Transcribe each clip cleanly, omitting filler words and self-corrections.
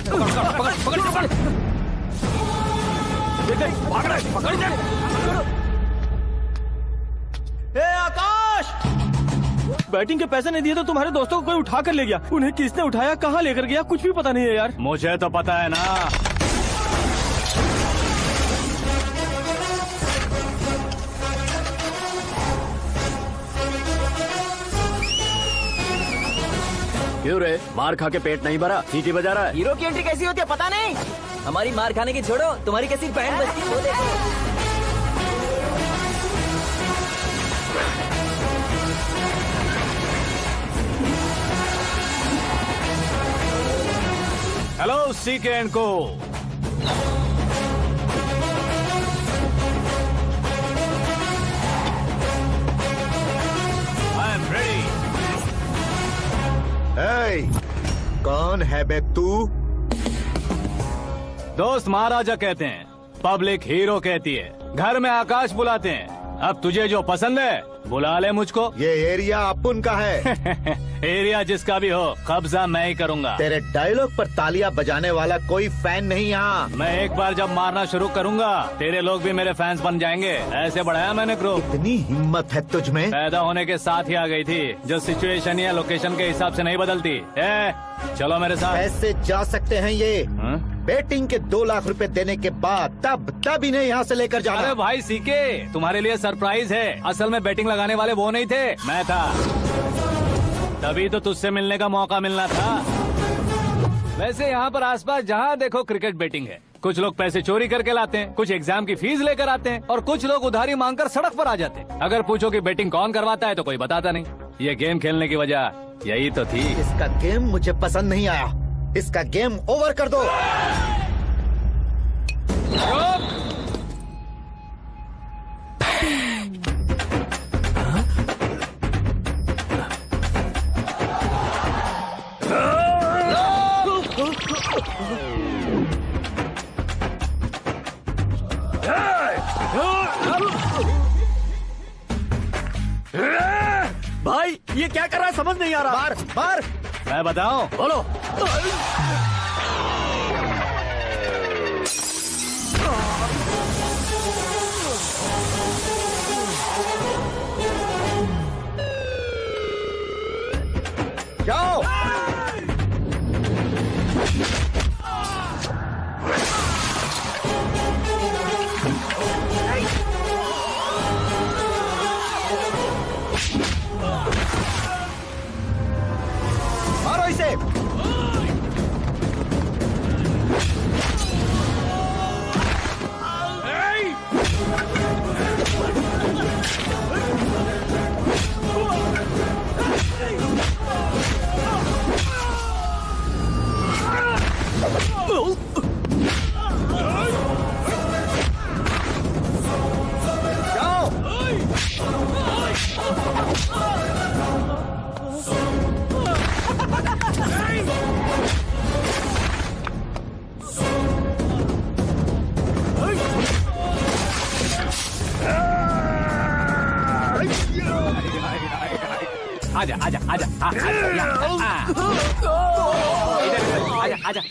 पकड़ पकड़ पकड़, भाग रहा है, पकड़ जा। ए आकाश, बैटिंग के पैसे नहीं दिए तो तुम्हारे दोस्तों को कोई उठा कर ले गया। उन्हें किसने उठाया, कहाँ लेकर गया, कुछ भी पता नहीं है यार। मुझे तो पता है ना। क्यों रे, मार खा के पेट नहीं भरा, सीटी बजा रहा है? हीरो की एंट्री कैसी होती है पता नहीं। हमारी मार खाने की छोड़ो, तुम्हारी कैसी बैंड बजती है वो देखो। हेलो सीके एंड को। I am ready. कौन है बे तू? दोस्त महाराजा कहते हैं, पब्लिक हीरो कहती है, घर में आकाश बुलाते हैं। अब तुझे जो पसंद है बुला ले मुझको। ये एरिया अपुन का है। एरिया जिसका भी हो, कब्जा मैं ही करूंगा। तेरे डायलॉग पर तालियां बजाने वाला कोई फैन नहीं यहाँ। मैं एक बार जब मारना शुरू करूंगा, तेरे लोग भी मेरे फैंस बन जाएंगे। ऐसे बढ़ाया मैंने ग्रुप। इतनी हिम्मत है तुझ में? पैदा होने के साथ ही आ गई थी, जो सिचुएशन या लोकेशन के हिसाब से नहीं बदलती। चलो मेरे साथ। कैसे जा सकते हैं ये? बेटिंग के 2 लाख रुपए देने के बाद तब इन्हें यहाँ से लेकर जाना। अरे भाई सीके, तुम्हारे लिए सरप्राइज है। असल में बैटिंग लगाने वाले वो नहीं थे, मैं था। तभी तो तुझसे मिलने का मौका मिलना था। वैसे यहाँ पर आसपास जहाँ देखो क्रिकेट बैटिंग है। कुछ लोग पैसे चोरी करके लाते हैं, कुछ एग्जाम की फीस लेकर आते हैं, और कुछ लोग उधारी मांगकर सड़क पर आ जाते हैं। अगर पूछो कि बैटिंग कौन करवाता है तो कोई बताता नहीं। ये गेम खेलने की वजह यही तो थी। इसका गेम मुझे पसंद नहीं आया। इसका गेम ओवर कर दो। भाई ये क्या कर रहा है, समझ नहीं आ रहा। मार मार। मैं बताऊं? बोलो। जाओ। मारो इसे। आजा आजा आजा आजा आजा।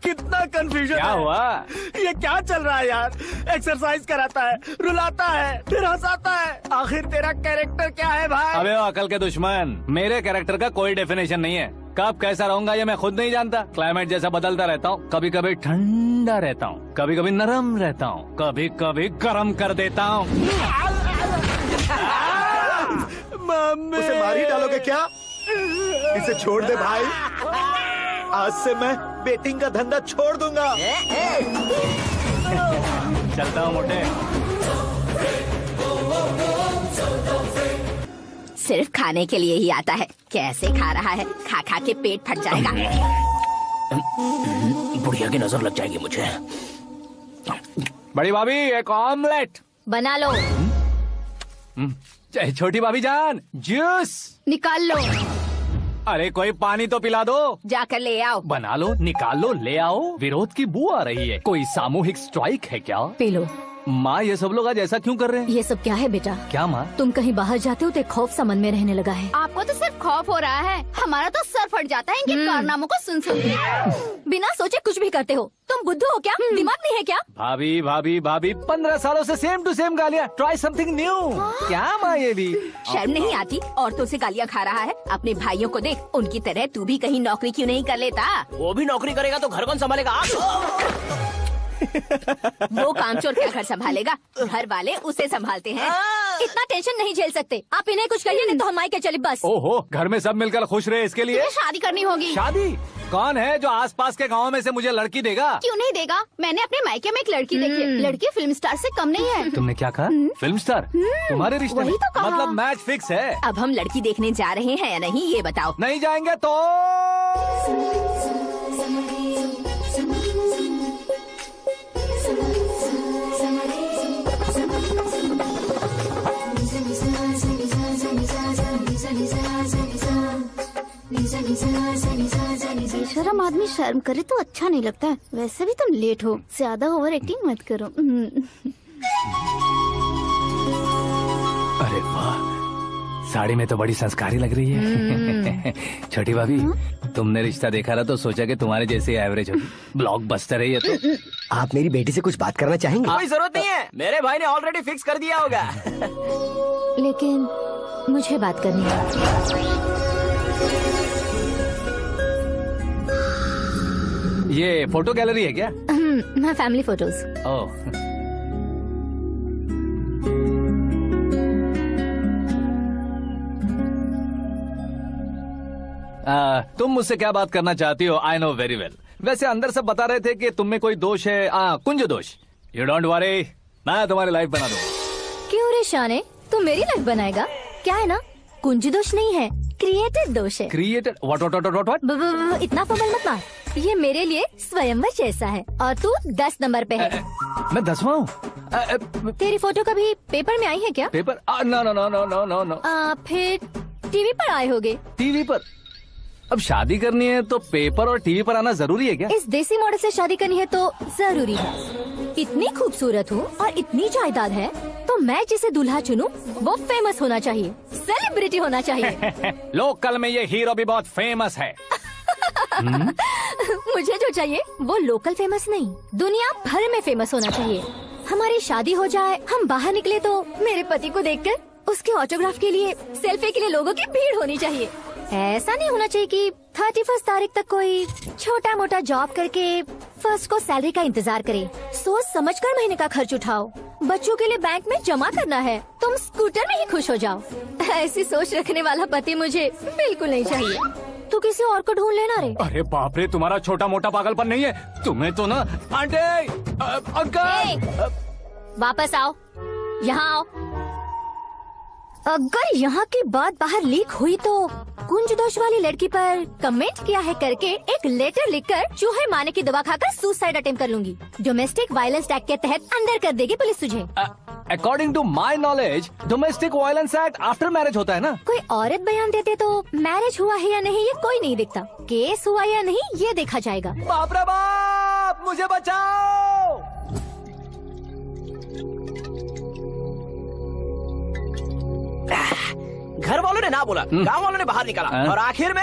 कितना कंफ्यूजन। क्या हुआ? ये क्या चल रहा है यार? एक्सरसाइज कराता है, रुलाता है, फिर हंसाता है। आखिर तेरा कैरेक्टर क्या है भाई? अबे ओ अकल के दुश्मन, मेरे कैरेक्टर का कोई डेफिनेशन नहीं है। कब कैसा रहूंगा ये मैं खुद नहीं जानता। क्लाइमेट जैसा बदलता रहता हूँ। कभी कभी ठंडा रहता हूँ, कभी कभी नरम रहता हूँ, कभी कभी गर्म कर देता हूँ। उसे मार ही डालोगे क्या? इसे छोड़ दे भाई। आज से मैं बेटिंग का धंधा छोड़ दूंगा। चलता हूँ मोटे। सिर्फ खाने के लिए ही आता है। कैसे खा रहा है, खा खा के पेट फट जाएगा। बुढ़िया की नजर लग जाएगी मुझे। बड़ी भाभी एक ऑमलेट बना लो। छोटी भाभी जान जूस निकाल लो। अरे कोई पानी तो पिला दो। जाकर ले आओ। बना लो, निकाल लो, ले आओ। विरोध की बू आ रही है। कोई सामूहिक स्ट्राइक है क्या? P low. माँ ये सब लोग आज ऐसा क्यों कर रहे हैं? ये सब क्या है बेटा? क्या माँ? तुम कहीं बाहर जाते हो तो एक खौफ सा मन में रहने लगा है। आपको तो सिर्फ खौफ हो रहा है, हमारा तो सर फट जाता है इनके कारनामों को सुन सुन के। बिना सोचे कुछ भी करते हो। तुम बुद्धू हो क्या? दिमाग नहीं है क्या? भाभी भाभी भाभी 15 सालों से सेम टू सेम गालियाँ। Try something new. क्या माँ ये भी? शर्म नहीं आती? औरतों से गालियाँ खा रहा है। अपने भाइयों को देख, उनकी तरह तू भी कहीं नौकरी क्यों नहीं कर लेता? वो भी नौकरी करेगा तो घर कौन संभालेगा? आप वो कामचोर क्या घर संभालेगा? घर वाले उसे संभालते हैं। इतना टेंशन नहीं झेल सकते। आप इन्हें कुछ कहिए नहीं तो हम मायके चले बस। ओहो, घर में सब मिलकर खुश रहे इसके लिए। तुम्हें शादी करनी होगी। शादी? कौन है जो आसपास के गाँव में से मुझे लड़की देगा? क्यों नहीं देगा? मैंने अपने मायके में एक लड़की देखी। लड़की फिल्म स्टार से कम नहीं है। तुमने क्या कहा? Film star? तुम्हारे रिश्ते वही में? तो कहा। मतलब मैच फिक्स है? अब हम लड़की देखने जा रहे हैं या नहीं ये बताओ। नहीं जाएंगे तो? बेशरम आदमी शर्म करे तो अच्छा नहीं लगता है। वैसे भी तुम लेट हो, ज्यादा ओवर एक्टिंग मत करो। अरे वाह, साड़ी में तो बड़ी संस्कारी लग रही है। छोटी भाभी, तुमने रिश्ता देखा ना तो सोचा कि तुम्हारे जैसे एवरेज होगी। ब्लॉकबस्टर है ये तो। आप मेरी बेटी से कुछ बात करना चाहेंगे? कोई जरूरत नहीं है, मेरे भाई ने ऑलरेडी फिक्स कर दिया होगा। लेकिन मुझे बात करनी है। ये फोटो गैलरी है क्या? मैं फैमिली फोटोज। ओह, तुम मुझसे क्या बात करना चाहती हो? I know very well. वैसे अंदर सब बता रहे थे कि तुम में कोई दोष है, कुंज दोष। यू डोंट वरी, मैं तुम्हारी लाइफ बना दूंगा। क्यों रे शाने, तू मेरी लाइफ बनाएगा? क्या है ना, कुंज दोष नहीं है, क्रिएटेड दोष है। क्रिएटेड? व्हाट? इतना फबल मत मार। ये मेरे लिए स्वयंवर जैसा है और तू 10 नंबर पे है। मैं 10वां हूँ? तेरी फोटो कभी पेपर में आई है क्या? Paper? No no no no no no no. फिर टीवी पर आए होगे। टीवी पर? अब शादी करनी है तो पेपर और टीवी पर आना जरूरी है क्या? इस देसी मॉडल से शादी करनी है तो जरूरी है। इतनी खूबसूरत हूँ और इतनी जायदाद है तो मैं जिसे दूल्हा चुनूं वो फेमस होना चाहिए, सेलिब्रिटी होना चाहिए। लोकल में ये हीरो भी बहुत फेमस है। मुझे जो चाहिए वो लोकल फेमस नहीं, दुनिया भर में फेमस होना चाहिए। हमारी शादी हो जाए, हम बाहर निकले तो मेरे पति को देखकर उसके ऑटोग्राफ के लिए, सेल्फी के लिए लोगों की भीड़ होनी चाहिए। ऐसा नहीं होना चाहिए कि 31 तारीख तक कोई छोटा मोटा जॉब करके फर्स्ट को सैलरी का इंतजार करे। सोच समझकर महीने का खर्च उठाओ। बच्चों के लिए बैंक में जमा करना है, तुम स्कूटर में ही खुश हो जाओ। ऐसी सोच रखने वाला पति मुझे बिल्कुल नहीं चाहिए। तू किसी और को ढूंढ लेना रे। अरे बाप रे, तुम्हारा छोटा मोटा पागलपन नहीं है? तुम्हें तो ना आंटी, अंकल। वापस आओ, यहाँ आओ। अगर यहाँ की बात बाहर लीक हुई तो कुंज दोष वाली लड़की पर कमेंट किया है करके एक लेटर लिखकर चूहे मारने की दवा खाकर सुसाइड अटेम्प्ट कर लूंगी। डोमेस्टिक वायलेंस एक्ट के तहत अंदर कर देगी पुलिस तुझे। According to my knowledge domestic violence act after marriage होता है ना? कोई औरत बयान देते तो मैरिज हुआ है या नहीं ये कोई नहीं दिखता, केस हुआ या नहीं ये देखा जाएगा। बाप रे बाप, मुझे बचाओ। घर वालों ने ना बोला, गांव वालों ने बाहर निकाला और आखिर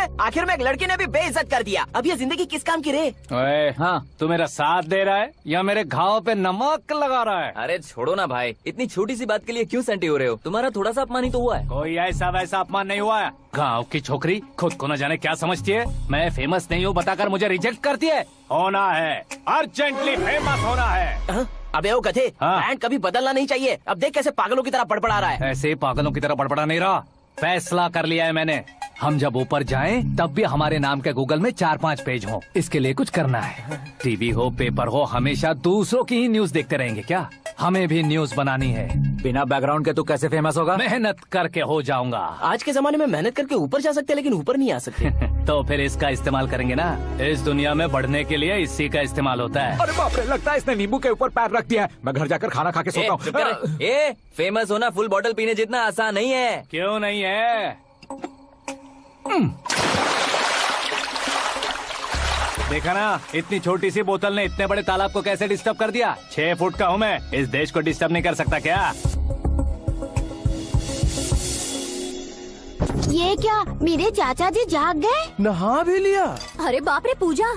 में एक लड़की ने भी बेइज्जत कर दिया। अब ये जिंदगी किस काम की रे? ओए, हाँ, तू मेरा साथ दे रहा है या मेरे घाव पे नमक लगा रहा है? अरे छोड़ो ना भाई, इतनी छोटी सी बात के लिए क्यों सेंटी हो रहे हो? तुम्हारा थोड़ा सा अपमान ही तो हुआ है। कोई ऐसा वैसा अपमान नहीं हुआ है। गाँव की छोकरी खुद को न जाने क्या समझती है। मैं फेमस नहीं हूँ बताकर मुझे रिजेक्ट करती है। होना है, अर्जेंटली फेमस होना है। अबे ओ गधे, हाँ। बैंड कभी बदलना नहीं चाहिए। अब देख कैसे पागलों की तरह बड़बड़ा रहा है। ऐसे पागलों की तरह बड़बड़ा नहीं रहा, फैसला कर लिया है मैंने। हम जब ऊपर जाएं तब भी हमारे नाम के गूगल में 4-5 पेज हों। इसके लिए कुछ करना है। टीवी हो, पेपर हो, हमेशा दूसरों की ही न्यूज देखते रहेंगे क्या? हमें भी न्यूज बनानी है। बिना बैकग्राउंड के तू कैसे फेमस होगा? मेहनत करके हो जाऊंगा। आज के जमाने में मेहनत करके ऊपर जा सकते हैं लेकिन ऊपर नहीं आ सकते। तो फिर इसका इस्तेमाल करेंगे ना। इस दुनिया में बढ़ने के लिए इसी का इस्तेमाल होता है। अरे बाप रे, लगता है इसने नींबू के ऊपर पैर रख दिया है। मैं घर जाकर खाना खा के सोता हूँ। फेमस होना फुल बॉटल पीने जितना आसान नहीं है। क्यों नहीं है? देखा ना, इतनी छोटी सी बोतल ने इतने बड़े तालाब को कैसे डिस्टर्ब कर दिया। 6 फुट का हूँ मैं, इस देश को डिस्टर्ब नहीं कर सकता क्या? ये क्या, मेरे चाचा जी जाग गए? नहा भी लिया? अरे बाप रे पूजा,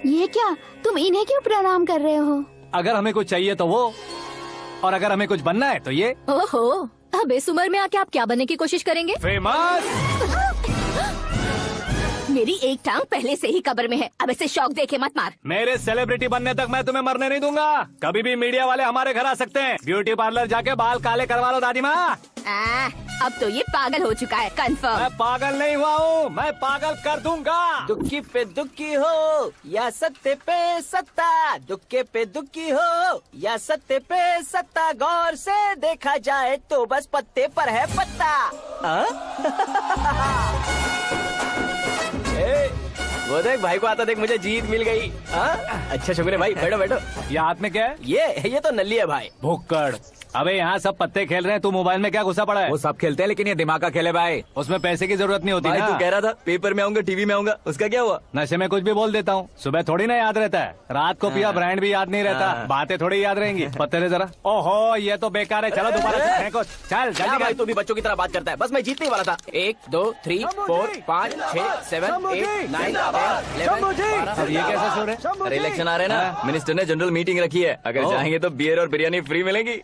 ये क्या, तुम इन्हें क्यों प्रणाम कर रहे हो? अगर हमें कुछ चाहिए तो वो, और अगर हमें कुछ बनना है तो ये। ओहो, अब इस उम्र में आके आप क्या बनने की कोशिश करेंगे? फेमस। मेरी एक टांग पहले से ही कब्र में है, अब इसे शौक देके मत मार। मेरे सेलिब्रिटी बनने तक मैं तुम्हें मरने नहीं दूंगा। कभी भी मीडिया वाले हमारे घर आ सकते हैं। ब्यूटी पार्लर जाके बाल काले करवा लो दादी माँ। अब तो ये पागल हो चुका है, कंफर्म। मैं पागल नहीं हुआ हूँ, मैं पागल कर दूंगा। दुखी पे दुखी हो या सत्य पे सत्ता, दुखे पे दुखी हो या सत्य पे सत्ता, गौर से देखा जाए तो बस पत्ते पर है पत्ता। वो देख भाई को आता देख, मुझे जीत मिल गई। अच्छा शुक्र है भाई, बैठो बैठो। ये हाथ में क्या है? ये तो नल्ली है भाई। भुक्कड़। अबे यहाँ सब पत्ते खेल रहे हैं, तू मोबाइल में क्या घुसा पड़ा है? वो सब खेलते हैं लेकिन ये दिमाग का खेल है भाई। उसमें पैसे की जरूरत नहीं होती भाई ना। तू कह रहा था पेपर में आऊंगा, टीवी में आऊंगा, उसका क्या हुआ? नशे में कुछ भी बोल देता हूँ, सुबह थोड़ी ना याद रहता है। रात को पिया ब्रांड भी याद नहीं रहता, बातें थोड़ी याद रहेंगी। पत्ते ले जरा। ओहो ये तो बेकार है, चलो दोबारा से फेंको। चल क्या जल्दी भाई कर। तू भी बच्चों की तरह बात करता है। बस मैं जीतने वाला था। 1 2 3 4 5 6 7 8 9 10 11 अब ये कैसा शोर है? अरे इलेक्शन आ रहे हैं ना, मिनिस्टर ने जनरल मीटिंग रखी है। अगर जाएंगे तो बियर और बिरयानी फ्री मिलेगी।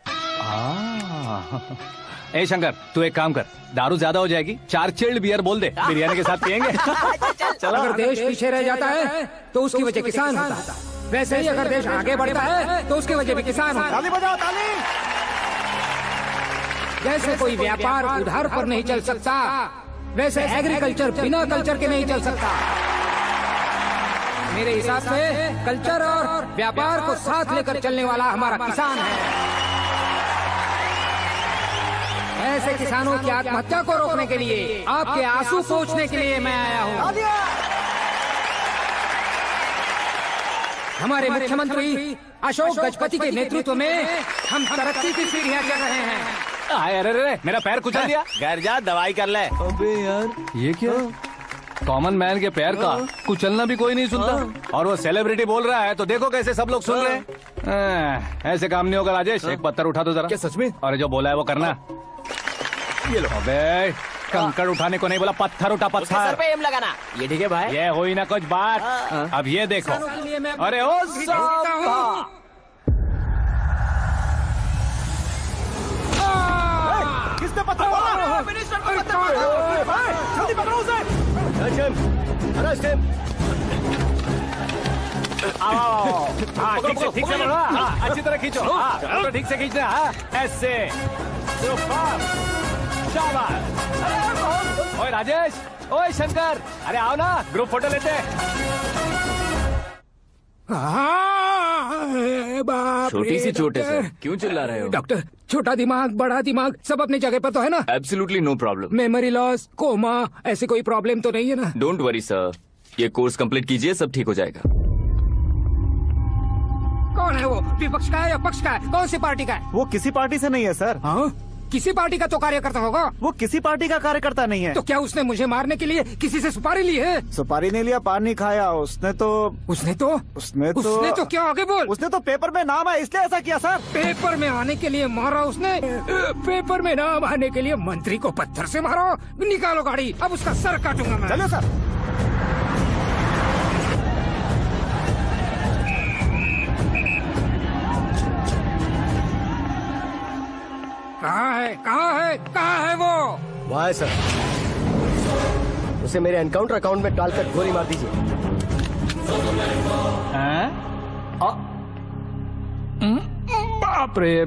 ए शंकर, तू एक काम कर, दारू ज्यादा हो जाएगी, 4 चिल्ड बियर बोल दे, बिरयानी के साथ पियेंगे। चलो। अगर देश पीछे रह जाता है तो उसकी वजह किसान होता है, वैसे ही अगर देश आगे बढ़ता है तो उसकी वजह भी किसान होता है। ताली बजाओ, ताली। जैसे कोई व्यापार उधार पर नहीं चल सकता, वैसे एग्रीकल्चर बिना कल्चर के नहीं चल सकता। मेरे हिसाब से कल्चर और व्यापार को साथ लेकर चलने वाला हमारा किसान है। ऐसे किसानों की आत्महत्या को रोकने के लिए, आपके आंसू पोंछने के लिए मैं आया हूँ। हमारे मुख्यमंत्री अशोक गजपति के नेतृत्व में हम तरक्की की सीढ़ियाँ चढ़ रहे हैं। अरे मेरा पैर कुचल दिया। घर जा दवाई कर ले। अबे यार, ये क्या? कॉमन मैन के पैर का कुचलना भी कोई नहीं सुनता, और वो सेलिब्रिटी बोल रहा है तो देखो कैसे सब लोग सुन रहे हैं। ऐसे काम नहीं होगा राजेश, एक पत्थर उठा दो जरा। क्या सच में? और जो बोला है वो करना। ये लो। अबे कंकड़ उठाने को नहीं बोला, पत्थर उठा, उसके सर पत्थर। पे एम लगाना। ये ठीक है भाई। ये हुई ना कुछ बात। अब ये देखो। किसानों के लिए मैं अरे ओ साहब, किसने पत्थर मारा? मिनिस्टर को पत्थर मारा। जल्दी पकड़ो उसे। आओ। हाँ, ठीक से पकड़ो। हाँ, अच्छी तरह खींचो। हाँ, तो ठीक से खींचना। हाँ, ऐसे। सुपर। शाबाश। ओए राजेश, ओए शंकर, अरे आओ ना, ग्रुप फोटो लेते हैं। छोटी सी चोट है सर, क्यों चिल्ला रहे हो? डॉक्टर, छोटा दिमाग बड़ा दिमाग सब अपनी जगह पर तो है ना? Absolutely no problem. Memory loss, coma, ऐसी कोई प्रॉब्लम तो नहीं है ना? डोंट वरी सर, ये कोर्स कंप्लीट कीजिए, सब ठीक हो जाएगा। कौन है वो? विपक्ष का है या पक्ष का है? कौन सी पार्टी का है? वो किसी पार्टी से नहीं है सर। हाँ? किसी पार्टी का तो कार्यकर्ता होगा। वो किसी पार्टी का कार्यकर्ता नहीं है। तो क्या उसने मुझे मारने के लिए किसी से सुपारी ली है? सुपारी नहीं लिया, पान नहीं खाया। उसने तो क्या आगे बोल? उसने तो पेपर में नाम है इसलिए ऐसा किया सर। पेपर में आने के लिए मारा उसने? पेपर में नाम आने के लिए मंत्री को पत्थर से मारो? निकालो गाड़ी, अब उसका सर काटूंगा मैं। चलो सर। कहाँ है वो? वहाँ है सर। उसे मेरे एनकाउंटर अकाउंट में डालकर गोली मार दीजिए। बाप रे,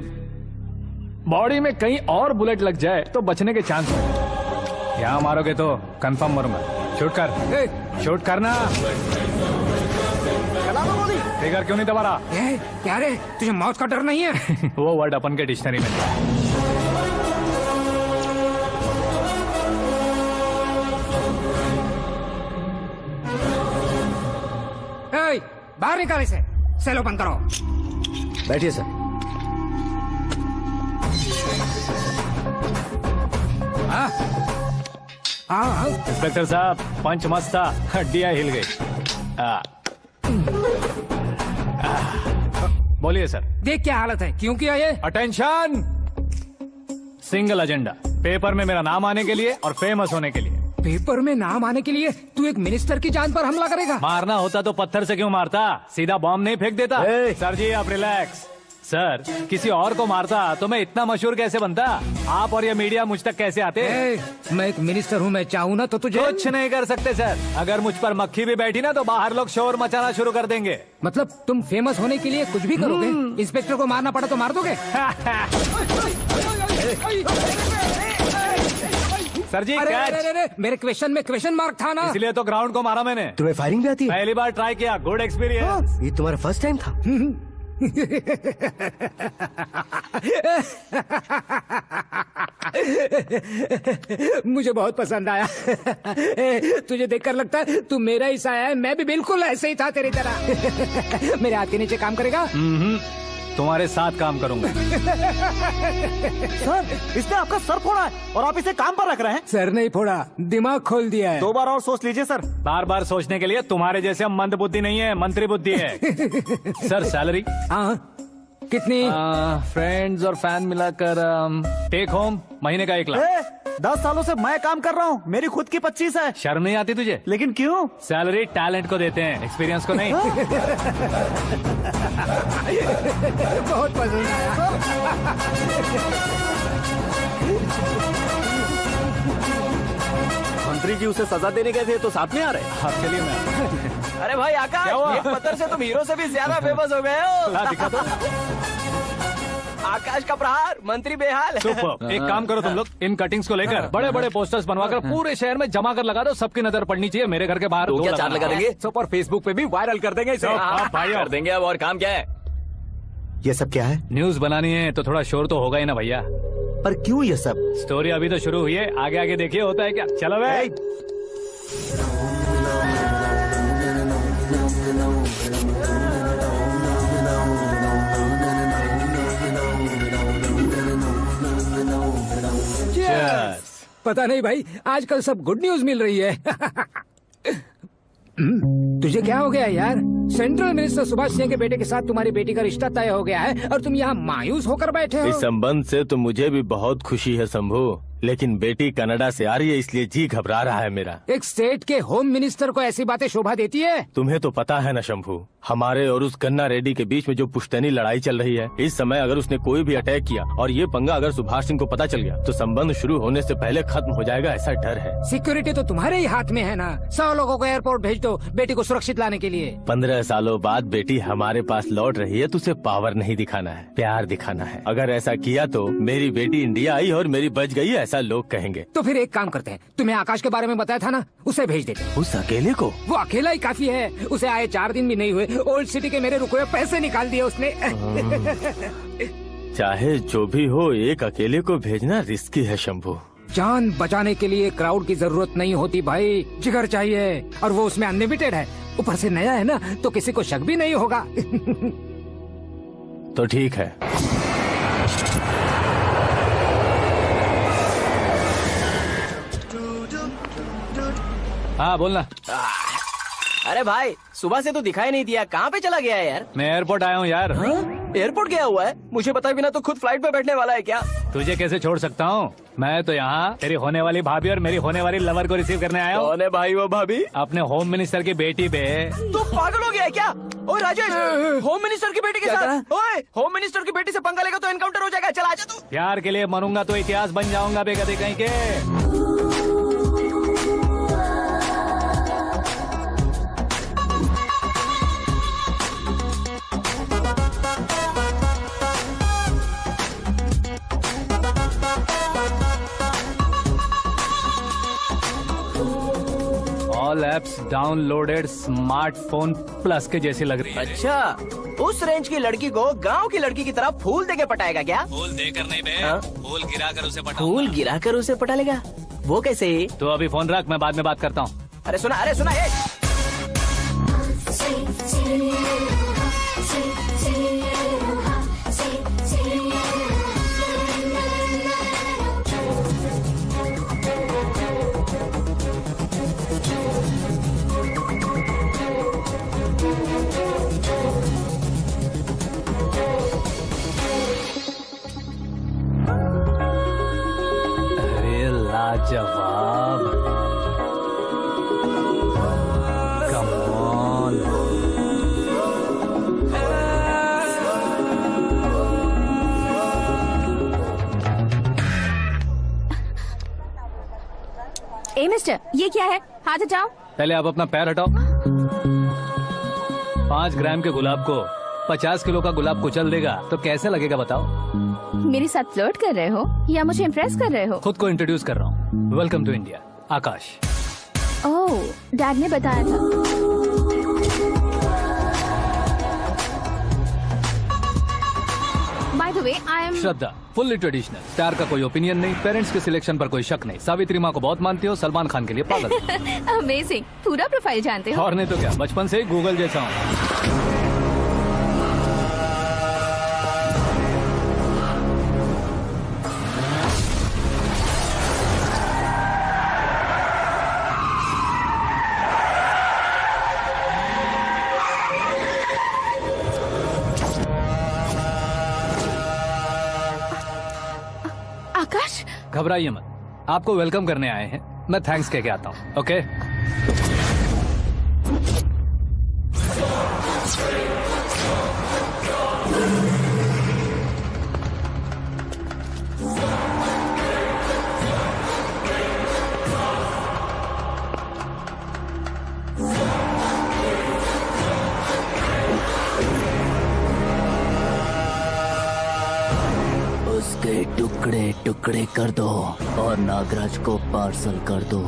बॉडी में कहीं और बुलेट लग जाए तो बचने के चांस है। यहाँ मारोगे तो कंफर्म मरूंगा। शूट कर, शूट करना। ट्रिगर क्यों नहीं दबा रहा? क्या रे, तुझे मौत का डर नहीं है? वो वर्ड अपन के डिक्शनरी में नहीं। बाहर निकाले से, सेलो बंद करो। बैठिए सर। हाँ इंस्पेक्टर साहब, पंच मस्त था, हड्डियां हिल गई। बोलिए सर। देख क्या हालत है, क्यों किया ये? अटेंशन, सिंगल एजेंडा, पेपर में मेरा नाम आने के लिए और फेमस होने के लिए। पेपर में नाम आने के लिए तू एक मिनिस्टर की जान पर हमला करेगा? मारना होता तो पत्थर से क्यों मारता, सीधा बॉम्ब नहीं फेंक देता। सर जी आप रिलैक्स। सर, किसी और को मारता तो मैं इतना मशहूर कैसे बनता? आप और ये मीडिया मुझ तक कैसे आते? मैं एक मिनिस्टर हूँ, मैं चाहूँ ना तो तुझे कुछ नहीं कर सकते सर। अगर मुझ पर मक्खी भी बैठी ना तो बाहर लोग शोर मचाना शुरू कर देंगे। मतलब तुम फेमस होने के लिए कुछ भी करोगे? इंस्पेक्टर को मारना पड़ा तो मार दोगे? सर जी अरे, कैच। अरे, मेरे क्वेश्चन में क्वेश्चन मार्क था ना, इसलिए तो ग्राउंड को मारा मैंने। तुम्हें फायरिंग भी आती है? पहली बार ट्राई किया, गुड एक्सपीरियंस। ये तुम्हारा फर्स्ट टाइम था? मुझे बहुत पसंद आया। तुझे देखकर लगता है तू मेरा ही साया है, मैं भी बिल्कुल ऐसे ही था तेरी तरह। मेरे हाथ के नीचे काम करेगा? तुम्हारे साथ काम करूंगा। सर, इसने आपका सर फोड़ा है और आप इसे काम पर रख रहे हैं। सर नहीं फोड़ा, दिमाग खोल दिया है। 2 बार और सोच लीजिए सर। बार बार सोचने के लिए तुम्हारे जैसे मंद बुद्धि नहीं है, मंत्री बुद्धि है। Sir salary? हाँ, कितनी? फ्रेंड्स और फैन मिलाकर टेक होम महीने का 1 लाख। 10 सालों से मैं काम कर रहा हूँ, मेरी खुद की 25 है। शर्म नहीं आती तुझे? लेकिन क्यों? सैलरी टैलेंट को देते हैं, एक्सपीरियंस को नहीं। बहुत पसंद आया। मंत्री जी उसे सजा देने गए थे तो साथ में आ रहे। हाँ चलिए मैं। अरे भाई आकाश, एक पत्थर से तुम हीरो से भी ज्यादा फेमस हो गए हो। दिखा दो। आकाश का प्रहार, मंत्री बेहाल। सुपर। एक काम करो तुम लोग, इन कटिंग्स को लेकर बड़े बड़े पोस्टर्स बनवाकर पूरे शहर में जमा कर लगा दो। सबकी नजर पड़नी चाहिए। मेरे घर के बाहर तो 2 क्या 4 लगा देंगे? सुपर। फेसबुक पे भी वायरल कर देंगे इसे। कर देंगे अब। और काम क्या है? ये सब क्या है? न्यूज बनानी है तो थोड़ा शोर तो होगा ही ना भैया। पर क्यों ये सब? स्टोरी अभी तो शुरू हुई है, आगे आगे देखिए होता है क्या। चलो भाई। पता नहीं भाई, आजकल सब गुड न्यूज मिल रही है। तुझे क्या हो गया यार? सेंट्रल मिनिस्टर सुभाष सिंह के बेटे के साथ तुम्हारी बेटी का रिश्ता तय हो गया है और तुम यहाँ मायूस होकर बैठे हो। इस संबंध से तो मुझे भी बहुत खुशी है शंभू, लेकिन बेटी कनाडा से आ रही है इसलिए जी घबरा रहा है मेरा। एक स्टेट के होम मिनिस्टर को ऐसी बातें शोभा देती है? तुम्हें तो पता है ना शंभू, हमारे और उस गन्ना रेड्डी के बीच में जो पुश्तैनी लड़ाई चल रही है। इस समय अगर उसने कोई भी अटैक किया और ये पंगा अगर सुभाष सिंह को पता चल गया तो संबंध शुरू होने से पहले खत्म हो जाएगा, ऐसा डर है। सिक्योरिटी तो तुम्हारे ही हाथ में है ना। 100 लोगों को एयरपोर्ट भेज दो बेटी को सुरक्षित लाने के लिए। 15 सालों बाद बेटी हमारे पास लौट रही है तो उसे पावर नहीं दिखाना है, प्यार दिखाना है। अगर ऐसा किया तो मेरी बेटी इंडिया आई और मेरी बच गई, ऐसा लोग कहेंगे। तो फिर एक काम करते हैं, तुम्हें आकाश के बारे में बताया था ना, उसे भेज देते हैं। उस अकेले को? वो अकेला ही काफी है। उसे आए 4 दिन भी नहीं हुए, ओल्ड सिटी के मेरे रुके हुए पैसे निकाल दिए उसने। चाहे जो भी हो, एक अकेले को भेजना रिस्की है शंभू। जान बचाने के लिए क्राउड की जरूरत नहीं होती भाई, जिगर चाहिए, और वो उसमें अनलिमिटेड है। ऊपर से नया है ना तो किसी को शक भी नहीं होगा। तो ठीक है। हाँ बोलना। अरे भाई, सुबह से तो दिखाई नहीं दिया, कहाँ पे चला गया है यार? मैं एयरपोर्ट आया हूँ यार। एयरपोर्ट गया हुआ है? मुझे बताए बिना तो खुद फ्लाइट पे बैठने वाला है क्या? तुझे कैसे छोड़ सकता हूँ? मैं तो यहाँ तेरी होने वाली भाभी और मेरी होने वाली लवर को रिसीव करने आया हूँ। कौन है भाई वो भाभी? अपने होम मिनिस्टर की बेटी पे। तू पागल हो गया है क्या? ओए राजेश, होम मिनिस्टर की बेटी के साथ? ओए, होम मिनिस्टर की बेटी से पंगा लेगा तो एनकाउंटर हो जाएगा। चल आजा तू। प्यार के लिए मरूंगा तो इतिहास बन जाऊंगा बेगदी कहीं के। All apps downloaded smartphone plus के जैसी लग रही है। अच्छा, उस रेंज की लड़की को गांव की लड़की की तरह फूल देके पटाएगा क्या? फूल देकर नहीं बे, फूल गिराकर उसे पटा। फूल गिराकर उसे पटा लेगा? वो कैसे? तो अभी फोन रख, मैं बाद में बात करता हूँ। अरे सुना ये। मिस्टर, ये क्या है? हाथ हटाओ। पहले आप अपना पैर हटाओ। 5 ग्राम के गुलाब को 50 किलो का गुलाब कुचल देगा तो कैसे लगेगा बताओ? मेरे साथ फ्लर्ट कर रहे हो या मुझे इम्प्रेस कर रहे हो? खुद को इंट्रोड्यूस कर रहा हूँ। Welcome to India, Aakash. Oh, dad ने बताया था। By the way, I am Shraddha, fully traditional. प्यार का कोई ओपिनियन नहीं, पेरेंट्स के सिलेक्शन पर कोई शक नहीं। सावित्री माँ को बहुत मानती हो, सलमान खान के लिए पागल। अमेजिंग, पूरा प्रोफाइल जानते हो। और नहीं तो क्या, बचपन से ही गूगल जैसा हूँ। आकाश, घबराइए मत, आपको वेलकम करने आए हैं। मैं थैंक्स कह के आता हूँ। ओके? उसके टुकड़े टुकड़े कर दो और नागराज को पार्सल कर दो।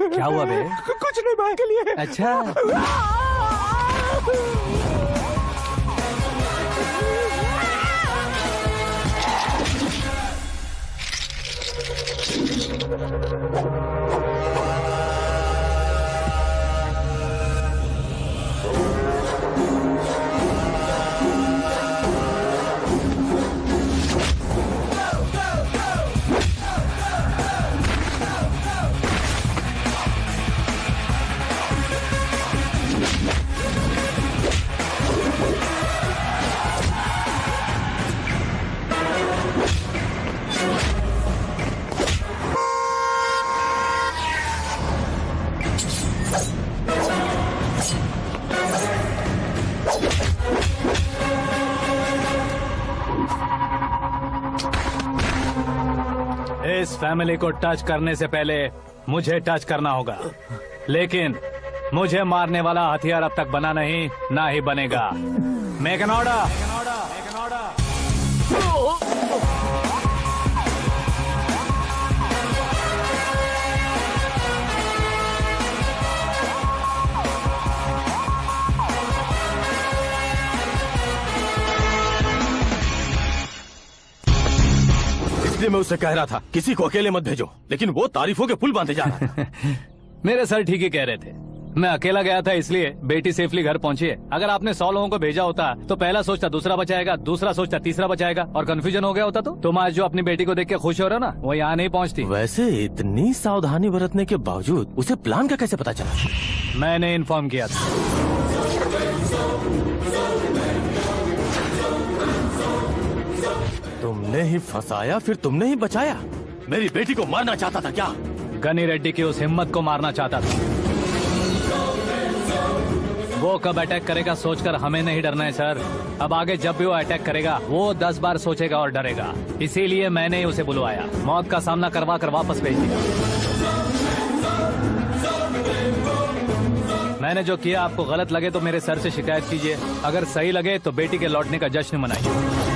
क्या हुआ बे? कुछ नहीं, भाई के लिए। अच्छा, इस फैमिली को टच करने से पहले मुझे टच करना होगा, लेकिन मुझे मारने वाला हथियार अब तक बना नहीं, ना ही बनेगा। Make an order. इसलिए मैं उससे कह रहा था किसी को अकेले मत भेजो, लेकिन वो तारीफों के पुल बांधे जा रहा था। मेरे सर ठीक ही कह रहे थे। मैं अकेला गया था इसलिए बेटी सेफली घर पहुंची है। अगर आपने 100 लोगों को भेजा होता तो पहला सोचता दूसरा बचाएगा, दूसरा सोचता तीसरा बचाएगा, और कंफ्यूजन हो गया होता तो तुम आज जो अपनी बेटी को देख के खुश हो रहे हो ना, वो यहाँ नहीं पहुँचती। वैसे इतनी सावधानी बरतने के बावजूद उसे प्लान का कैसे पता चला? मैंने इन्फॉर्म किया था। तुमने ही फंसाया, फिर तुमने ही बचाया। मेरी बेटी को मारना चाहता था क्या? गनी रेड्डी की उस हिम्मत को मारना चाहता था। वो कब अटैक करेगा सोचकर हमें नहीं डरना है सर। अब आगे जब भी वो अटैक करेगा वो 10 बार सोचेगा और डरेगा। इसीलिए मैंने ही उसे बुलवाया, मौत का सामना करवा कर वापस भेज दिया। मैंने जो किया आपको गलत लगे तो मेरे सर से शिकायत कीजिए, अगर सही लगे तो बेटी के लौटने का जश्न मनाइए।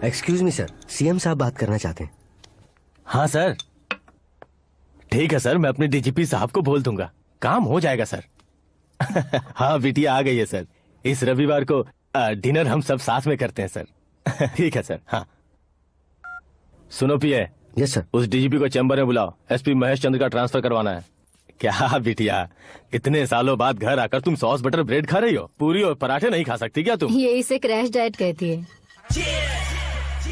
एक्सक्यूज मी सर, सीएम साहब बात करना चाहते हैं। हाँ सर, ठीक है सर, मैं अपने डीजीपी साहब को बोल दूंगा, काम हो जाएगा सर। हाँ बिटिया आ गई है सर, इस रविवार को डिनर हम सब साथ में करते हैं सर। ठीक है सर। हाँ सुनो पिए। Yes sir. उस डीजीपी को चैम्बर में बुलाओ, एसपी महेश चंद्र का ट्रांसफर करवाना है। क्या बिटिया, इतने सालों बाद घर आकर तुम सॉस बटर ब्रेड खा रही हो, पूरी और पराठे नहीं खा सकती क्या तुम? ये इसे क्रैश डाइट कहती है।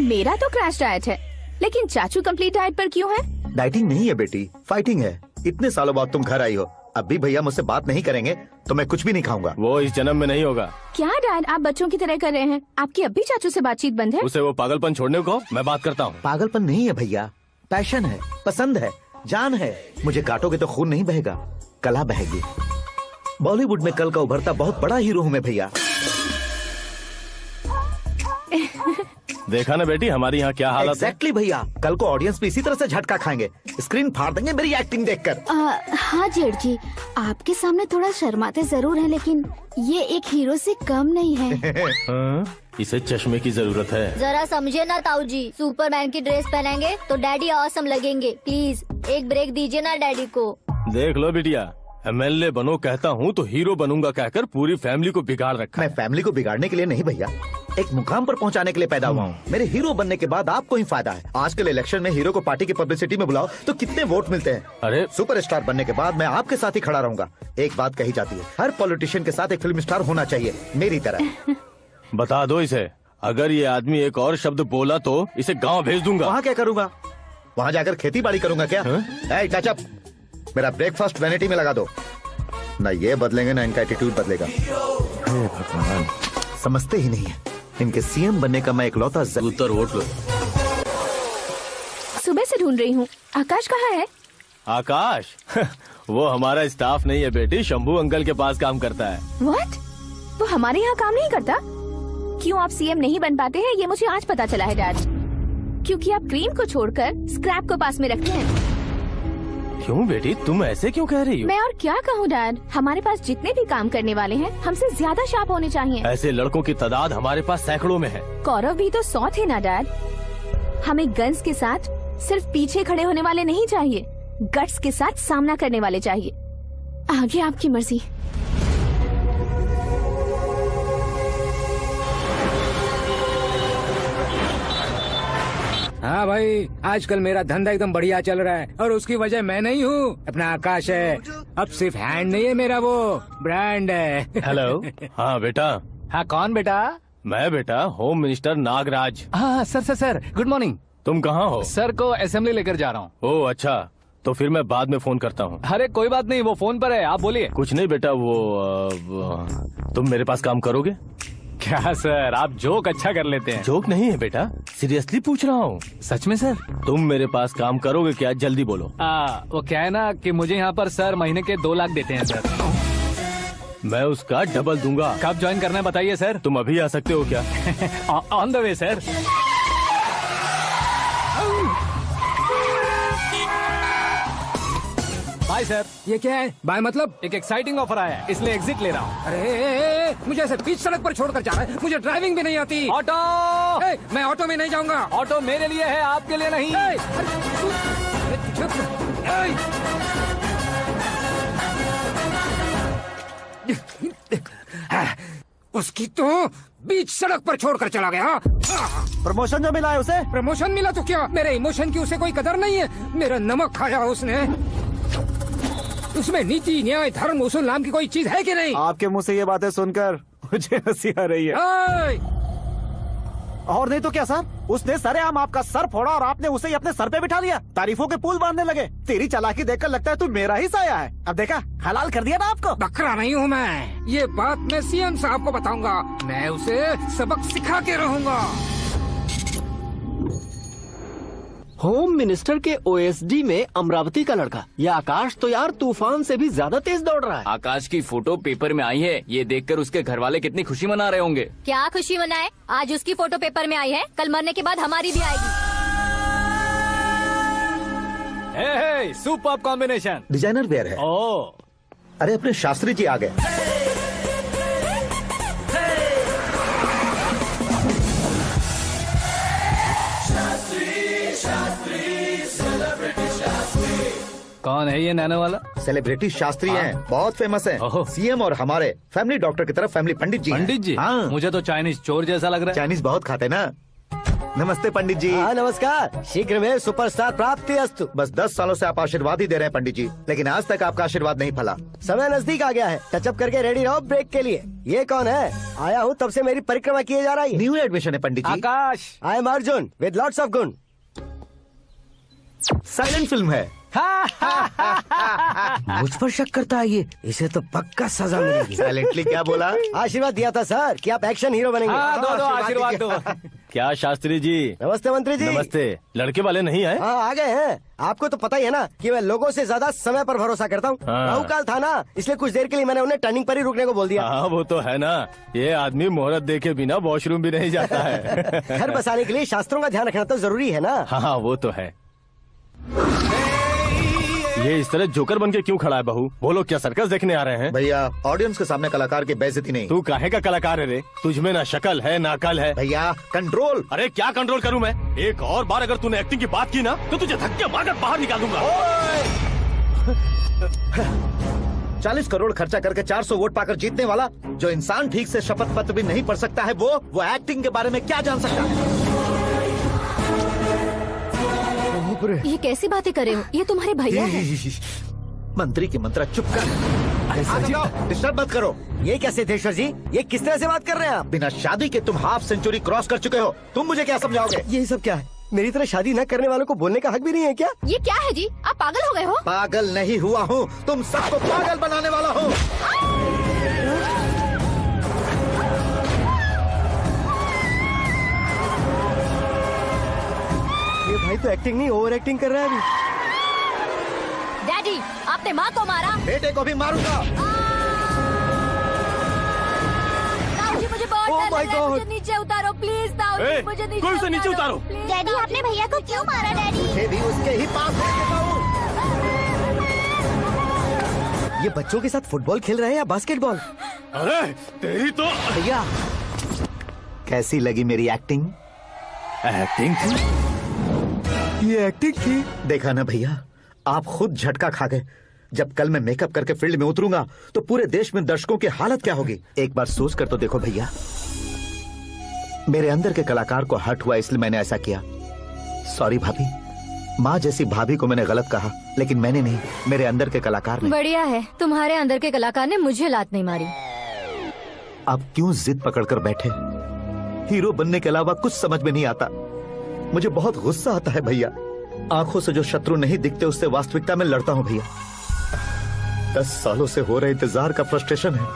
मेरा तो क्रैश डाइट है, लेकिन चाचू कंप्लीट डाइट पर क्यों है? डाइटिंग नहीं है बेटी, फाइटिंग है। इतने सालों बाद तुम घर आई हो, अब भी भैया मुझसे बात नहीं करेंगे तो मैं कुछ भी नहीं खाऊंगा। वो इस जन्म में नहीं होगा। क्या डैड, आप बच्चों की तरह कर रहे हैं? आपकी अब भी चाचू से बातचीत बंद है? उसे वो पागलपन छोड़ने को मैं बात करता हूँ। पागलपन नहीं है भैया, पैशन है, पसंद है, जान है। मुझे काटोगे तो खून नहीं बहेगा, कला बहेगी। बॉलीवुड में कल का उभरता बहुत बड़ा हीरो हूँ मैं भैया। देखा ना बेटी हमारी यहाँ क्या हालत है। एग्जैक्टली भैया, कल को ऑडियंस भी इसी तरह से झटका खाएंगे, स्क्रीन फाड़ देंगे मेरी एक्टिंग देखकर। हाँ जेठ जी, आपके सामने थोड़ा शर्माते जरूर हैं, लेकिन ये एक हीरो से कम नहीं है। इसे चश्मे की जरूरत है। जरा समझे ना ताऊ जी, सुपरमैन की ड्रेस पहनेंगे तो डैडी ऑसम लगेंगे। प्लीज एक ब्रेक दीजिए ना डैडी को। देख लो बिटिया, एमएलए बनो कहता हूँ तो हीरो बनूंगा कहकर पूरी फैमिली को बिगाड़ रखा। मैं फैमिली को बिगाड़ने के लिए नहीं भैया, एक मुकाम पर पहुंचाने के लिए पैदा हुआ हूँ। मेरे हीरो बनने के बाद आपको ही फायदा है। आजकल इलेक्शन में हीरो को पार्टी की पब्लिसिटी में बुलाओ तो कितने वोट मिलते हैं। अरे सुपरस्टार बनने के बाद मैं आपके साथ ही खड़ा रहूंगा। एक बात कही जाती है, हर पॉलिटिशियन के साथ एक फिल्म स्टार होना चाहिए, मेरी तरह। बता दो इसे, अगर ये आदमी एक और शब्द बोला तो इसे गाँव भेज दूंगा। वहाँ क्या करूँगा? वहाँ जाकर खेती बाड़ी करूंगा क्या? टचअप, मेरा ब्रेकफास्ट वैनिटी में लगा दो। ना ये बदलेंगे ना इनका एटीट्यूड बदलेगा। भगवान, समझते ही नहीं है, इनके सीएम बनने का मैं इकलौता उत्तर वोट लो। सुबह से ढूंढ रही हूँ, आकाश कहाँ है? आकाश वो हमारा स्टाफ नहीं है बेटी, शंभू अंकल के पास काम करता है। व्हाट? वो हमारे यहाँ काम नहीं करता? क्यों आप सीएम नहीं बन पाते हैं ये मुझे आज पता चला है डैड। क्योंकि आप क्रीम को छोड़कर स्क्रैप को पास में रखते हैं। क्यों बेटी, तुम ऐसे क्यों कह रही हो? मैं और क्या कहूँ डैड, हमारे पास जितने भी काम करने वाले हैं हमसे ज्यादा शार्प होने चाहिए। ऐसे लड़कों की तादाद हमारे पास सैकड़ों में है। कौरव भी तो 100 थे ना डैड। हमें गन्स के साथ सिर्फ पीछे खड़े होने वाले नहीं चाहिए, गट्स के साथ सामना करने वाले चाहिए। आगे आपकी मर्जी। हाँ भाई, आजकल मेरा धंधा एकदम बढ़िया चल रहा है और उसकी वजह मैं नहीं हूँ, अपना आकाश है। अब सिर्फ हैंड नहीं है मेरा, वो ब्रांड है। हेलो। हाँ बेटा। हाँ कौन बेटा? मैं बेटा होम मिनिस्टर नागराज। हाँ सर गुड मॉर्निंग। तुम कहाँ हो? सर को असेंबली लेकर जा रहा हूँ। ओह अच्छा, तो फिर मैं बाद में फोन करता हूँ। अरे कोई बात नहीं, वो फोन पर है, आप बोलिए। कुछ नहीं बेटा, तुम मेरे पास काम करोगे? क्या सर, आप जोक अच्छा कर लेते हैं। जोक नहीं है बेटा, सीरियसली पूछ रहा हूँ। सच में सर? तुम मेरे पास काम करोगे क्या? जल्दी बोलो। वो क्या है ना कि मुझे यहाँ पर सर महीने के 2 लाख देते हैं सर। मैं उसका डबल दूंगा। कब ज्वाइन करना है बताइए सर। तुम अभी आ सकते हो क्या? On the way sir. Bye sir. ये क्या है? बाय मतलब? एक एक्साइटिंग ऑफर आया है, इसलिए एग्जिट ले रहा हूँ। अरे मुझे ऐसे बीच सड़क पर छोड़कर जा रहा है, मुझे ड्राइविंग भी नहीं आती। ऑटो। मैं ऑटो में नहीं जाऊंगा। ऑटो मेरे लिए है, आपके लिए नहीं। उसकी तो बीच सड़क पर छोड़कर चला गया। प्रमोशन जो मिला है उसे? प्रमोशन मिला तो क्या, मेरे इमोशन की उसे कोई कदर नहीं है। मेरा नमक खाया उसने। उसमें नीति न्याय धर्म उसूल नाम की कोई चीज है कि नहीं? आपके मुंह से ये बातें सुनकर मुझे हंसी आ रही है। और नहीं तो क्या सर, उसने सरेआम आपका सर फोड़ा और आपने उसे ही अपने सर पे बिठा लिया। तारीफों के पुल बांधने लगे। तेरी चालाकी देखकर लगता है तू मेरा ही साया है। अब देखा, हलाल कर दिया ना आपको। बकरा नहीं हूँ मैं, ये बात मैं सीएम साहब को बताऊंगा। मैं उसे सबक सिखा के रहूंगा। होम मिनिस्टर के ओएसडी में अमरावती का लड़का, ये आकाश तो यार तूफान से भी ज्यादा तेज दौड़ रहा है। आकाश की फोटो पेपर में आई है, ये देखकर उसके घर वाले कितनी खुशी मना रहे होंगे। क्या खुशी मनाए? आज उसकी फोटो पेपर में आई है, कल मरने के बाद हमारी भी आएगी। Superb combination. डिजाइनर वेयर है। ओह, अरे अपने शास्त्री जी आ गए। कौन है ये नैनो वाला? सेलिब्रिटी शास्त्री हैं, बहुत फेमस हैं। सीएम और हमारे फैमिली डॉक्टर की तरफ फैमिली पंडित जी हैं। पंडित जी? हाँ। मुझे तो चाइनीज चोर जैसा लग रहा है। चाइनीज बहुत खाते ना। नमस्ते पंडित जी। हाँ नमस्कार, शीघ्र में सुपरस्टार प्राप्ति अस्तु। बस 10 सालों से आप आशीर्वाद ही दे रहे हैं पंडित जी, लेकिन आज तक आपका आशीर्वाद नहीं फला। समय नजदीक आ गया है, टचअप करके रेडी रहो ब्रेक के लिए। ये कौन है? आया हूँ तब से मेरी परिक्रमा किए जा रही है। न्यू एडमिशन है Pandit ji. Akash. I am Arjun with lots of गुण। साइलेंट फिल्म है। मुझ पर शक करता है ये, इसे तो पक्का सजा मिलेगी। साइलेंटली क्या बोला? आशीर्वाद दिया था सर कि आप एक्शन हीरो बनेंगे। हाँ, दो आशीर्वाद दो। क्या शास्त्री जी? नमस्ते मंत्री जी। नमस्ते। लड़के वाले नहीं आए? हाँ आ गए हैं। आपको तो पता ही है ना कि मैं लोगों से ज्यादा समय पर भरोसा करता हूँ। हाँ। राहु काल था ना, इसलिए कुछ देर के लिए मैंने उन्हें टर्निंग पर ही रुकने को बोल दिया। हाँ वो तो है ना, ये आदमी मुहूर्त देखे बिना वॉशरूम भी नहीं जाता है। घर बसाने के लिए शास्त्रों का ध्यान रखना तो जरूरी है ना। हाँ वो तो है। ये इस तरह जोकर बन के क्यों खड़ा है बहू? वो लोग क्या सर्कस देखने आ रहे हैं? भैया ऑडियंस के सामने कलाकार की बेइज्जती नहीं। तू काहे का कलाकार है रे? तुझमें ना शक्ल है ना अकल है। भैया कंट्रोल। अरे क्या कंट्रोल करूं मैं? एक और बार अगर तूने एक्टिंग की बात की ना तो तुझे धक्के मारकर बाहर निकाल दूंगा। 40 करोड़ खर्चा करके 400 वोट पाकर जीतने वाला, जो इंसान ठीक से शपथ पत्र भी नहीं पढ़ सकता है, वो एक्टिंग के बारे में क्या जान सकता है? ये कैसी बातें करे हो? ये तुम्हारे भैया हैं। मंत्री की मंत्रा चुप कर। डिस्टर्ब मत करो। ये क्या सिद्धेश्वर जी, ये किस तरह से बात कर रहे हैं आप? बिना शादी के तुम हाफ सेंचुरी क्रॉस कर चुके हो, तुम मुझे क्या समझाओगे? ये सब क्या है? मेरी तरह शादी न करने वालों को बोलने का हक भी नहीं है क्या? ये क्या है जी? आप पागल हो गए हो? पागल नहीं हुआ हूँ, तुम सबको पागल बनाने वाला हूँ। ये भाई तो एक्टिंग नहीं ओवर एक्टिंग कर रहा है अभी। डैडी, आपने माँ को मारा। बेटे को भी मारूंगा। ताऊ जी मुझे बहुत डर लग रहा है, मुझे नीचे उतारो प्लीज। ताऊ जी मुझे नीचे उतारो। डैडी आपने भैया को क्यों मारा डैडी? मुझे भी उसके ही पास लेके जाऊं। ये बच्चों के साथ फुटबॉल खेल रहे हैं या बास्केटबॉल? अरे तेरी तो। भैया कैसी लगी मेरी एक्टिंग? एक्टिंग थी? ये एक्टिंग थी। देखा ना भैया, आप खुद झटका खा गए। जब कल मैं मेकअप करके फील्ड में उतरूंगा तो पूरे देश में दर्शकों की हालत क्या होगी? एक बार सोच कर तो देखो भैया। मेरे अंदर के कलाकार को हर्ट हुआ इसलिए मैंने ऐसा किया। सॉरी भाभी। माँ जैसी भाभी को मैंने गलत कहा, लेकिन मैंने नहीं, मेरे अंदर के कलाकार ने। बढ़िया है, तुम्हारे अंदर के कलाकार ने मुझे लात नहीं मारी। आप क्यों जिद पकड़कर बैठे? हीरो बनने के अलावा कुछ समझ में नहीं आता। मुझे बहुत गुस्सा आता है भैया। आंखों से जो शत्रु नहीं दिखते उससे वास्तविकता में लड़ता हूँ भैया। 10 सालों से हो रहे इंतजार का फ्रस्ट्रेशन है।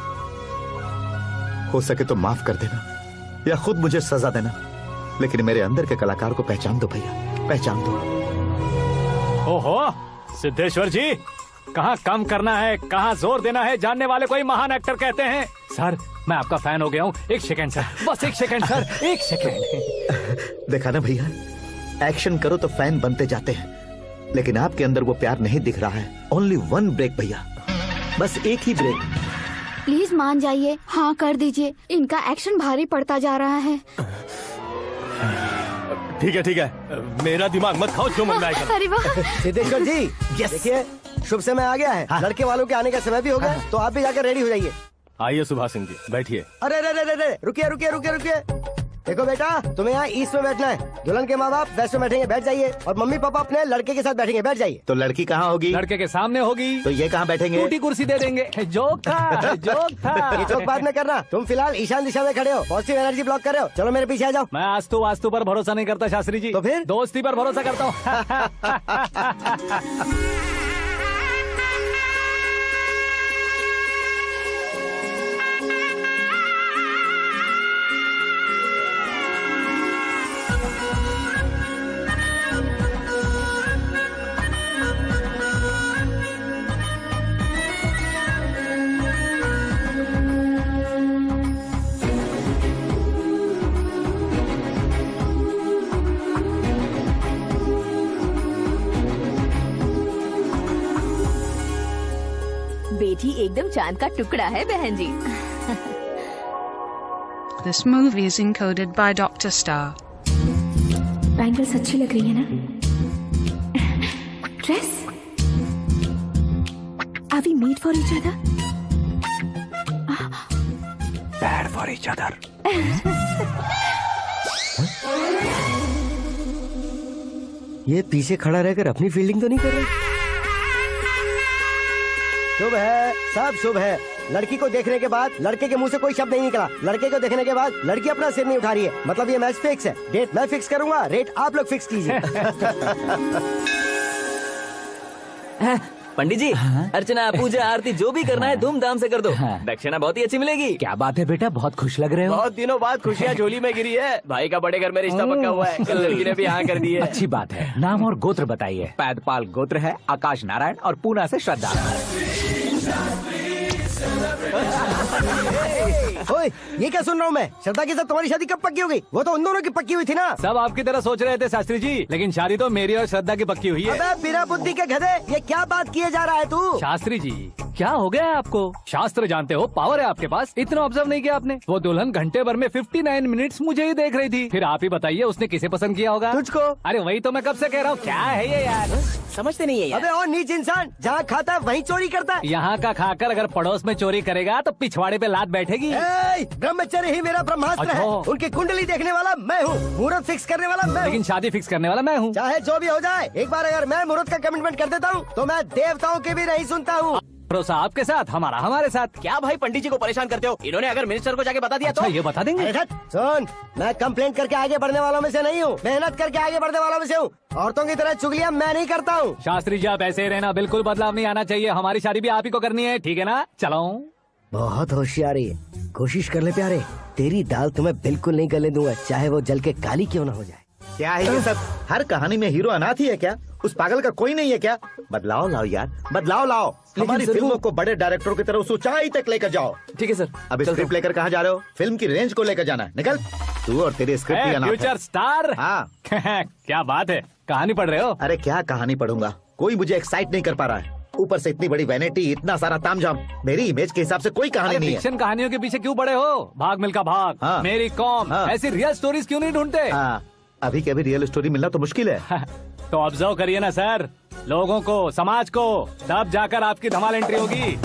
हो सके तो माफ कर देना या खुद मुझे सजा देना, लेकिन मेरे अंदर के कलाकार को पहचान दो भैया, पहचान दो। ओहो सिद्धेश्वर जी, कहाँ कम करना है कहाँ जोर देना है, जानने वाले कोई महान एक्टर कहते हैं। सर मैं आपका फैन हो गया हूँ। एक सेकंड सर, बस एक सेकंड सर, एक सेकंड। देखा ना भैया, एक्शन करो तो फैन बनते जाते हैं, लेकिन आपके अंदर वो प्यार नहीं दिख रहा है। ओनली 1 ब्रेक भैया, बस एक ही ब्रेक। प्लीज मान जाइए, हाँ कर दीजिए। इनका एक्शन भारी पड़ता जा रहा है। ठीक है, मेरा दिमाग मत खाओ, जो मन में आएगा। अरे वाह सिद्धेश्वर जी, देखिए शुभ समय आ गया है। हाँ। लड़के वालों के आने का समय भी हो गया, तो आप भी जाकर रेडी हो जाइए। आइए सुभाष सिंह जी, बैठिए। अरे रुकिए। देखो बेटा, तुम्हें यहाँ ईस्ट में बैठना है, दुल्हन के माँ बाप वेस्ट में बैठेंगे, बैठ जाइए, और मम्मी पापा अपने लड़के के साथ बैठेंगे, बैठ जाइए। तो लड़की कहाँ होगी? लड़के के सामने होगी। तो ये कहाँ बैठेंगे? टूटी कुर्सी दे देंगे। जोक था, जोक था। ये जोक बाद में करना, तुम फिलहाल ईशान दिशा में खड़े हो, पॉजिटिव एनर्जी ब्लॉक कर रहे हो। चलो मेरे पीछे आ जाओ। मैं वास्तु पर भरोसा नहीं करता शास्त्री जी। तो फिर? दोस्ती पर भरोसा करता हूँ। बेटी एकदम चांद का टुकड़ा है बहन जी। This movie is encoded by Dr. Star. Bangles अच्छी लग रही है ना? Dress? Are we made for each other? Bad for each other. ये पीछे खड़ा रहकर अपनी फील्डिंग तो नहीं कर रहा? शुभ है, सब शुभ है। लड़की को देखने के बाद लड़के के मुंह से कोई शब्द नहीं निकला, लड़के को देखने के बाद लड़की अपना सिर नहीं उठा रही है, मतलब ये मैच फिक्स है। डेट मैं फिक्स करूंगा, रेट आप लोग फिक्स कीजिए। पंडित जी, अर्चना, पूजा, आरती जो भी करना है धूमधाम से कर दो। दक्षिणा बहुत ही अच्छी मिलेगी। क्या बात है बेटा, बहुत खुश लग रहे हो। बहुत दिनों बाद खुशियाँ झोली में गिरी है। भाई का बड़े घर में रिश्ता पक्का हुआ है, कल लड़की ने भी हाँ कर दी है। अच्छी बात है। नाम और गोत्र बताइए। पैदपाल गोत्र है, आकाश नारायण, और पूना से श्रद्धा। ओए, ये क्या सुन रहा हूँ मैं? श्रद्धा के साथ तुम्हारी शादी कब पक्की हो गई? वो तो उन दोनों की पक्की हुई थी ना। सब आपकी तरह सोच रहे थे शास्त्री जी, लेकिन शादी तो मेरी और श्रद्धा की पक्की हुई है। अबे बिना बुद्धि के गधे, ये क्या बात किए जा रहा है तू? शास्त्री जी, क्या हो गया है आपको? शास्त्र जानते हो, पावर है आपके पास। इतना ऑब्जर्व नहीं किया आपने? वो दुल्हन घंटे भर में 59 मिनट्स मुझे ही देख रही थी। फिर आप ही बताइए उसने किसे पसंद किया होगा? तुझको। अरे वही तो मैं कब से कह रहा हूँ, क्या है ये यार? समझते नहीं है यार। अबे और नीच इंसान, जहाँ खाता है वहीं चोरी करता है। यहाँ का खाकर अगर पड़ोस में चोरी करेगा तो पिछवाड़े पे लात बैठेगी। ब्रह्मचर्य ही मेरा ब्रह्मास्त्र है। उनकी कुंडली देखने वाला मैं हूँ, मुहूर्त फिक्स करने वाला मैं हूँ, लेकिन शादी फिक्स करने वाला मैं हूँ। चाहे जो भी हो जाए, एक बार अगर मैं मुहूर्त का कमिटमेंट कर देता हूँ तो मैं देवताओं की भी नहीं सुनता हूँ। भरोसा आपके साथ, हमारा हमारे साथ। क्या भाई पंडित जी को परेशान करते हो? इन्होंने अगर मिनिस्टर को जाके बता दिया तो? ये बता देंगे। सुन, मैं कंप्लेंट करके आगे बढ़ने वालों में से नहीं हूँ, मेहनत करके आगे बढ़ने वालों में से हूँ। औरतों की तरह चुगलियाँ मैं नहीं करता हूँ। शास्त्री जी आप ऐसे ही रहना, बिल्कुल बदलाव नहीं आना चाहिए। हमारी शादी भी आप ही को करनी है, ठीक है ना? चलो। बहुत होशियारी है, कोशिश कर ले प्यारे, तेरी दाल तुम्हें बिल्कुल नहीं गलने दूंगा, चाहे वो जल के काली क्यों ना हो जाए। क्या है ये सब? हर कहानी में हीरो अनाथ ही है क्या? उस पागल का कोई नहीं है क्या? बदलाव लाओ यार, बदलाव लाओ। हमारी फिल्मों को बड़े डायरेक्टरों की तरह उस ऊंचाई तक लेकर जाओ। ठीक है सर। अब स्क्रिप्ट लेकर कहाँ जा रहे हो? फिल्म की रेंज को लेकर जाना है। निकल तू और तेरे स्क्रिप्ट ही अनाथ है। Future star. हाँ क्या बात है, कहानी पढ़ रहे हो? अरे क्या कहानी पढ़ूंगा, कोई मुझे एक्साइट नहीं कर पा रहा है। ऊपर से इतनी बड़ी वैनिटी, इतना सारा तामझाम, मेरी इमेज के हिसाब से कोई कहानी नहीं है। फिक्शन कहानियों के पीछे क्यों पड़े हो? भाग मिल्खा भाग, हाँ। मेरी कॉम, हाँ। ऐसी रियल स्टोरीज क्यों नहीं ढूंढते? हाँ, अभी के अभी रियल स्टोरी मिलना तो मुश्किल है। तो ऑब्जर्व करिए ना सर, लोगों को, समाज को, तब जाकर आपकी धमाल एंट्री होगी।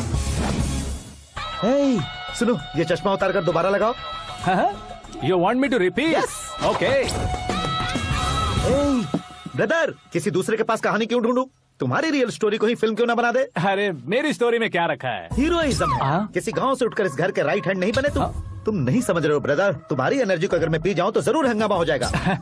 सुनो, ये चश्मा उतार कर दोबारा लगाओ। You want me to repeat? Okay. Brother, किसी दूसरे के पास कहानी क्यों ढूंढूं? तुम्हारी रियल स्टोरी को ही फिल्म क्यों ना बना दे? अरे मेरी स्टोरी में क्या रखा है? हीरोइज्म है। किसी गांव से उठकर इस घर के राइट हैंड नहीं बने तुम नहीं समझ रहे हो ब्रदर। तुम्हारी एनर्जी को अगर मैं पी जाऊं तो जरूर हंगामा हो जाएगा।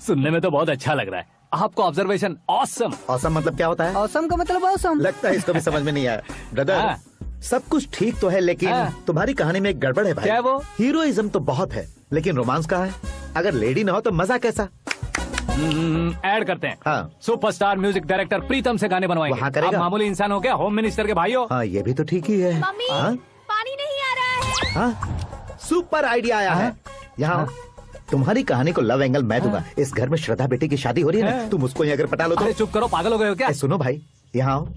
सुनने में तो बहुत अच्छा लग रहा है आपको। Observation awesome. ऑसम मतलब क्या होता है? ऑसम का मतलब ऑसम। लगता है इसको भी समझ में नहीं आया। ब्रदर, सब कुछ ठीक तो है, लेकिन तुम्हारी कहानी में एक गड़बड़ है भाई। क्या वो? हीरोइज्म तो बहुत है, लेकिन रोमांस कहाँ है? अगर लेडी ना हो तो मजा कैसा? ऐड करते हैं। हाँ। सुपरस्टार म्यूजिक डायरेक्टर प्रीतम से गाने बनवाएंगे। वहाँ करेगा? आप मामूली इंसान हो क्या? होम मिनिस्टर के भाई हो। हाँ, ये भी तो ठीक ही है। मम्मी, हाँ? पानी नहीं आ रहा है। हाँ? सुपर आइडिया आया है। यहाँ तुम्हारी कहानी को लव एंगल मैं दूंगा। इस घर में श्रद्धा बेटी की शादी हो रही है ना, तुम उसको ही अगर पटा लो तो। अरे चुप करो, पागल हो गए हो क्या? सुनो भाई, यहाँ आओ।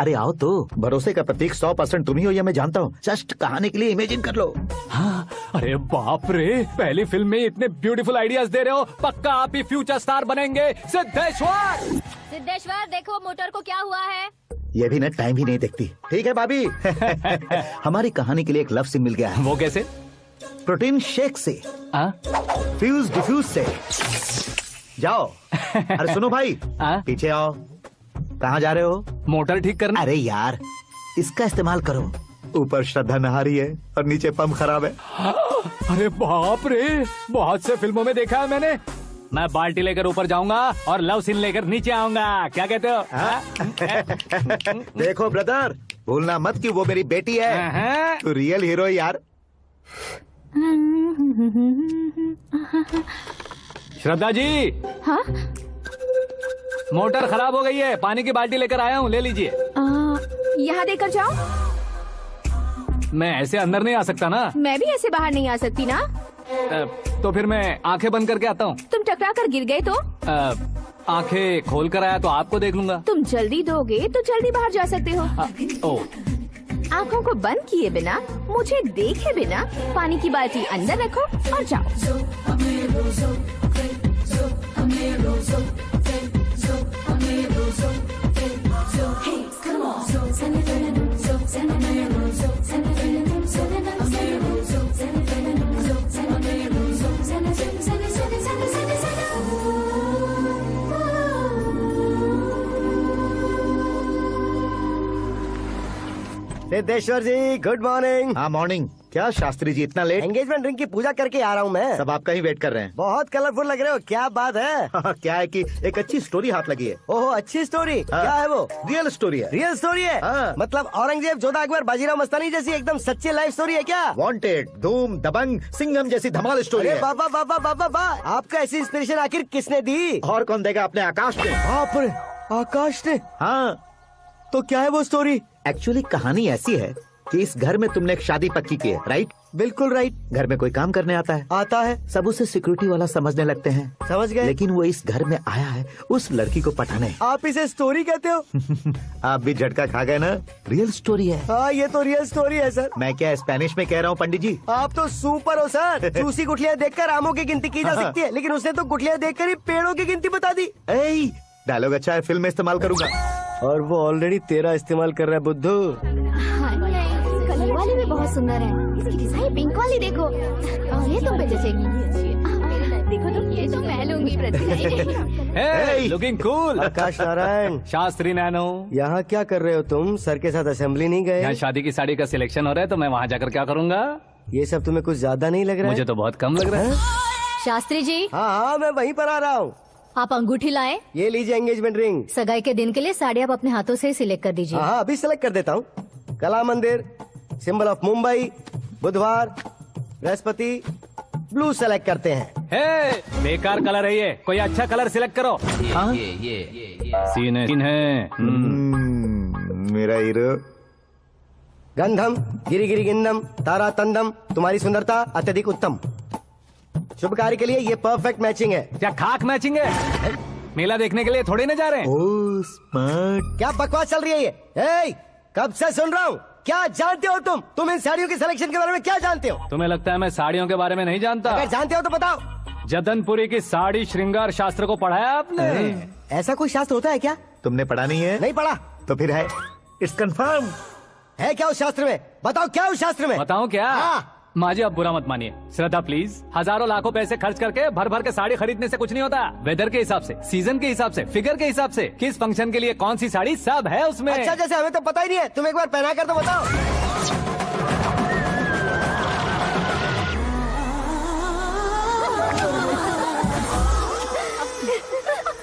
अरे आओ तो। भरोसे का प्रतीक 100% तुम ही हो, यह मैं जानता हूँ। जस्ट कहानी के लिए इमेजिन कर लो। हाँ, अरे बाप रे, पहली फिल्म में इतने ब्यूटीफुल आइडियाज दे रहे हो। पक्का आप ही फ्यूचर स्टार बनेंगे। सिद्धेश्वर, सिद्धेश्वर देखो मोटर को क्या हुआ है। ये भी ना टाइम ही नहीं देखती। ठीक है भाभी। हमारी कहानी के लिए एक लव सीन मिल गया है। वो कैसे? प्रोटीन शेक से, फ्यूज डिफ्यूज से। जाओ। अरे सुनो भाई, पीछे आओ। कहाँ जा रहे हो? मोटर ठीक करना। अरे यार, इसका इस्तेमाल करो। ऊपर श्रद्धा नहा रही है और नीचे पंप खराब है। अरे बाप रे, बहुत से फिल्मों में देखा है मैंने। मैं बाल्टी लेकर ऊपर जाऊंगा और लव सीन लेकर नीचे आऊंगा। क्या कहते हो? देखो ब्रदर, भूलना मत कि वो मेरी बेटी है। तू रियल हीरो यार। श्रद्धा जी। हाँ? मोटर खराब हो गई है, पानी की बाल्टी लेकर आया हूँ, ले लीजिए। यहाँ देकर जाओ। मैं ऐसे अंदर नहीं आ सकता ना। मैं भी ऐसे बाहर नहीं आ सकती ना। तो फिर मैं आंखें बंद करके आता हूँ। तुम टकरा कर गिर गए तो? आंखें खोल कर आया तो आपको देख लूंगा। तुम जल्दी दोगे तो जल्दी बाहर जा सकते हो। आँखों को बंद किए बिना, मुझे देखे बिना पानी की बाल्टी अंदर रखो और जाओ। सिद्धेश्वर जी, गुड मॉर्निंग। हाँ मॉर्निंग। क्या शास्त्री जी इतना लेट? एंगेजमेंट रिंग की पूजा करके आ रहा हूँ मैं। सब आपका ही वेट कर रहे हैं। बहुत कलरफुल लग रहे हो, क्या बात है? क्या है कि एक अच्छी स्टोरी हाथ लगी है। ओहो, अच्छी स्टोरी। क्या है वो? रियल स्टोरी है। रियल स्टोरी है? मतलब औरंगजेब, जोधा अकबर, बाजीराव मस्तानी जैसी एकदम सच्ची लाइफ स्टोरी है क्या? वांटेड, धूम, दबंग, सिंघम जैसी धमाल स्टोरी है। बाबा बाबा बाबा बा, आपका ऐसी इंस्पिरेशन आखिर किसने दी? और कौन देगा? अपने आकाश ने। बाप रे, आकाश ने? हाँ। तो क्या है वो स्टोरी? एक्चुअली कहानी ऐसी है कि इस घर में तुमने एक शादी पक्की की है, राइट? बिल्कुल राइट। घर में कोई काम करने आता है? आता है। सब उसे सिक्योरिटी वाला समझने लगते हैं। समझ गए। लेकिन वो इस घर में आया है उस लड़की को पटाने। आप इसे स्टोरी कहते हो? आप भी झटका खा गए ना। रियल स्टोरी है। हाँ, ये तो रियल स्टोरी है सर। मैं क्या स्पेनिश में कह रहा हूँ पंडित जी? आप तो सुपर हो सर। चूसी गुठलियाँ देखकर आमों की गिनती की जा सकती है, लेकिन उसने तो गुठलियाँ देखकर ही पेड़ों की गिनती बता दी। डायलॉग अच्छा है, फिल्म में इस्तेमाल करूंगा। और वो ऑलरेडी तेरा इस्तेमाल कर रहा है बुद्धू। कलर वाली भी बहुत सुंदर है। इसकी डिजाइन पिंक वाली देखो, ये तुम पे जचेगी। देखो तो, ये तो मैं लूंगी Hey, looking cool। आकाश नारायण। शास्त्री नैनो। यहाँ क्या कर रहे हो तुम? सर के साथ असेंबली नहीं गए? यहाँ शादी की साड़ी का सिलेक्शन हो रहा है तो मैं वहाँ जाकर क्या करूँगा? ये सब तुम्हें कुछ ज्यादा नहीं लग रहा है? मुझे तो बहुत कम लग रहा है। शास्त्री जी। हाँ, मैं वहीं पर आ रहा हूँ। आप अंगूठी लाए। ये लीजिए एंगेजमेंट रिंग। सगाई के दिन के लिए साड़ी आप अपने हाथों से सिलेक्ट कर दीजिए। हाँ, अभी सिलेक्ट कर देता हूँ। कला मंदिर, सिंबल ऑफ मुंबई, बुधवार, बृहस्पति, ब्लू सेलेक्ट करते हैं। बेकार कलर है ये, कोई अच्छा कलर सिलेक्ट करो। ये सीन है। मेरा हीरो। गंधम गिरी गिरी गिंदम तारा तंदम, तुम्हारी सुंदरता अत्यधिक उत्तम। शुभ कार्य के लिए ये परफेक्ट मैचिंग है। क्या खाक मैचिंग है? मेला देखने के लिए थोड़ी ना जा रहे हैं। Oh smart. क्या बकवास चल रही है ये? कब से सुन रहा हूँ। क्या जानते हो तुम इन साड़ियों की सिलेक्शन के बारे में क्या जानते हो? तुम्हें लगता है मैं साड़ियों के बारे में नहीं जानता? अगर जानते हो तो बताओ। जदनपुरी की साड़ी श्रृंगार शास्त्र को पढ़ाया आपने? ऐसा कोई शास्त्र होता है क्या? तुमने पढ़ा नहीं है? नहीं पढ़ा। तो फिर है। It's confirm. है क्या उस शास्त्र में? बताओ क्या उस शास्त्र में? बताओ क्या? माँ जी आप बुरा मत मानिए। श्रद्धा प्लीज, हजारों लाखों पैसे खर्च करके भर भर के साड़ी खरीदने से कुछ नहीं होता। वेदर के हिसाब से, सीजन के हिसाब से, फिगर के हिसाब से, किस फंक्शन के लिए कौन सी साड़ी, सब है उसमें। अच्छा, जैसे हमें तो पता ही नहीं है, तुम एक बार पहना कर तो बताओ।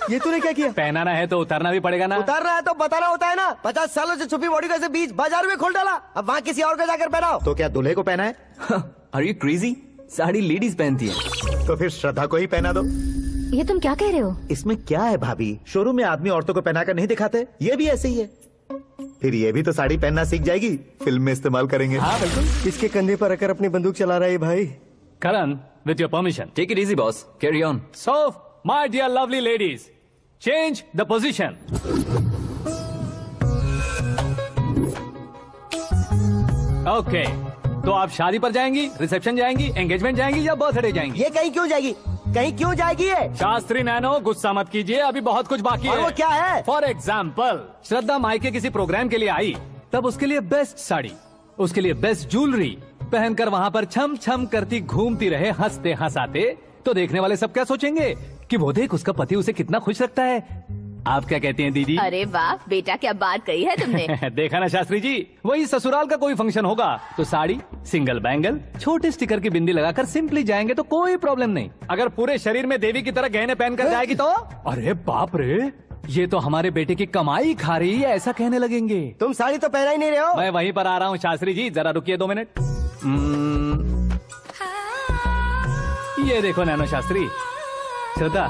ये तूने क्या किया? पहनाना है तो उतारना भी पड़ेगा ना। उतारना है तो बताना होता है ना। 50 सालों से छुपी बॉडी को ऐसे बीच बाजार में खोल डाला, अब वहाँ किसी और को जाकर पहनाओ। तो क्या दूल्हे को पहना है? Are you crazy? Sari ladies पहनती है। तो फिर श्रद्धा को ही पहना दो। ये तुम क्या कह रहे हो? इसमें क्या है भाभी, शोरूम में आदमी औरतों को पहनाकर नहीं दिखाते, ये भी ऐसे ही है। फिर ये भी तो साड़ी पहनना सीख जाएगी, फिल्म में इस्तेमाल करेंगे। हाँ बिल्कुल। किसके कंधे पर रखकर अपनी बंदूक चला रहा है भाई? करण, with your permission. Take it easy, boss. Carry on. So, my dear lovely ladies, change the position. Okay. तो आप शादी पर जाएंगी, रिसेप्शन जाएंगी, एंगेजमेंट जाएंगी या बर्थडे जाएंगी? ये कहीं क्यों जाएगी? कहीं क्यों जाएगी ये? शास्त्री नैनो गुस्सा मत कीजिए, अभी बहुत कुछ बाकी है। और वो क्या है? फॉर एग्जाम्पल, श्रद्धा माई के किसी प्रोग्राम के लिए आई, तब उसके लिए बेस्ट साड़ी, उसके लिए बेस्ट ज्वेलरी, पहनकर वहाँ पर छम छम करती घूमती रहे हंसते हंसाते, तो देखने वाले सब क्या सोचेंगे कि वो देख उसका पति उसे कितना खुश रखता है। आप क्या कहती हैं दीदी? अरे वाह बेटा, क्या बात कही है तुमने। देखा ना शास्त्री जी, वही ससुराल का कोई फंक्शन होगा तो साड़ी, सिंगल बैंगल, छोटे स्टिकर की बिंदी लगाकर सिंपली जाएंगे तो कोई प्रॉब्लम नहीं। अगर पूरे शरीर में देवी की तरह गहने पहनकर जाएगी तो अरे बाप रे, ये तो हमारे बेटे की कमाई खा रही है, ऐसा कहने लगेंगे। तुम साड़ी तो पहना ही नहीं रहे हो। मैं वहीं पर आ रहा हूँ शास्त्री जी, जरा रुकिए 2 मिनट। ये देखो नैनो शास्त्री, श्रद्धा,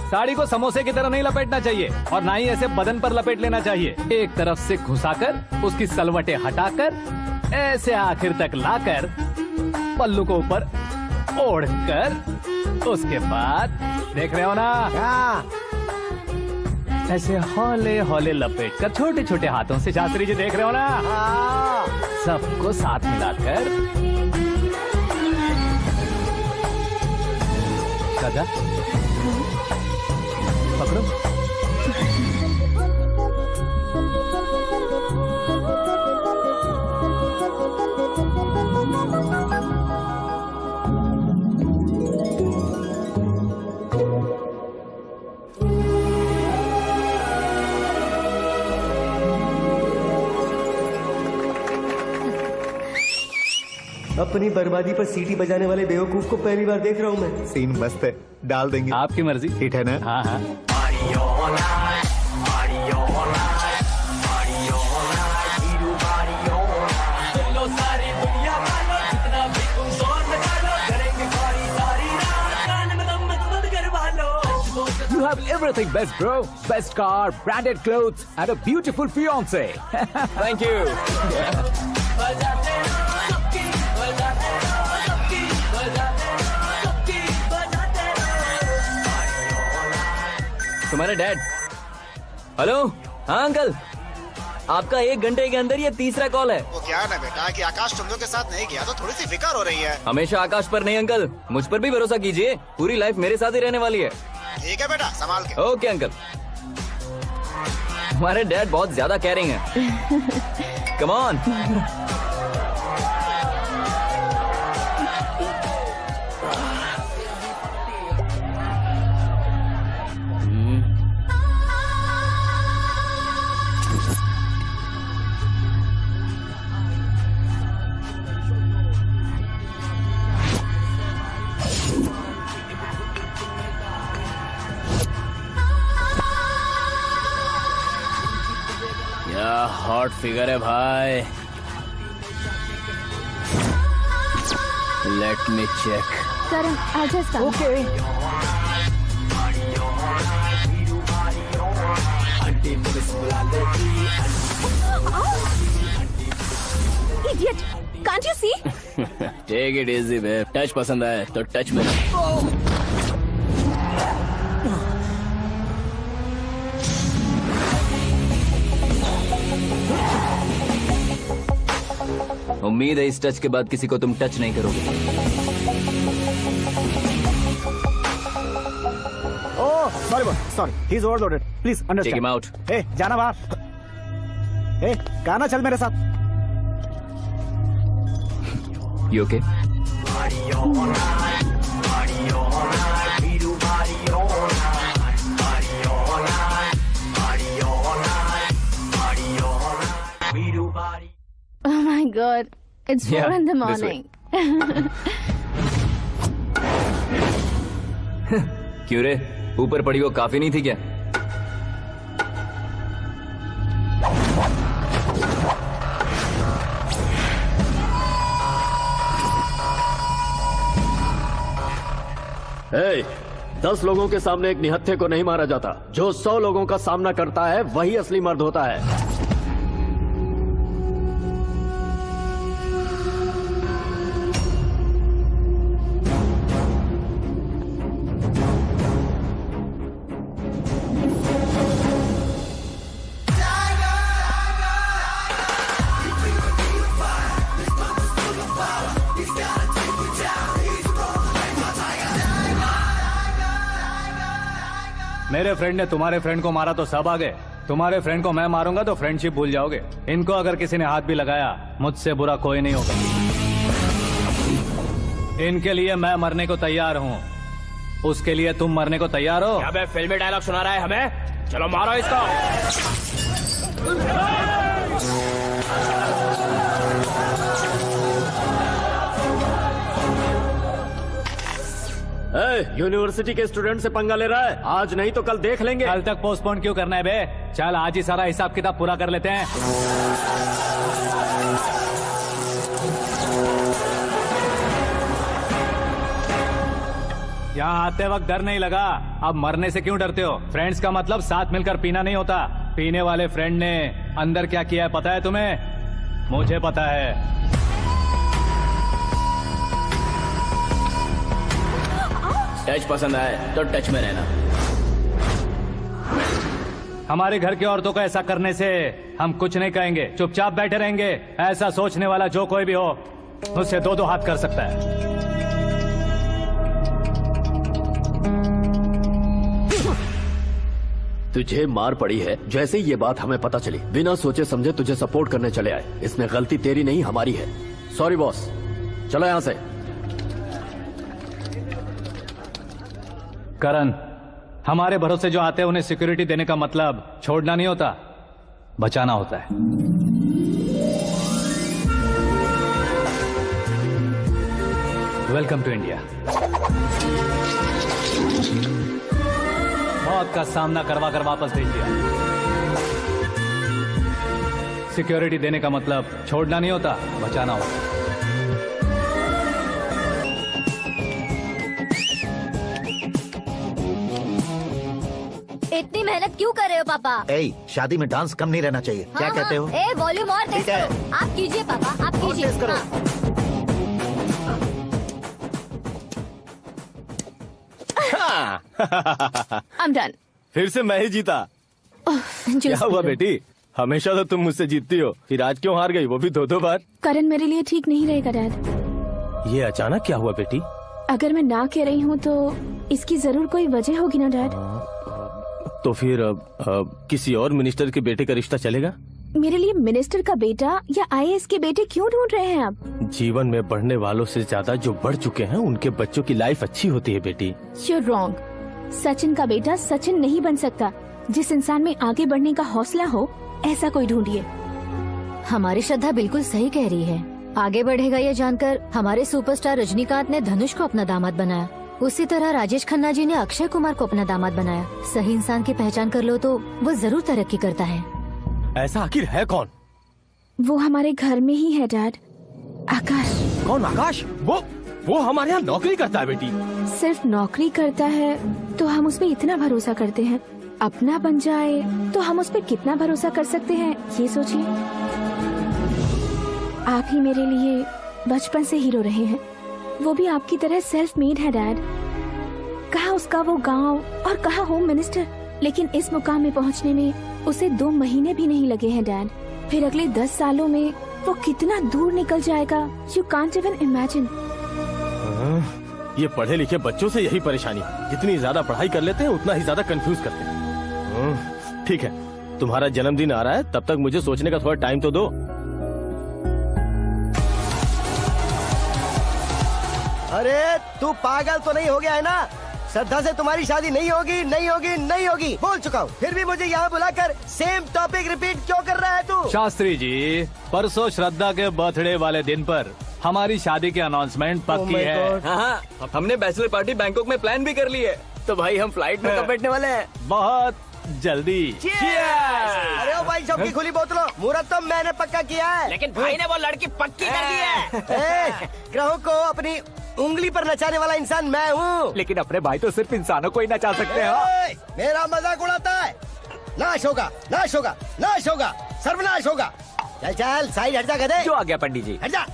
साड़ी को समोसे की तरह नहीं लपेटना चाहिए और ना ही ऐसे बदन पर लपेट लेना चाहिए। एक तरफ से घुसाकर उसकी सलवटें हटाकर ऐसे आखिर तक लाकर पल्लू को ऊपर ओढ़कर, उसके बाद देख रहे हो ना, ऐसे हौले हौले लपेट कर छोटे छोटे हाथों से, शास्त्री जी देख रहे हो ना, सबको साथ मिलाकर दादा पकड़ो। अपनी बर्बादी पर सीटी बजाने वाले बेवकूफ को पहली बार देख रहा हूँ मैं। सीन मस्त है, डाल देंगे। आपकी मर्जी। हिट है ना? हाँ हाँ। You have everything best, bro. Best car, branded clothes, and a beautiful fiance. Thank you. तुम्हारे डैड। हेलो, हाँ अंकल, आपका 1 घंटे के अंदर ये तीसरा कॉल है। वो क्या है ना बेटा कि आकाश तुम लोग के साथ नहीं गया तो थोड़ी सी फिक्र हो रही है। हमेशा आकाश पर नहीं अंकल, मुझ पर भी भरोसा कीजिए, पूरी लाइफ मेरे साथ ही रहने वाली है। ठीक है बेटा, संभाल के। Okay uncle. हमारे डैड बहुत ज्यादा केयरिंग है। Come on. हॉट फिगर है भाई। Let me check. करण आजा साथ। Okay. Idiot! Can't you see? Take it easy babe. Touch पसंद आए तो टच में। उम्मीद है इस टच के बाद किसी को तुम टच नहीं करोगे। Oh sorry, he is overloaded, please understand. Take him out. ए जाना बाहर। ए गाना चल मेरे साथ। You okay? Oh my God, it's 4 in the morning. क्यों रे, ऊपर पड़ी वो काफी नहीं थी क्या? Hey, 10 लोगों के सामने एक निहत्थे को नहीं मारा जाता। जो 100 लोगों का सामना करता है वही असली मर्द होता है। मेरे फ्रेंड ने तुम्हारे फ्रेंड को मारा तो सब आ गए, तुम्हारे फ्रेंड को मैं मारूंगा तो फ्रेंडशिप भूल जाओगे। इनको अगर किसी ने हाथ भी लगाया, मुझसे बुरा कोई नहीं होगा। इनके लिए मैं मरने को तैयार हूँ। उसके लिए तुम मरने को तैयार हो? क्या बे फिल्मी डायलॉग सुना रहा है हमें? चलो मारो इसको। यूनिवर्सिटी के स्टूडेंट से पंगा ले रहा है। आज नहीं तो कल देख लेंगे। कल तक पोस्टपोन क्यों करना है बे? चल आज ही सारा हिसाब किताब पूरा कर लेते हैं। यहाँ आते वक्त डर नहीं लगा, अब मरने से क्यों डरते हो? फ्रेंड्स का मतलब साथ मिलकर पीना नहीं होता। पीने वाले फ्रेंड ने अंदर क्या किया है पता है तुम्हें? मुझे पता है। टच पसंद आए तो टच में रहना। हमारे घर की औरतों को ऐसा करने से हम कुछ नहीं कहेंगे, चुपचाप बैठे रहेंगे। ऐसा सोचने वाला जो कोई भी हो, उससे दो दो हाथ कर सकता है। तुझे मार पड़ी है। जैसे ही ये बात हमें पता चली, बिना सोचे समझे तुझे सपोर्ट करने चले आए। इसमें गलती तेरी नहीं हमारी है। सॉरी बॉस, चलो यहाँ से। करण, हमारे भरोसे जो आते हैं उन्हें सिक्योरिटी देने का मतलब छोड़ना नहीं होता, बचाना होता है। Welcome to India. मौत का सामना करवा कर वापस भेज दिया। सिक्योरिटी देने का मतलब छोड़ना नहीं होता, बचाना होता। इतनी मेहनत क्यों कर रहे हो पापा? शादी में डांस कम नहीं रहना चाहिए। क्या कहते हो? ए वॉल्यूम और तेज करो। आप कीजिए पापा, आप कीजिए। I'm done. फिर से मैं ही जीता। क्या हुआ बेटी? हमेशा तो तुम मुझसे जीतती हो, फिर आज क्यों हार गई, वो भी दो बार? करण मेरे लिए ठीक नहीं रहेगा डैड। ये अचानक क्या हुआ बेटी? अगर मैं ना कह रही हूँ तो इसकी जरूर कोई वजह होगी ना डैड। तो फिर किसी और मिनिस्टर के बेटे का रिश्ता चलेगा? मेरे लिए मिनिस्टर का बेटा या IAS के बेटे क्यों ढूंढ रहे हैं आप? जीवन में बढ़ने वालों से ज्यादा जो बढ़ चुके हैं उनके बच्चों की लाइफ अच्छी होती है बेटी। You're wrong. सचिन का बेटा सचिन नहीं बन सकता। जिस इंसान में आगे बढ़ने का हौसला हो, ऐसा कोई ढूंढिए। हमारी श्रद्धा बिल्कुल सही कह रही है। आगे बढ़ेगा ये जानकर हमारे सुपरस्टार रजनीकांत ने धनुष को अपना दामाद बनाया। उसी तरह राजेश खन्ना जी ने अक्षय कुमार को अपना दामाद बनाया। सही इंसान की पहचान कर लो तो वो जरूर तरक्की करता है। ऐसा आखिर है कौन? वो हमारे घर में ही है डैड। आकाश। कौन आकाश? वो हमारे यहाँ नौकरी करता है बेटी। सिर्फ नौकरी करता है तो हम उस पर इतना भरोसा करते हैं। अपना बन जाए तो हम उस पर कितना भरोसा कर सकते हैं, ये सोचिए। आप ही मेरे लिए बचपन से हीरो रहे हैं। वो भी आपकी तरह सेल्फ मेड है डैड। कहाँ उसका वो गांव और कहाँ होम मिनिस्टर, लेकिन इस मुकाम में पहुँचने में उसे 2 महीने भी नहीं लगे हैं डैड। फिर अगले 10 सालों में वो कितना दूर निकल जाएगा, यू कांट इवन इमेजिन। ये पढ़े लिखे बच्चों से यही परेशानी, जितनी ज्यादा पढ़ाई कर लेते हैं उतना ही ज्यादा कंफ्यूज करते हैं। ठीक है, तुम्हारा जन्मदिन आ रहा है, तब तक मुझे सोचने का थोड़ा टाइम तो दो। अरे तू पागल तो नहीं हो गया है ना? श्रद्धा से तुम्हारी शादी नहीं होगी, नहीं होगी, नहीं होगी, बोल चुका हूँ। फिर भी मुझे यहाँ बुलाकर सेम टॉपिक रिपीट क्यों कर रहा है तू? शास्त्री जी, परसों श्रद्धा के बर्थडे वाले दिन पर हमारी शादी की अनाउंसमेंट पक्की है। हाँ, हमने बैचलर पार्टी बैंकॉक में प्लान भी कर ली है। तो भाई हम फ्लाइट में कब बैठने वाले हैं? बहुत जल्दी। अरे ओ भाई, सबकी खुली बोतलों, मुहूर्त तो मैंने पक्का किया है। लेकिन भाई ने वो लड़की पक्की कर दी है। ग्रहों को अपनी उंगली पर नचाने वाला इंसान मैं हूँ। लेकिन अपने भाई तो सिर्फ इंसानों को ही नचा सकते हैं। मेरा मजाक उड़ाता है। नाश होगा, नाश होगा, नाश होगा, सर्वनाश होगा। चल चल साइड हट जा गधे। जो आ गया पंडित जी। हट जा।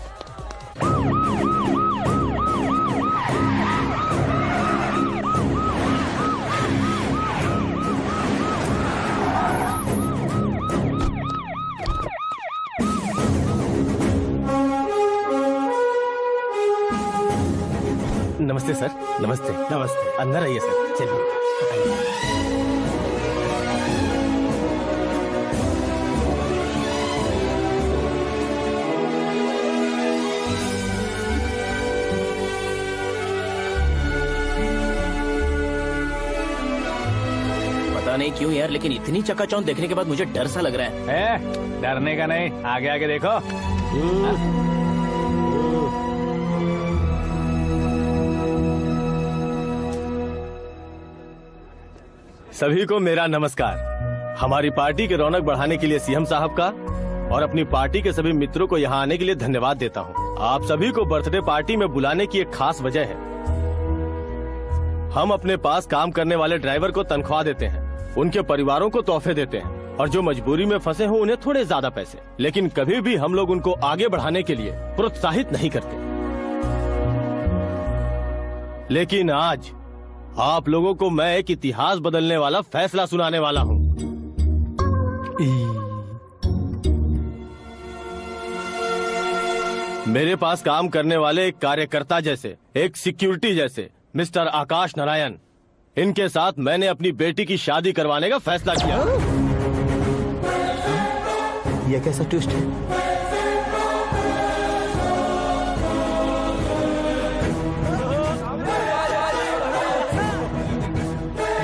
नमस्ते सर। नमस्ते। नमस्ते। अंदर आइए सर। चलिए। नहीं क्यों यार, लेकिन इतनी चकाचौंध देखने के बाद मुझे डर सा लग रहा है। डरने का नहीं, आगे आगे देखो। सभी को मेरा नमस्कार। हमारी पार्टी के रौनक बढ़ाने के लिए सीएम साहब का और अपनी पार्टी के सभी मित्रों को यहाँ आने के लिए धन्यवाद देता हूँ। आप सभी को बर्थडे पार्टी में बुलाने की एक खास वजह है। हम अपने पास काम करने वाले ड्राइवर को तनख्वाह देते हैं, उनके परिवारों को तोहफे देते हैं और जो मजबूरी में फंसे हो उन्हें थोड़े ज्यादा पैसे, लेकिन कभी भी हम लोग उनको आगे बढ़ाने के लिए प्रोत्साहित नहीं करते। लेकिन आज आप लोगों को मैं एक इतिहास बदलने वाला फैसला सुनाने वाला हूँ। मेरे पास काम करने वाले एक कार्यकर्ता जैसे, एक सिक्योरिटी जैसे मिस्टर आकाश नारायण, इनके साथ मैंने अपनी बेटी की शादी करवाने का फैसला किया। ये कैसा ट्विस्ट है?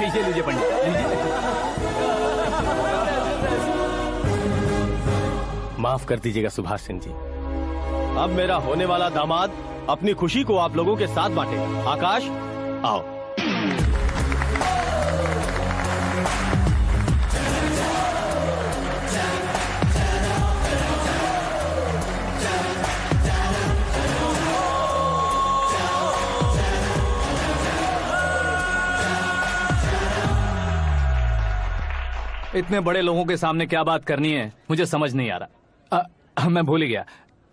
ये लीजिए पंडित, माफ कर दीजिएगा सुभाष सिंह जी। अब मेरा होने वाला दामाद अपनी खुशी को आप लोगों के साथ बांटेगा। आकाश, आओ। इतने बड़े लोगों के सामने क्या बात करनी है मुझे समझ नहीं आ रहा। मैं भूल ही गया।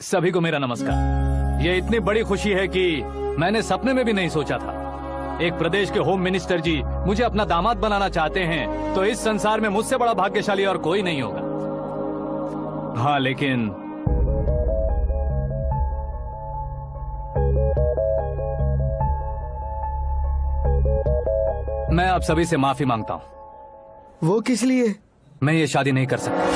सभी को मेरा नमस्कार। ये इतनी बड़ी खुशी है कि मैंने सपने में भी नहीं सोचा था। एक प्रदेश के होम मिनिस्टर जी मुझे अपना दामाद बनाना चाहते हैं तो इस संसार में मुझसे बड़ा भाग्यशाली और कोई नहीं होगा। हाँ, लेकिन मैं आप सभी से माफी मांगता हूँ। वो किस लिए? मैं ये शादी नहीं कर सकता।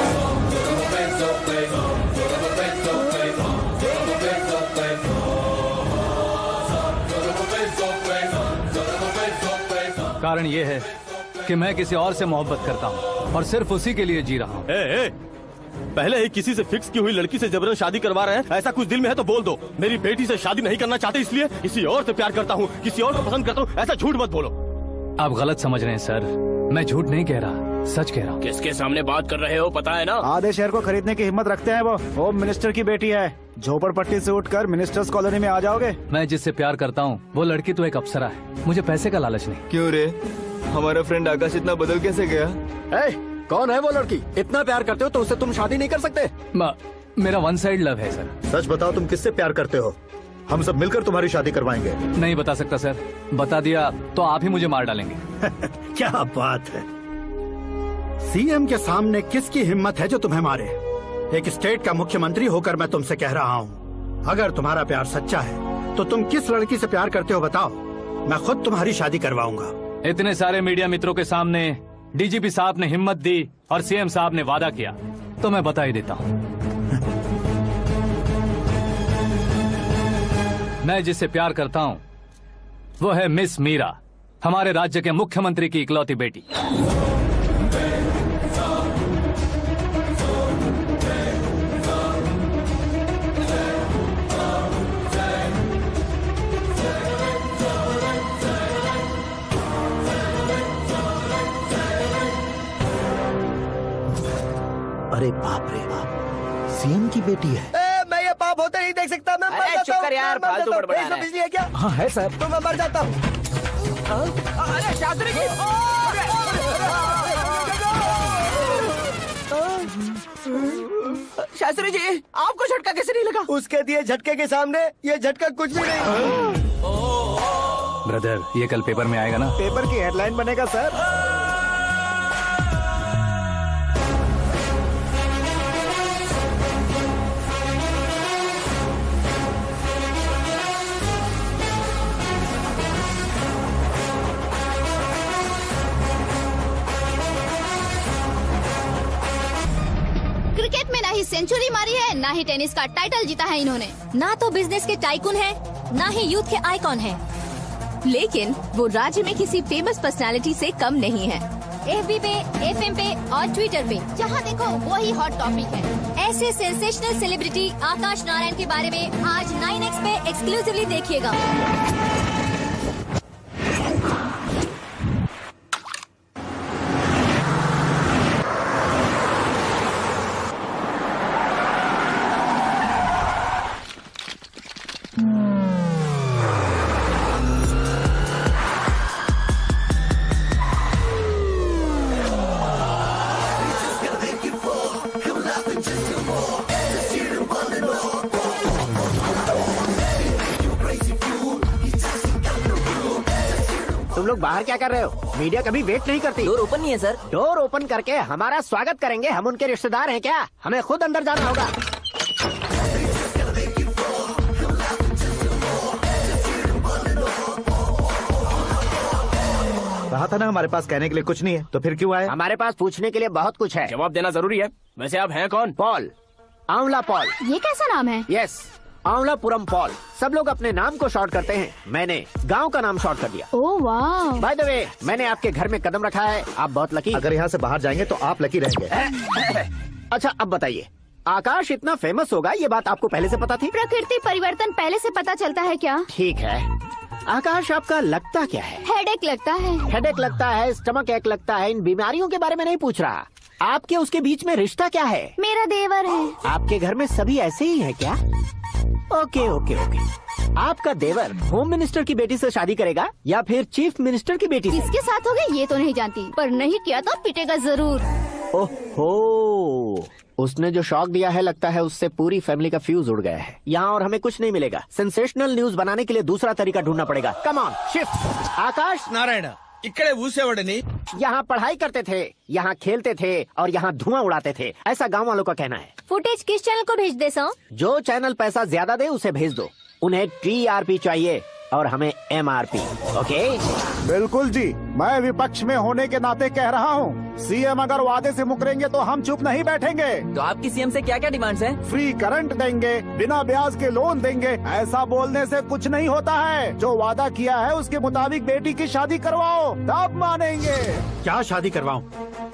कारण ये है कि मैं किसी और से मोहब्बत करता हूँ और सिर्फ उसी के लिए जी रहा हूँ। पहले ही किसी से फिक्स की हुई लड़की से जबरन शादी करवा रहे हैं। ऐसा कुछ दिल में है तो बोल दो। मेरी बेटी से शादी नहीं करना चाहते इसलिए किसी और से प्यार करता हूँ, किसी और को पसंद करता हूँ, ऐसा झूठ मत बोलो। आप गलत समझ रहे हैं सर, मैं झूठ नहीं कह रहा, सच कह रहा हूँ। किसके सामने बात कर रहे हो पता है ना? आधे शहर को खरीदने की हिम्मत रखते हैं वो। होम मिनिस्टर की बेटी है। झोपड़पट्टी से उठकर मिनिस्टर्स कॉलोनी में आ जाओगे। मैं जिससे प्यार करता हूँ वो लड़की तो एक अप्सरा है, मुझे पैसे का लालच नहीं। क्यों रे, हमारा फ्रेंड आकाश इतना बदल कैसे गया? कौन है वो लड़की? इतना प्यार करते हो तो उससे तुम शादी नहीं कर सकते? मेरा वन साइड लव है सर। सच बताओ, तुम किससे प्यार करते हो? हम सब मिलकर तुम्हारी शादी करवाएंगे। नहीं बता सकता सर, बता दिया तो आप ही मुझे मार डालेंगे। क्या बात है, सीएम के सामने किसकी हिम्मत है जो तुम्हें मारे? एक स्टेट का मुख्यमंत्री होकर मैं तुमसे कह रहा हूँ, अगर तुम्हारा प्यार सच्चा है तो तुम किस लड़की से प्यार करते हो बताओ, मैं खुद तुम्हारी शादी करवाऊंगा। इतने सारे मीडिया मित्रों के सामने डीजीपी साहब ने हिम्मत दी और सीएम साहब ने वादा किया तो मैं बता ही देता हूँ। मैं जिससे प्यार करता हूँ वो है मिस मीरा, हमारे राज्य के मुख्यमंत्री की इकलौती बेटी। अरे बाप रे बाप, सीएम की बेटी है। मैं ये पाप होते नहीं देख सकता। मैं मर जाता हूँ। चुप कर यार, फालतू बड़बड़ा रहा है। बिजली है क्या? हाँ है सर। तो मैं मर जाता हूँ। अरे शास्त्री जी, शास्त्री जी आपको झटका कैसे नहीं लगा? उसके दिए झटके के सामने ये झटका कुछ भी नहीं। ब्रदर, ये कल पेपर में आएगा ना? पेपर की हेडलाइन बनेगा सर। क्रिकेट में ना ही सेंचुरी मारी है, ना ही टेनिस का टाइटल जीता है इन्होंने। ना तो बिजनेस के टाइकून है, ना ही यूथ के आइकॉन है। लेकिन वो राज्य में किसी फेमस पर्सनालिटी से कम नहीं है। FB पे, FM पे और ट्विटर पे, जहाँ देखो वही हॉट टॉपिक है। ऐसे सेंसेशनल सेलिब्रिटी आकाश नारायण के बारे में आज 9X पे एक्सक्लूसिवली देखिएगा। तुम लोग बाहर क्या कर रहे हो? मीडिया कभी वेट नहीं करती। डोर ओपन नहीं है सर। डोर ओपन करके हमारा स्वागत करेंगे? हम उनके रिश्तेदार हैं क्या? हमें खुद अंदर जाना होगा। कहा था ना हमारे पास कहने के लिए कुछ नहीं है, तो फिर क्यों आए? हमारे पास पूछने के लिए बहुत कुछ है। जवाब देना जरूरी है। वैसे आप हैं कौन? पॉल, आंवला पॉल। ये कैसा नाम है? Yes, Amvalapuram Paul. सब लोग अपने नाम को शॉर्ट करते हैं, मैंने गांव का नाम शॉर्ट कर दिया। ओह वाह। बाय द वे, मैंने आपके घर में कदम रखा है, आप बहुत लकी। अगर यहाँ से बाहर जाएंगे तो आप लकी रहेंगे। अच्छा अब बताइए, आकाश इतना फेमस होगा ये बात आपको पहले से पता थी? प्रकृति परिवर्तन पहले से पता चलता है क्या? ठीक है, आकाश आपका लगता क्या है? हेडेक लगता है। हेडेक लगता है, स्टमक एक लगता है, इन बीमारियों के बारे में नहीं पूछ रहा। आपके उसके बीच में रिश्ता क्या है? मेरा देवर है। आपके घर में सभी ऐसे ही है क्या? Okay okay okay. आपका देवर होम मिनिस्टर की बेटी से शादी करेगा या फिर चीफ मिनिस्टर की बेटी से? किसके साथ होगा ये तो नहीं जानती, पर नहीं किया तो पिटेगा जरूर। ओहो, उसने जो शॉक दिया है लगता है उससे पूरी फैमिली का फ्यूज उड़ गया है। यहाँ और हमें कुछ नहीं मिलेगा। सेंसेशनल न्यूज बनाने के लिए दूसरा तरीका ढूंढना पड़ेगा। Come on, shift. Akash Narayan इकड़े ऊसेवड़नी यहाँ पढ़ाई करते थे, यहाँ खेलते थे और यहाँ धुआं उड़ाते थे, ऐसा गांव वालों का कहना है। फुटेज किस चैनल को भेज दे सो? जो चैनल पैसा ज्यादा दे उसे भेज दो। उन्हें TRP चाहिए और हमें MRP। ओके? बिल्कुल जी, मैं विपक्ष में होने के नाते कह रहा हूँ, सीएम अगर वादे से मुकरेंगे तो हम चुप नहीं बैठेंगे। तो आपकी सीएम से क्या क्या डिमांड्स हैं? फ्री करंट देंगे, बिना ब्याज के लोन देंगे। ऐसा बोलने से कुछ नहीं होता है। जो वादा किया है उसके मुताबिक बेटी की शादी करवाओ, तब मानेंगे। क्या शादी करवाऊं?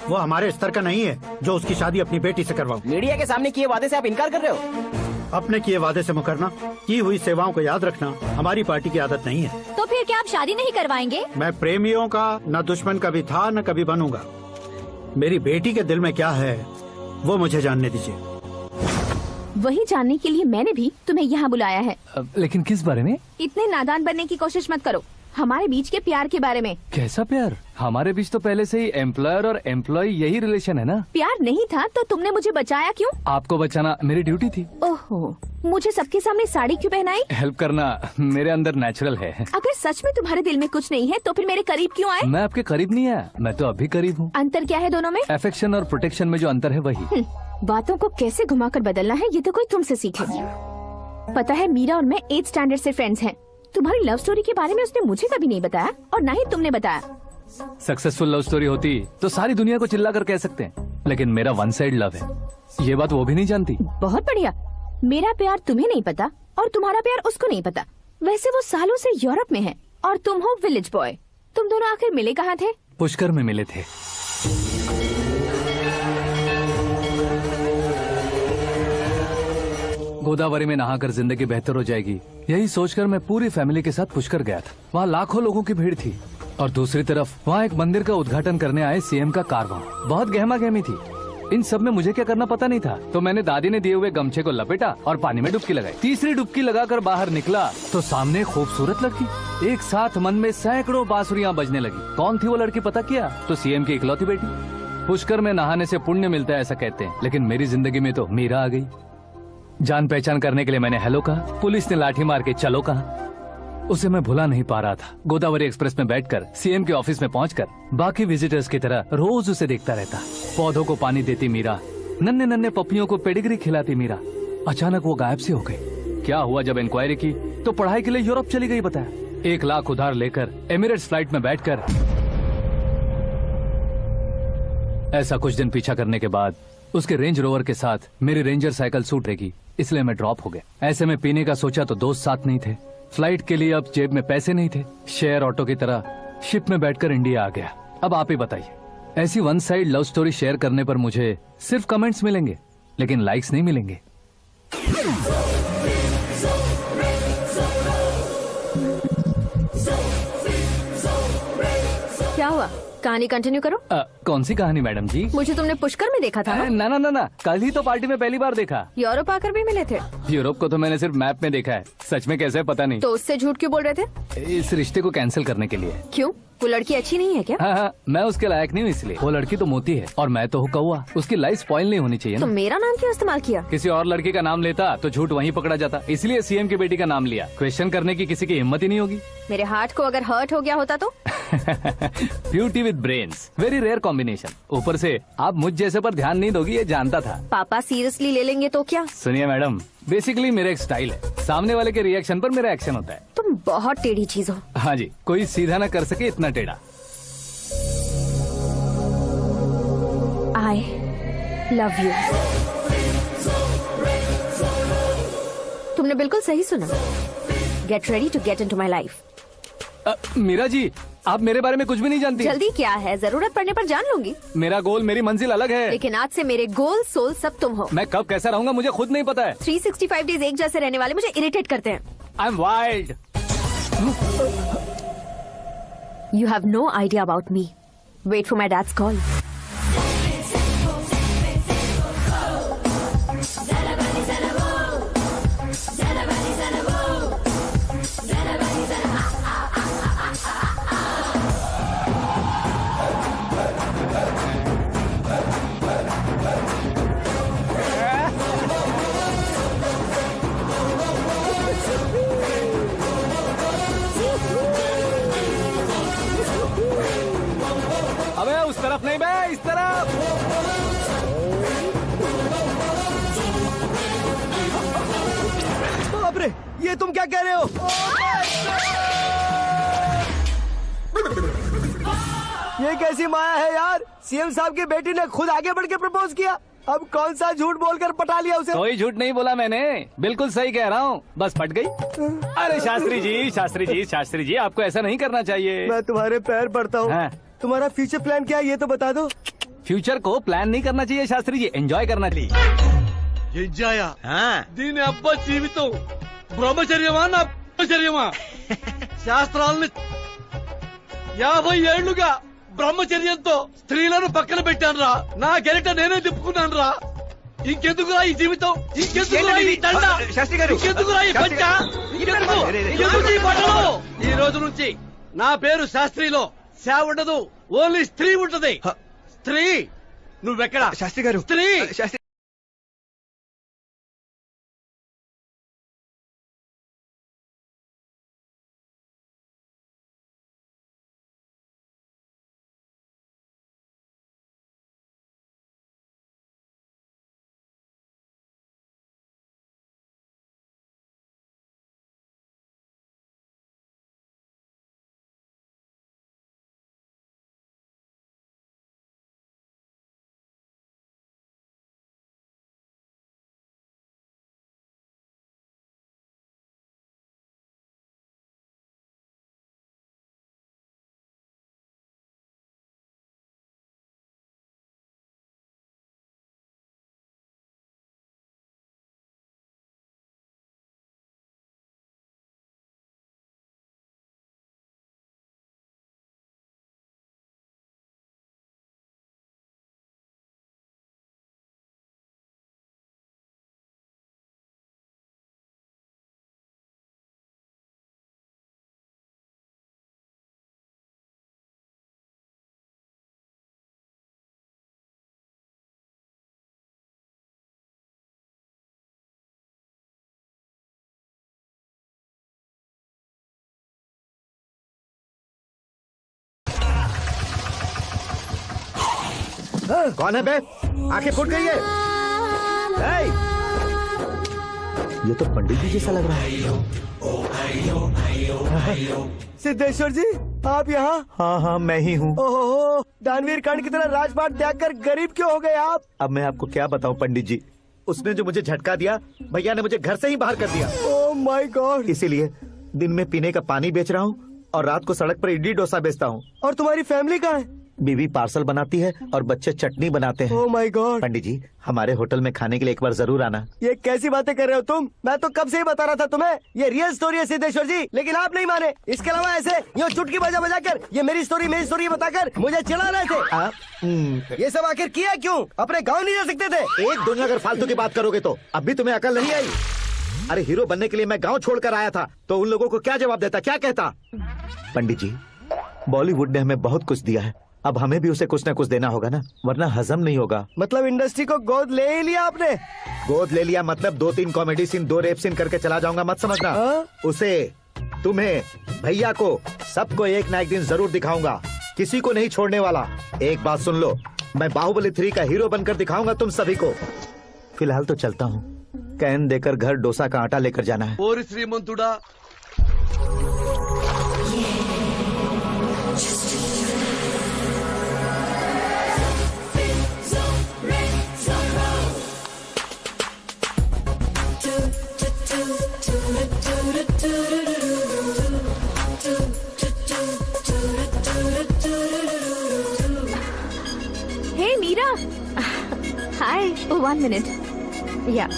वो हमारे स्तर का नहीं है जो उसकी शादी अपनी बेटी से करवाऊं। मीडिया के सामने किए वादे से आप इनकार कर रहे हो? अपने किए वादे से मुकरना, की हुई सेवाओं को याद रखना हमारी पार्टी की आदत नहीं है। तो फिर क्या आप शादी नहीं करवाएंगे? मैं प्रेमियों का न दुश्मन कभी था न कभी बनूंगा। मेरी बेटी के दिल में क्या है वो मुझे जानने दीजिए। वही जानने के लिए मैंने भी तुम्हें यहाँ बुलाया है। लेकिन किस बारे में? इतने नादान बनने की कोशिश मत करो। हमारे बीच के प्यार के बारे में। कैसा प्यार? हमारे बीच तो पहले से ही एम्प्लॉयर और एम्प्लॉय यही रिलेशन है ना। प्यार नहीं था तो तुमने मुझे बचाया क्यों? आपको बचाना मेरी ड्यूटी थी। ओहो, मुझे सबके सामने साड़ी क्यों पहनाई? हेल्प करना मेरे अंदर नेचुरल है। अगर सच में तुम्हारे दिल में कुछ नहीं है तो फिर मेरे करीब क्यों आए? मैं आपके करीब नहीं आया, मैं तो अभी करीब हूँ। अंतर क्या है दोनों में? अफेक्शन और प्रोटेक्शन में जो अंतर है वही। बातों को कैसे घुमाकर बदलना है ये तो कोई तुमसे सीखे। पता है, मीरा और मैं 8th स्टैंडर्ड से फ्रेंड्स हैं। तुम्हारी लव स्टोरी के बारे में उसने मुझे कभी नहीं बताया और ना ही तुमने बताया। सक्सेसफुल लव स्टोरी होती तो सारी दुनिया को चिल्ला कर कह सकते हैं, लेकिन मेरा वन साइड लव है, ये बात वो भी नहीं जानती। बहुत बढ़िया। मेरा प्यार तुम्हें नहीं पता और तुम्हारा प्यार उसको नहीं पता। वैसे वो सालों से यूरोप में है और तुम हो विलेज बॉय। तुम दोनों आखिर मिले कहाँ थे? पुष्कर में मिले थे। गोदावरी में नहाकर जिंदगी बेहतर हो जाएगी, यही सोचकर मैं पूरी फैमिली के साथ पुष्कर गया था। वहाँ लाखों लोगों की भीड़ थी और दूसरी तरफ वहाँ एक मंदिर का उद्घाटन करने आए सीएम का कारवां। बहुत गहमा गहमी थी। इन सब में मुझे क्या करना पता नहीं था, तो मैंने दादी ने दिए हुए गमछे को लपेटा और पानी में डुबकी लगाई। तीसरी डुबकी लगाकर बाहर निकला तो सामने एक खूबसूरत लड़की। एक साथ मन में सैकड़ों बांसुरियां बजने लगी। कौन थी वो लड़की पता किया? तो सीएम की इकलौती बेटी। पुष्कर में नहाने से पुण्य मिलता है ऐसा कहते हैं, लेकिन मेरी जिंदगी में तो मीरा आ गई। जान पहचान करने के लिए मैंने हेलो कहा, पुलिस ने लाठी मार के चलो कहा। उसे मैं भुला नहीं पा रहा था। गोदावरी एक्सप्रेस में बैठकर सीएम के ऑफिस में पहुंचकर बाकी विजिटर्स की तरह रोज उसे देखता रहता। पौधों को पानी देती मीरा, नन्हे नन्हे पपियों को पेडिग्री खिलाती मीरा। अचानक वो गायब सी हो गई। क्या हुआ? जब इंक्वायरी की तो पढ़ाई के लिए यूरोप चली गई बताया। 1 लाख उधार लेकर एमिरेट्स फ्लाइट में बैठकर। ऐसा कुछ दिन पीछा करने के बाद उसके रेंज रोवर के साथ मेरी रेंजर साइकिल छूट रहेगी, इसलिए मैं ड्रॉप हो गया। ऐसे में पीने का सोचा तो दोस्त साथ नहीं थे। फ्लाइट के लिए अब जेब में पैसे नहीं थे। शेयर ऑटो की तरह शिप में बैठकर इंडिया आ गया। अब आप ही बताइए, ऐसी one side love story share करने पर मुझे सिर्फ कमेंट्स मिलेंगे, लेकिन लाइक्स नहीं मिलेंगे। क्या हुआ? कहानी कंटिन्यू करो। कौन सी कहानी मैडम जी? मुझे तुमने पुष्कर में देखा था ना? ना ना ना, कल ही तो पार्टी में पहली बार देखा। यूरोप आकर भी मिले थे? यूरोप को तो मैंने सिर्फ मैप में देखा है, सच में कैसे है पता नहीं। तो उससे झूठ क्यों बोल रहे थे? इस रिश्ते को कैंसिल करने के लिए। क्यों? वो लड़की अच्छी नहीं है क्या? हाँ, मैं उसके लायक नहीं हूँ इसलिए। वो लड़की तो मोती है और मैं तो हूँ कौवा। उसकी लाइफ स्पॉइल नहीं होनी चाहिए तो ना। मेरा नाम क्यों इस्तेमाल किया? किसी और लड़की का नाम लेता तो झूठ वहीं पकड़ा जाता, इसलिए सीएम की बेटी का नाम लिया। क्वेश्चन करने की किसी की हिम्मत ही नहीं होगी। मेरे हार्ट को अगर हर्ट हो गया होता तो? Beauty with brains, very rare combination. ऊपर से आप मुझ जैसे पर ध्यान नहीं दोगी ये जानता था। पापा सीरियसली ले लेंगे तो क्या? सुनिए मैडम, बेसिकली मेरा एक स्टाइल है, सामने वाले के रिएक्शन पर मेरा एक्शन होता है। तुम बहुत टेढ़ी चीज हो। हाँ जी, कोई सीधा ना कर सके इतना टेढ़ा। I love you। तुमने बिल्कुल सही सुना। Get ready to get into my life। Meera ji, आप मेरे बारे में कुछ भी नहीं जानती। जल्दी क्या है, जरूरत पड़ने पर जान लूंगी। मेरा गोल, मेरी मंजिल अलग है। लेकिन आज से मेरे गोल सोल सब तुम हो। मैं कब कैसा रहूंगा मुझे खुद नहीं पता है। 365 डेज एक जैसे रहने वाले मुझे इरिटेट करते हैं। I am wild. You have no idea about me। Wait for my dad's call। अबे उस तरफ नहीं बे, इस तरफ। बाप रे, ये तुम क्या कह रहे हो? ये कैसी माया है यार? सीएम साहब की बेटी ने खुद आगे बढ़ के प्रपोज किया। अब कौन सा झूठ बोलकर पटा लिया उसे? कोई झूठ नहीं बोला मैंने, बिल्कुल सही कह रहा हूँ, बस फट गई। अरे शास्त्री जी, शास्त्री जी, शास्त्री जी, आपको ऐसा नहीं करना चाहिए। मैं तुम्हारे पैर पड़ता हूँ। हाँ। तुम्हारा फ्यूचर प्लान क्या है ये तो बता दो। फ्यूचर को प्लान नहीं करना चाहिए शास्त्री जी, एंजॉय करना चाहिए। ఎంజాయా దీని అబ్బా జీవితం బ్రహ్మచర్యమా నా బ్రహ్మచర్యమా శాస్త్రాలని 50 ఏళ్లుగా బ్రహ్మచర్యంతో స్త్రీలను పక్కన పెట్టాను రా. నా గెరిట నేనే తిప్పుకున్నాను రా. ఇంకెందుకురా ఈ జీవితం? ఇంకెందుకురా ఈ దండ? ఇంకెందుకురా ఈ పంచ? ఎందుకు ఈ బట్టలు? ఈ రోజు నుంచి నా పేరు శాస్త్రిలో శా ఉండదు, ఓన్లీ స్త్రీ ఉంటది. స్త్రీ. నువ్వెక్కడ శాస్త్రి గారు? స్త్రీ. कौन है बे? आंखें फूट गई है। ये तो पंडित जी जैसा लग रहा है। सिद्धेश्वर जी, आप यहाँ? हाँ हाँ, मैं ही हूँ। ओहो, दानवीर कर्ण की तरह राजपाट त्याग कर गरीब क्यों हो गए आप? अब मैं आपको क्या बताऊँ पंडित जी, उसने जो मुझे झटका दिया, भैया ने मुझे घर से ही बाहर कर दिया। Oh my God. इसीलिए दिन में पीने का पानी बेच रहा हूँ और रात को सड़क पर इडली डोसा बेचता हूँ। और तुम्हारी फैमिली कहाँ है? बीवी पार्सल बनाती है और बच्चे चटनी बनाते हैं। Oh my God. पंडित जी, हमारे होटल में खाने के लिए एक बार जरूर आना। ये कैसी बातें कर रहे हो तुम? मैं तो कब से ही बता रहा था तुम्हें, ये रियल स्टोरी है सिद्धेश्वर जी, लेकिन आप नहीं माने। इसके अलावा ऐसे यूँ चुटकी बजा बजा कर ये मेरी स्टोरी बताकर मुझे चिढ़ा रहे थे। ये सब आखिर किया क्यों? अपने गाँव नहीं जा सकते थे? एक दिन अगर फालतू की बात करोगे तो अब भी तुम्हें अकल नहीं आई? अरे हीरो बनने के लिए मैं गाँव छोड़कर आया था, तो उन लोगों को क्या जवाब देता, क्या कहता? पंडित जी, बॉलीवुड ने हमें बहुत कुछ दिया है, अब हमें भी उसे कुछ न कुछ देना होगा ना, वरना हजम नहीं होगा। मतलब इंडस्ट्री को गोद ले ही लिया आपने? गोद ले लिया मतलब 2-3 कॉमेडी सीन, 2 रेप सीन करके चला जाऊंगा मत समझना। उसे, तुम्हें, भैया को, सबको एक ना एक दिन जरूर दिखाऊंगा, किसी को नहीं छोड़ने वाला। एक बात सुन लो, मैं बाहुबली 3 का हीरो बनकर दिखाऊंगा तुम सभी को। फिलहाल तो चलता हूँ, कैन देकर घर डोसा का आटा लेकर जाना है। और श्रीमंतुड़ा हे मीरा, हाय। 1 मिनट। या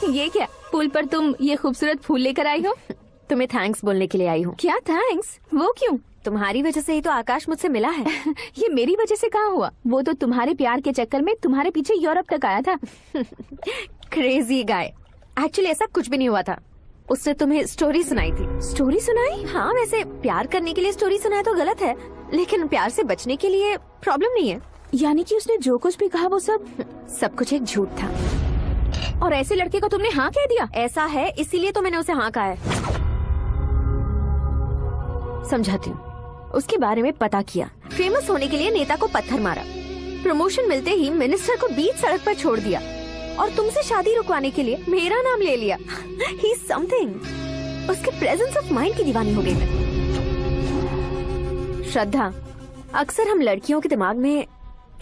ये क्या, पुल पर तुम ये खूबसूरत फूल लेकर आई हो? तुम्हें थैंक्स बोलने के लिए आई हूँ। क्या थैंक्स? वो क्यों? तुम्हारी वजह से ही तो आकाश मुझसे मिला है। ये मेरी वजह से कहाँ हुआ? वो तो तुम्हारे प्यार के चक्कर में तुम्हारे पीछे यूरोप तक आया था। Crazy guy. एक्चुअली ऐसा कुछ भी नहीं हुआ था, उसने तुम्हें स्टोरी सुनाई थी। स्टोरी सुनाई? हाँ, वैसे प्यार करने के लिए स्टोरी सुनाए तो गलत है, लेकिन प्यार से बचने के लिए प्रॉब्लम नहीं है। यानी कि उसने जो कुछ भी कहा वो सब कुछ एक झूठ था। और ऐसे लड़के को तुमने हाँ कह दिया? ऐसा है, इसीलिए तो मैंने उसे हाँ कहा है। समझाती हूँ। उसके बारे में पता किया, फेमस होने के लिए नेता को पत्थर मारा, प्रमोशन मिलते ही मिनिस्टर को बीच सड़क पर छोड़ दिया, और तुमसे शादी रुकवाने के लिए मेरा नाम ले लिया। ही समथिंग। उसके प्रेजेंस ऑफ माइंड की दीवानी हो गई मैं। श्रद्धा, अक्सर हम लड़कियों के दिमाग में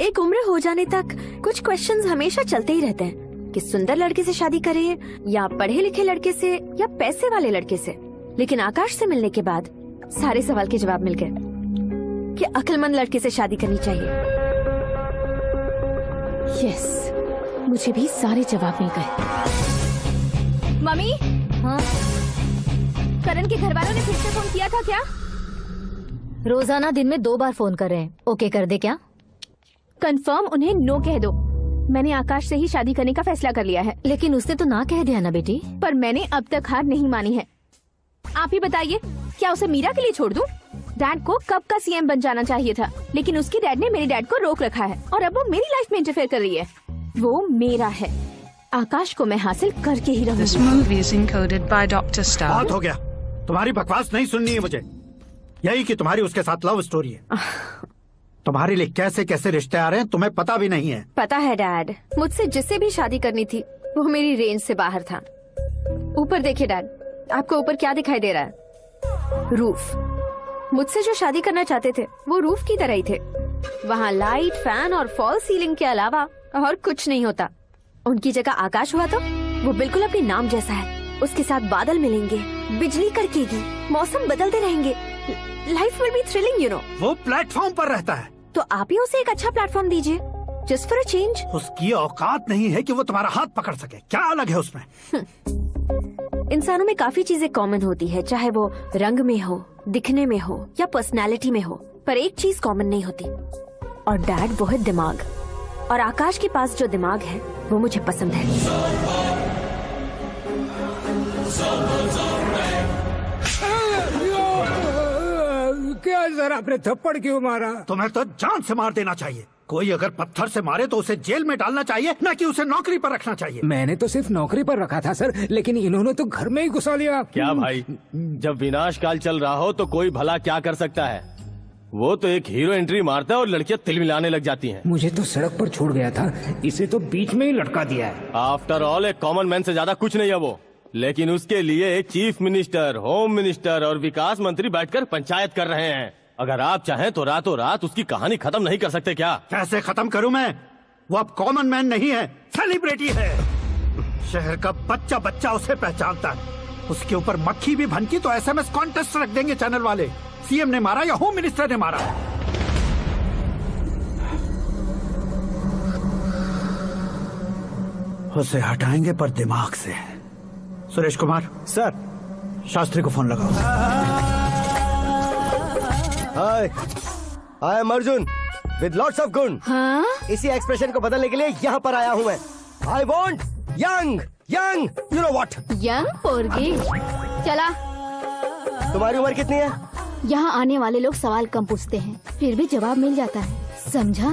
एक उम्र हो जाने तक कुछ क्वेश्चंस हमेशा चलते ही रहते हैं कि सुंदर लड़के से शादी करें या पढ़े लिखे लड़के से या पैसे वाले लड़के से। लेकिन आकाश से मिलने के बाद सारे सवाल के जवाब मिल गए कि अक्लमंद लड़के से शादी करनी चाहिए। यस, मुझे भी सारे जवाब मिल गए। मम्मी, हाँ? करण के घर वालों ने फिर से फोन किया था क्या? रोजाना दिन में 2 बार फोन कर रहे हैं। ओके कर दे क्या? कंफर्म उन्हें नो कह दो। मैंने आकाश से ही शादी करने का फैसला कर लिया है। लेकिन उसने तो ना कह दिया ना बेटी। पर मैंने अब तक हार नहीं मानी है। आप ही बताइए, क्या उसे मीरा के लिए छोड़ दूं? डैड को कब का सीएम बन जाना चाहिए था, लेकिन उसके डैड ने मेरे डैड को रोक रखा है और अब वो मेरी लाइफ में इंटरफेयर कर रही है। वो मेरा है, आकाश को मैं हासिल करके ही रहूंगी। This movie is encoded by Dr. Star. बहुत हो गया, तुम्हारी बकवास नहीं सुननी है मुझे। यही कि तुम्हारी उसके साथ लव स्टोरी है। तुम्हारे लिए कैसे कैसे रिश्ते आ रहे हैं तुम्हें पता भी नहीं है। पता है डैड, मुझसे जिससे भी शादी करनी थी वो मेरी रेंज से बाहर था। ऊपर देखिए डैड, आपको ऊपर क्या दिखाई दे रहा है? रूफ। मुझसे जो शादी करना चाहते थे वो रूफ की तरह ही थे। वहाँ लाइट, फैन और फॉल सीलिंग के अलावा और कुछ नहीं होता। उनकी जगह आकाश हुआ तो वो बिल्कुल अपने नाम जैसा है। उसके साथ बादल मिलेंगे, बिजली कड़केगी, मौसम बदलते रहेंगे, life will be thrilling, you know. वो प्लेटफॉर्म पर रहता है तो आप ही उसे एक अच्छा प्लेटफॉर्म दीजिए, जस्ट फॉर अ चेंज। उसकी औकात नहीं है कि वो तुम्हारा हाथ पकड़ सके। क्या अलग है उसमें? इंसानों में काफी चीजें कॉमन होती है, चाहे वो रंग में हो, दिखने में हो या पर्सनालिटी में हो, पर एक चीज कॉमन नहीं होती, और डैड वो है दिमाग। और आकाश के पास जो दिमाग है वो मुझे पसंद है। क्या सर, आपने थप्पड़ क्यों मारा? तुम्हें तो जान से मार देना चाहिए। कोई अगर पत्थर से मारे तो उसे जेल में डालना चाहिए, न कि उसे नौकरी पर रखना चाहिए। मैंने तो सिर्फ नौकरी पर रखा था सर, लेकिन इन्होंने तो घर में ही घुसा लिया। क्या भाई, जब विनाश काल चल रहा हो तो कोई भला क्या कर सकता है? वो तो एक हीरो एंट्री मारता है और लड़कियां तिल मिलाने लग जाती हैं। मुझे तो सड़क पर छोड़ गया था, इसे तो बीच में ही लटका दिया है। आफ्टर ऑल एक कॉमन मैन से ज्यादा कुछ नहीं है वो, लेकिन उसके लिए चीफ मिनिस्टर, होम मिनिस्टर और विकास मंत्री बैठकर पंचायत कर रहे हैं। अगर आप चाहें तो रातों रात उसकी कहानी खत्म नहीं कर सकते क्या? कैसे खत्म करूं मैं? वो अब कॉमन मैन नहीं है, सेलिब्रिटी है। शहर का बच्चा बच्चा उसे पहचानता है। उसके ऊपर मक्खी भी भनकी तो एसएमएस कॉन्टेस्ट रख देंगे चैनल वाले। सीएम ने मारा या होम मिनिस्टर ने मारा। उसे हटाएंगे पर दिमाग से। सुरेश कुमार सर, शास्त्री को फोन लगाओ। Hi, I am Arjun with lots of गुण। हाँ? इसी एक्सप्रेशन को बदलने के लिए यहाँ पर आया हूँ मैं। I want young young, you know what? Young पोरगी। चला। तुम्हारी उम्र कितनी है? यहाँ आने वाले लोग सवाल कम पूछते हैं, फिर भी जवाब मिल जाता है, समझा?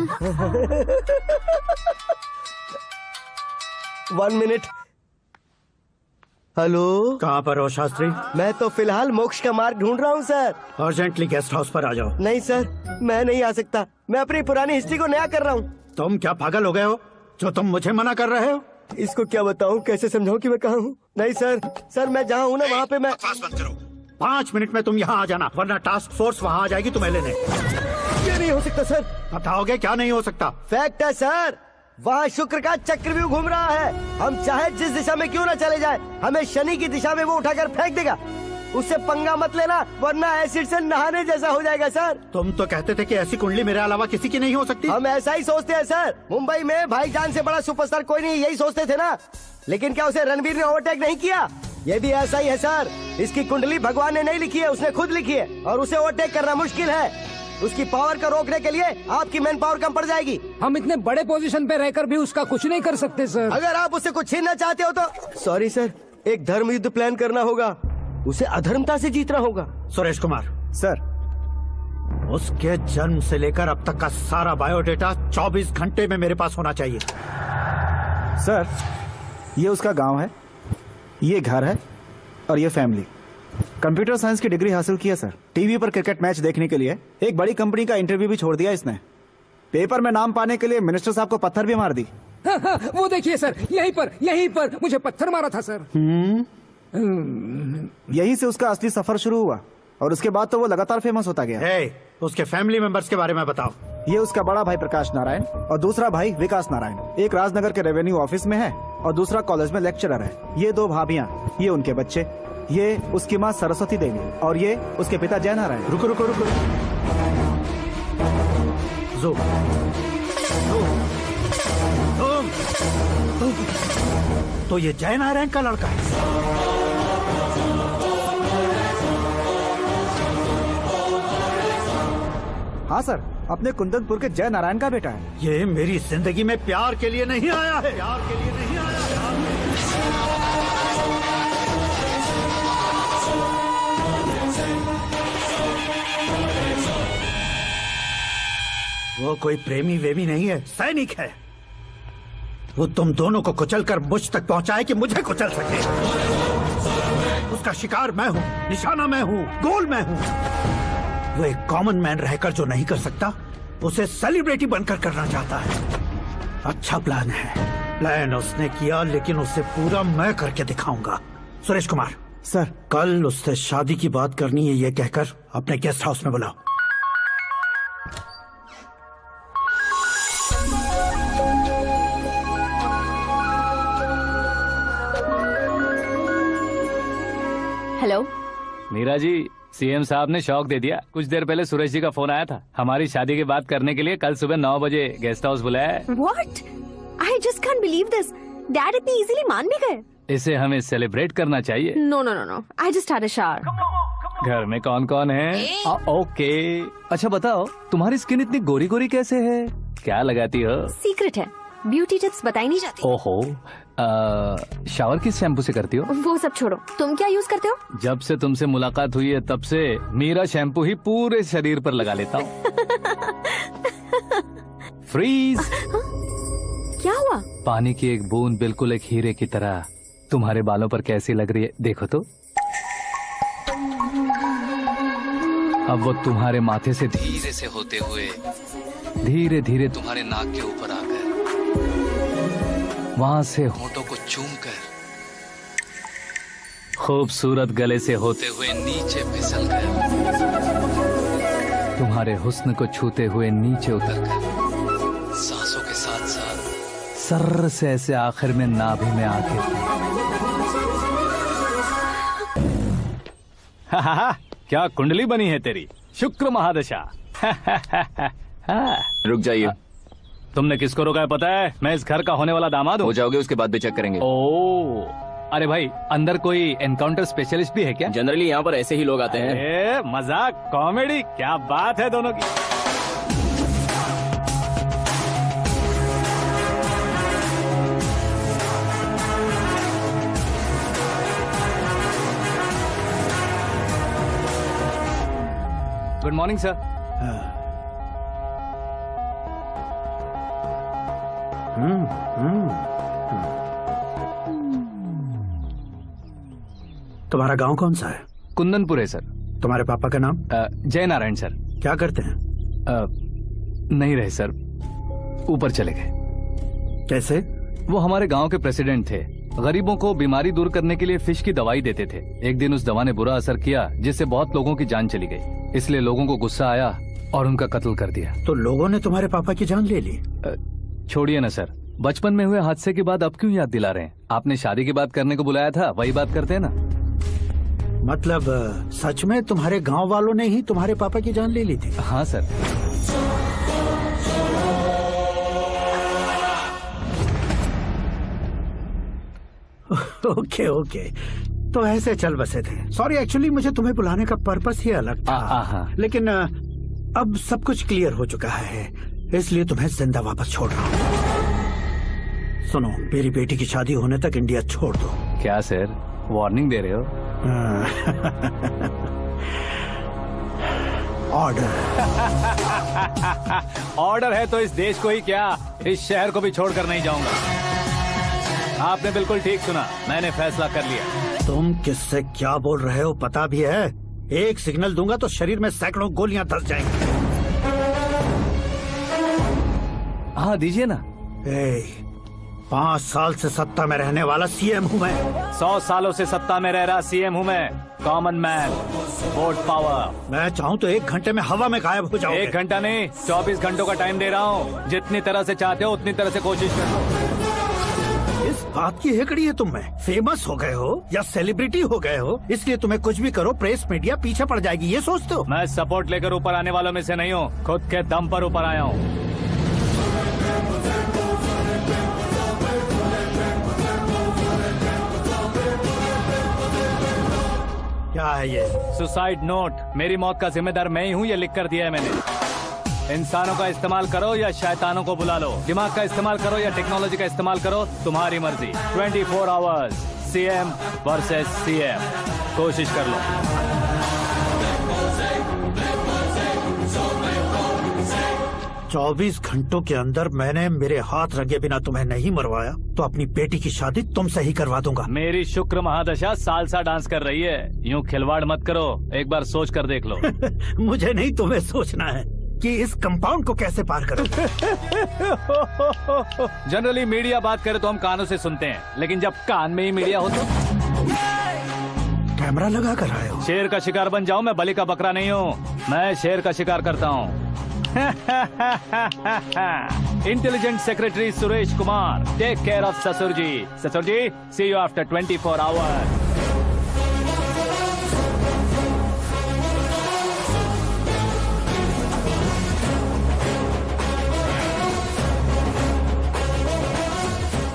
1 मिनट। हेलो, कहाँ पर हो शास्त्री? मैं तो फिलहाल मोक्ष का मार्ग ढूंढ रहा हूँ सर। अर्जेंटली गेस्ट हाउस पर आ जाओ। नहीं सर, मैं नहीं आ सकता। मैं अपनी पुरानी हिस्ट्री को नया कर रहा हूँ। तुम क्या पागल हो गए हो जो तुम मुझे मना कर रहे हो? इसको क्या बताऊँ, कैसे समझाऊँ कि मैं कहाँ हूँ? नहीं सर, सर मैं जहाँ हूँ ना वहाँ पे मैं। बकवास बंद करो। 5 मिनट में तुम यहाँ आ जाना, वरना टास्क फोर्स वहाँ आ जाएगी तुम्हें लेने। ये नहीं हो सकता सर। बताओगे क्या नहीं हो सकता? फैक्ट है सर, वहाँ शुक्र का चक्रव्यूह घूम रहा है। हम चाहे जिस दिशा में क्यों न चले जाए, हमें शनि की दिशा में वो उठाकर फेंक देगा। उससे पंगा मत लेना, वरना एसिड से नहाने जैसा हो जाएगा सर। तुम तो कहते थे कि ऐसी कुंडली मेरे अलावा किसी की नहीं हो सकती। हम ऐसा ही सोचते हैं सर। मुंबई में भाईजान से बड़ा सुपरस्टार कोई नहीं, यही सोचते थे ना। लेकिन क्या उसे रणवीर ने ओवरटेक नहीं किया? ये भी ऐसा ही है सर। इसकी कुंडली भगवान ने नहीं लिखी है, उसने खुद लिखी है, और उसे ओवरटेक करना मुश्किल है। उसकी पावर को रोकने के लिए आपकी मैन पावर कम पड़ जाएगी। हम इतने बड़े पोजीशन पे रहकर भी उसका कुछ नहीं कर सकते सर। अगर आप उससे कुछ छीनना चाहते हो तो सॉरी सर, एक धर्म युद्ध प्लान करना होगा। उसे अधर्मता से जीतना होगा। सुरेश कुमार सर, उसके जन्म से लेकर अब तक का सारा बायोडेटा 24 घंटे में मेरे पास होना चाहिए। सर, ये उसका गांव है, ये घर है और ये फैमिली। कंप्यूटर साइंस की डिग्री हासिल की है सर। टीवी पर क्रिकेट मैच देखने के लिए एक बड़ी कंपनी का इंटरव्यू भी छोड़ दिया इसने। पेपर में नाम पाने के लिए मिनिस्टर साहब को पत्थर भी मार दी। हाँ, हाँ, वो देखिए सर, यहीं पर मुझे पत्थर मारा था सर। यहीं से उसका असली सफर शुरू हुआ और उसके बाद तो वो लगातार फेमस होता गया। उसके फैमिली मेंबर्स के बारे में बताओ। ये उसका बड़ा भाई प्रकाश नारायण और दूसरा भाई विकास नारायण। एक राजनगर के रेवेन्यू ऑफिस में है और दूसरा कॉलेज में लेक्चरर है। ये 2 भाभियाँ, ये उनके बच्चे, ये उसकी माँ सरस्वती देवी और ये उसके पिता जय नारायण। रुको रुको रुको, तो ये जय नारायण का लड़का है। हाँ सर, अपने कुंदनपुर के जय नारायण का बेटा है। ये मेरी जिंदगी में प्यार के लिए नहीं आया है। प्यार के लिए नहीं आया है। वो कोई प्रेमी वेमी नहीं है, सैनिक है। वो तुम दोनों को कुचलकर मुझ तक पहुंचाए कि मुझे कुचल सके। उसका शिकार मैं हूँ, निशाना मैं हूँ, गोल मैं हूँ। वो एक कॉमन मैन रहकर जो नहीं कर सकता, उसे सेलिब्रिटी बनकर करना चाहता है। अच्छा प्लान है। प्लान उसने किया, लेकिन उसे पूरा मैं करके दिखाऊंगा। सुरेश कुमार सर, कल उससे शादी की बात करनी है, ये कहकर अपने गेस्ट हाउस में बुलाओ। हेलो मीरा जी, सीएम साहब ने शौक दे दिया। कुछ देर पहले सुरेश जी का फोन आया था, हमारी शादी की बात करने के लिए कल सुबह 9 बजे गेस्ट हाउस बुलाया है। What? I just can't believe this. Dad इतनी इजीली मान भी गए। इसे हमें सेलिब्रेट करना चाहिए। No, no, no, no. I just had a shower. घर में कौन कौन है? ओके, अच्छा बताओ, तुम्हारी स्किन इतनी गोरी गोरी कैसे है? क्या लगाती हो? सीक्रेट है, ब्यूटी टिप्स बताई नहीं जाती। ओहो, शावर किस शैम्पू से करती हो? वो सब छोड़ो, तुम क्या यूज करते हो? जब से तुमसे मुलाकात हुई है तब से मीरा शैम्पू ही पूरे शरीर पर लगा लेता हूँ। फ्रीज। क्या हुआ? पानी की एक बूंद बिल्कुल एक हीरे की तरह तुम्हारे बालों पर कैसी लग रही है, देखो तो। अब वो तुम्हारे माथे से धीरे से होते हुए धीरे धीरे तुम्हारे नाक के ऊपर आकर वहां से होठों को चूमकर खूबसूरत गले से होते हुए नीचे फिसल कर तुम्हारे हुस्न को छूते हुए नीचे उतरकर सांसों के साथ साथ सर्र से ऐसे आखिर में नाभि में आके क्या कुंडली बनी है तेरी, शुक्र महादशा। रुक जाइए। तुमने किसको रोका है पता है? मैं इस घर का होने वाला दामाद हूँ। हो जाओगे उसके बाद भी चेक करेंगे। ओ, अरे भाई अंदर कोई एनकाउंटर स्पेशलिस्ट भी है क्या? जनरली यहाँ पर ऐसे ही लोग आते हैं। मजाक कॉमेडी, क्या बात है दोनों की। Good morning sir. तुम्हारा गांव कौन सा है? कुंदनपुर है सर। तुम्हारे पापा का नाम? जय नारायण सर। क्या करते हैं? नहीं रहे सर, ऊपर चले गए। कैसे? वो हमारे गांव के प्रेसिडेंट थे। गरीबों को बीमारी दूर करने के लिए फिश की दवाई देते थे। एक दिन उस दवा ने बुरा असर किया जिससे बहुत लोगों की जान चली गई। इसलिए लोगों को गुस्सा आया और उनका कत्ल कर दिया। तो लोगों ने तुम्हारे पापा की जान ले ली? छोड़िए ना सर, बचपन में हुए हादसे की बात अब क्यों याद दिला रहे हैं? आपने शादी की बात करने को बुलाया था, वही बात करते हैं ना। मतलब सच में तुम्हारे गांव वालों ने ही तुम्हारे पापा की जान ले ली थी? हाँ सर। ओके ओके, तो ऐसे चल बसे थे। सॉरी, एक्चुअली मुझे तुम्हें बुलाने का पर्पस ही अलग था। लेकिन अब सब कुछ क्लियर हो चुका है, इसलिए तुम्हें जिंदा वापस छोड़ रहा हूँ। सुनो, मेरी बेटी की शादी होने तक इंडिया छोड़ दो। क्या सर, वार्निंग दे रहे हो? ऑर्डर। ऑर्डर है तो इस देश को ही क्या, इस शहर को भी छोड़कर नहीं जाऊंगा। आपने बिल्कुल ठीक सुना, मैंने फैसला कर लिया। तुम किससे क्या बोल रहे हो पता भी है? एक सिग्नल दूंगा तो शरीर में सैकड़ों गोलियां धस जाएंगी। हाँ दीजिए ना। 5 साल से सत्ता में रहने वाला सीएम हूँ मैं। 100 सालों से सत्ता में रह रहा सीएम हूँ मैं। Common man, vote power. मैं चाहूँ तो 1 घंटे में हवा में गायब हो जाऊँ। 1 घंटा नहीं, 24 घंटों का टाइम दे रहा हूँ। जितनी तरह से चाहते हो उतनी तरह से कोशिश कर लो। इस बात की हेकड़ी है तुम में? फेमस हो गए हो या सेलिब्रिटी हो गए हो, इसलिए तुम्हें कुछ भी करो प्रेस मीडिया पीछे पड़ जाएगी, ये सोचते हो? मैं सपोर्ट लेकर ऊपर आने वालों में से नहीं हूँ, खुद के दम पर ऊपर आया हूँ। क्या है ये? Suicide note. मेरी मौत का जिम्मेदार मैं ही हूँ, ये लिख कर दिया है मैंने। इंसानों का इस्तेमाल करो या शैतानों को बुला लो, दिमाग का इस्तेमाल करो या टेक्नोलॉजी का इस्तेमाल करो, तुम्हारी मर्जी। 24 आवर्स, सीएम वर्सेस सीएम, कोशिश कर लो। चौबीस घंटों के अंदर मैंने मेरे हाथ रंगे बिना तुम्हें नहीं मरवाया तो अपनी बेटी की शादी तुमसे ही करवा दूंगा। मेरी शुक्र महादशा सालसा डांस कर रही है, यूं खिलवाड़ मत करो, एक बार सोच कर देख लो। मुझे नहीं, तुम्हें सोचना है कि इस कंपाउंड को कैसे पार करूं। जनरली मीडिया बात करे तो हम कानों से सुनते हैं, लेकिन जब कान में ही मीडिया हो तो कैमरा लगा कर आए हो। शेर का शिकार बन जाऊं, मैं बलि का बकरा नहीं हूँ, मैं शेर का शिकार करता हूँ। Intelligent secretary Suresh Kumar, take care of ससुर जी। ससुर जी, सी यू आफ्टर 24 आवर्स।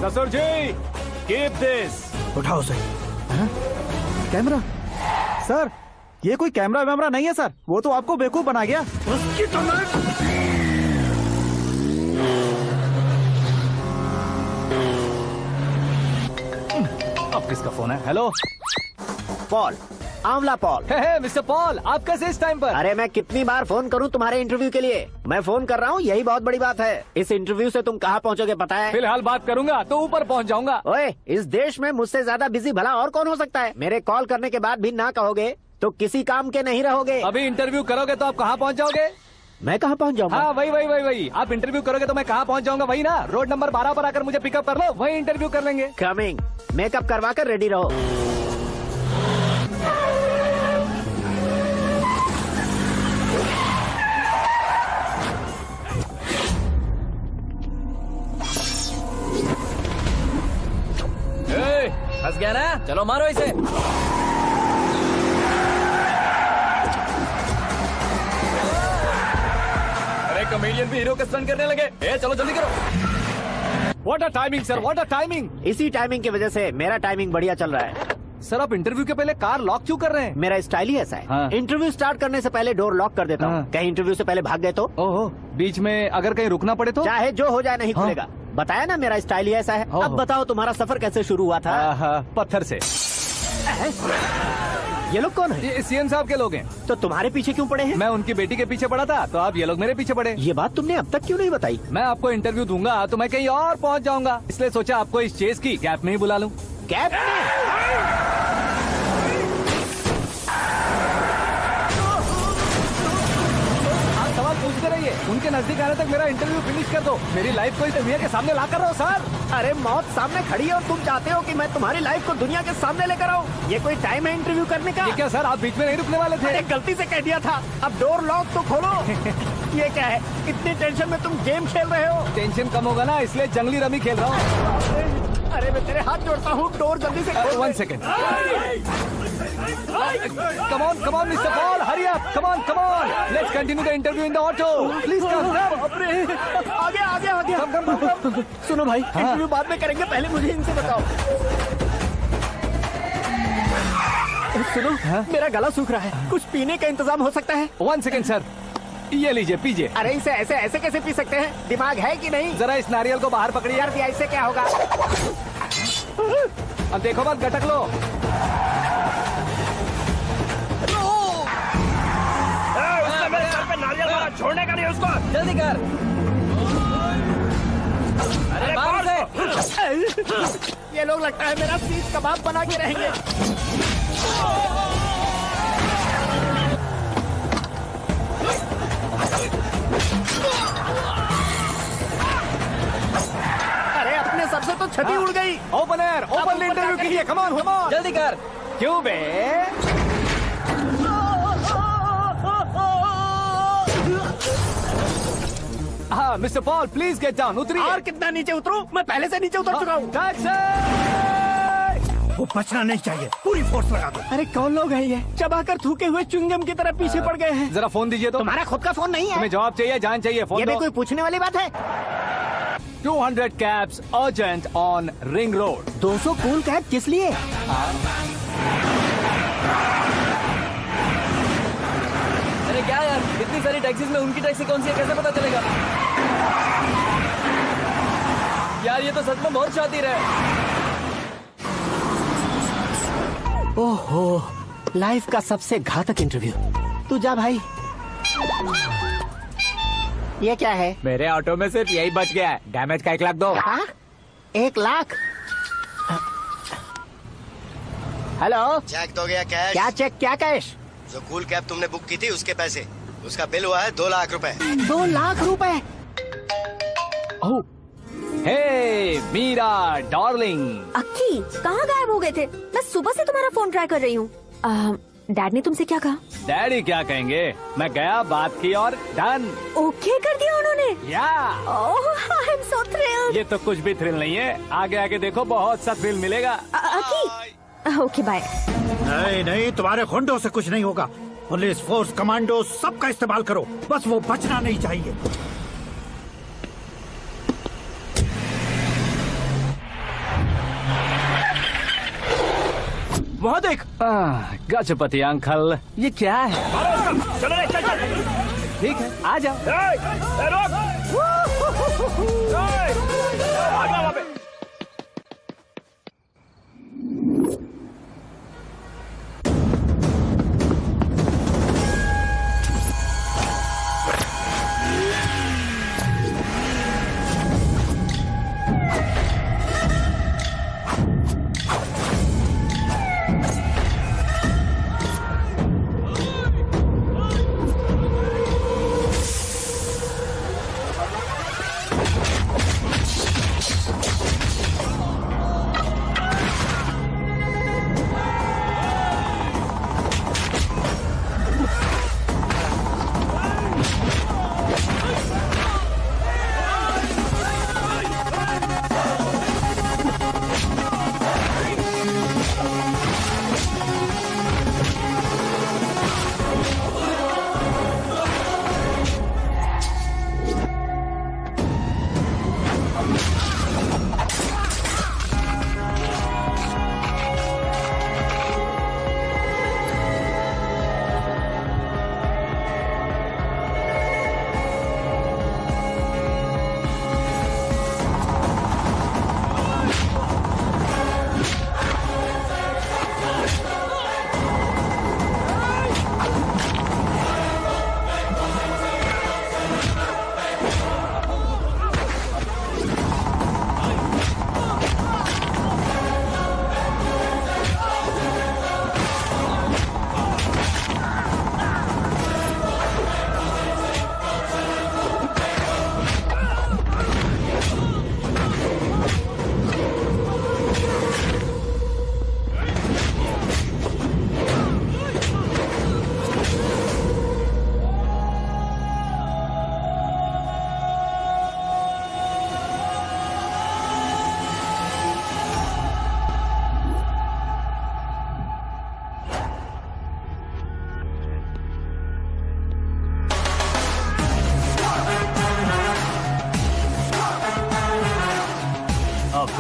ससुर जी, कीप दिस। उठाओ सही। कैमरा? सर, ये कोई कैमरा वैमरा नहीं है सर, वो तो आपको बेवकूफ बना गया। उसकी तो अब किसका फोन है? हेलो पॉल, आंवला पॉल। मिस्टर पॉल, आप कैसे इस टाइम पर? अरे मैं कितनी बार फोन करूं तुम्हारे इंटरव्यू के लिए? मैं फोन कर रहा हूं, यही बहुत बड़ी बात है। इस इंटरव्यू से तुम कहां पहुंचोगे पता है? फिलहाल बात करूंगा तो ऊपर पहुंच जाऊंगा। ओए, इस देश में मुझसे ज्यादा बिजी भला और कौन हो सकता है? मेरे कॉल करने के बाद भी ना कहोगे तो किसी काम के नहीं रहोगे। अभी इंटरव्यू करोगे तो आप कहाँ पहुँच जाओगे? मैं कहाँ पहुँच जाऊंगा? हाँ वही। आप इंटरव्यू करोगे तो मैं कहाँ पहुँच जाऊंगा? वही ना, रोड नंबर 12 पर आकर मुझे पिकअप कर लो, वही इंटरव्यू कर लेंगे। कमिंग। मेकअप करवा कर रेडी रहो। फंस गया ना, चलो मारो इसे। अरे कॉमेडियन भी हीरो का स्टंट करने लगे। चलो जल्दी करो। What a timing sir, what a timing. इसी टाइमिंग की वजह से मेरा टाइमिंग बढ़िया चल रहा है। सर आप इंटरव्यू के पहले कार लॉक क्यों कर रहे हैं? मेरा स्टाइल ही ऐसा है। हाँ। इंटरव्यू स्टार्ट करने से पहले डोर लॉक कर देता हूँ। कहीं इंटरव्यू से पहले भाग गए तो? ओहो, बीच में अगर कहीं रुकना पड़े तो? चाहे जो हो जाए नहीं खुलेगा। बताया ना मेरा स्टाइल ही ऐसा है। अब बताओ तुम्हारा सफर कैसे शुरू हुआ था? पत्थर से। ये लोग कौन है? ये सीएम साहब के लोग हैं। तो तुम्हारे पीछे क्यों पड़े हैं? मैं उनकी बेटी के पीछे पड़ा था, तो आप ये लोग मेरे पीछे पड़े। ये बात तुमने अब तक क्यों नहीं बताई? मैं आपको इंटरव्यू दूंगा तो मैं कहीं और पहुंच जाऊंगा, इसलिए सोचा आपको इस चेस की गैप में ही बुला लूं। गैप में? सवाल पूछते रहिए, उनके नजदीक आने तक मेरा इंटरव्यू फिनिश कर दो। मेरी लाइफ को इस दुनिया के सामने ला कर रहो सर। अरे मौत सामने खड़ी है और तुम चाहते हो कि मैं तुम्हारी लाइफ को दुनिया के सामने लेकर आऊं? ये कोई टाइम है इंटरव्यू करने का? ये क्या सर, आप बीच में नहीं रुकने वाले थे? अरे गलती से कह दिया था। अब डोर लॉक तो खोलो। ये क्या है, इतनी टेंशन में तुम गेम खेल रहे हो? टेंशन कम होगा ना, इसलिए जंगली रमी खेल रहा हूँ। अरे मैं तेरे हाथ जोड़ता हूँ, डोर जल्दी से खोल। 1 second. Come on, Mr. Paul, hurry up. Come on. Let's continue the interview in the auto. Please come. आगे। Come. सुनो भाई, इंटरव्यू बाद में करेंगे, पहले मुझे इनसे बताओ। सुनो, मेरा गला सूख रहा है, कुछ पीने का इंतजाम हो सकता है? 1 सेकेंड सर, ये लीजिए पीजिए। अरे इसे ऐसे कैसे पी सकते हैं? दिमाग है कि नहीं? जरा इस नारियल को बाहर पकड़िए। यार दिया, इससे क्या होगा? अब देखो मत, गटक लो। मेरे सर पे नारियल मारा, छोड़ने का नहीं उसको। जल्दी कर। अरे बाहर से। ये लोग लगता है मेरा सीख कबाब बना के रहेंगे। अरे अपने सर से तो छठी उड़ गई। ओपन इंटरव्यू कीजिए। कम ऑन जल्दी कर। क्यों बे? हाँ mister Paul, please get down. उतरिए। और कितना नीचे उतरूं? मैं पहले से नीचे उतर चुका हूँ। वो बचना नहीं चाहिए, पूरी फोर्स लगा दो। अरे कौन लोग हैं ये? चबाकर थूके हुए च्युइंगम की तरह पीछे पड़ गए हैं। जरा फोन दीजिए तो। तुम्हारा खुद का फोन नहीं है? तुम्हें जवाब चाहिए, जान चाहिए, फोन ये भी दो। कोई पूछने वाली बात है? 200 cabs urgent on Ring Road. 200 cool cab किस लिए? अरे क्या यार, इतनी सारी टैक्सीज में उनकी टैक्सी कौन सी है, कैसे पता चलेगा? यार ये तो सच में बहुत शातिर है। ओहो, लाइफ का सबसे घातक इंटरव्यू। तू जा भाई। ये क्या है? मेरे ऑटो में सिर्फ यही बच गया है, डैमेज का 1 लाख दो। 1 लाख? हेलो, चेक तो गया कैश? क्या चेक, क्या कैश? जो कूल कैब तुमने बुक की थी उसके पैसे, उसका बिल हुआ है 2 लाख रुपए। 2 लाख रुपए? हे मीरा डार्लिंग। अक्की, कहाँ गायब हो गए थे? मैं सुबह से तुम्हारा फोन ट्राई कर रही हूँ। डैड ने तुमसे क्या कहा? डैडी क्या कहेंगे, मैं गया, बात की और डन। ओके कर दिया उन्होंने? या। ओह, आई एम सो थ्रिल्ड। ये तो कुछ भी थ्रिल नहीं है, आगे आगे देखो बहुत सा थ्रिल मिलेगा। अक्की, ओके बाय। नहीं, तुम्हारे गुंडों से कुछ नहीं होगा। पुलिस फोर्स, कमांडो, सबका इस्तेमाल करो, बस वो बचना नहीं चाहिए। वहाँ देख। गजपति अंकल, ये क्या है? चलो रे, चल। ठीक है, आ जाओ। वहाँ पे।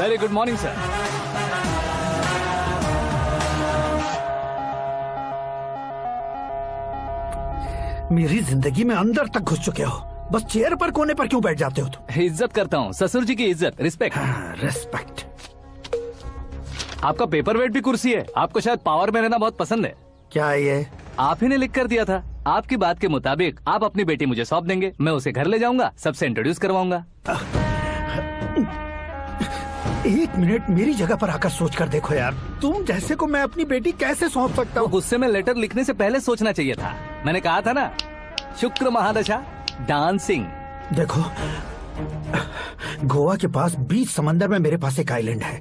Very good morning sir. मेरी जिंदगी में अंदर तक घुस चुके हो, बस चेयर पर कोने पर क्यों बैठ जाते हो तुम? इज्जत करता हूँ, ससुर जी की इज्जत, रिस्पेक्ट। रिस्पेक्ट। आपका पेपर वेट भी कुर्सी है। आपको शायद पावर में रहना बहुत पसंद है। क्या है ये? आप ही ने लिख कर दिया था। आपकी बात के मुताबिक आप अपनी बेटी मुझे सौंप देंगे, मैं उसे घर ले जाऊंगा, सबसे इंट्रोड्यूस करवाऊंगा। एक मिनट मेरी जगह पर आकर सोच कर देखो यार, तुम जैसे को मैं अपनी बेटी कैसे सौंप सकता हूँ? गुस्से में लेटर लिखने से पहले सोचना चाहिए था। मैंने कहा था ना, शुक्र महादशा डांसिंग। देखो, गोवा के पास बीच समंदर में मेरे पास एक आइलैंड है,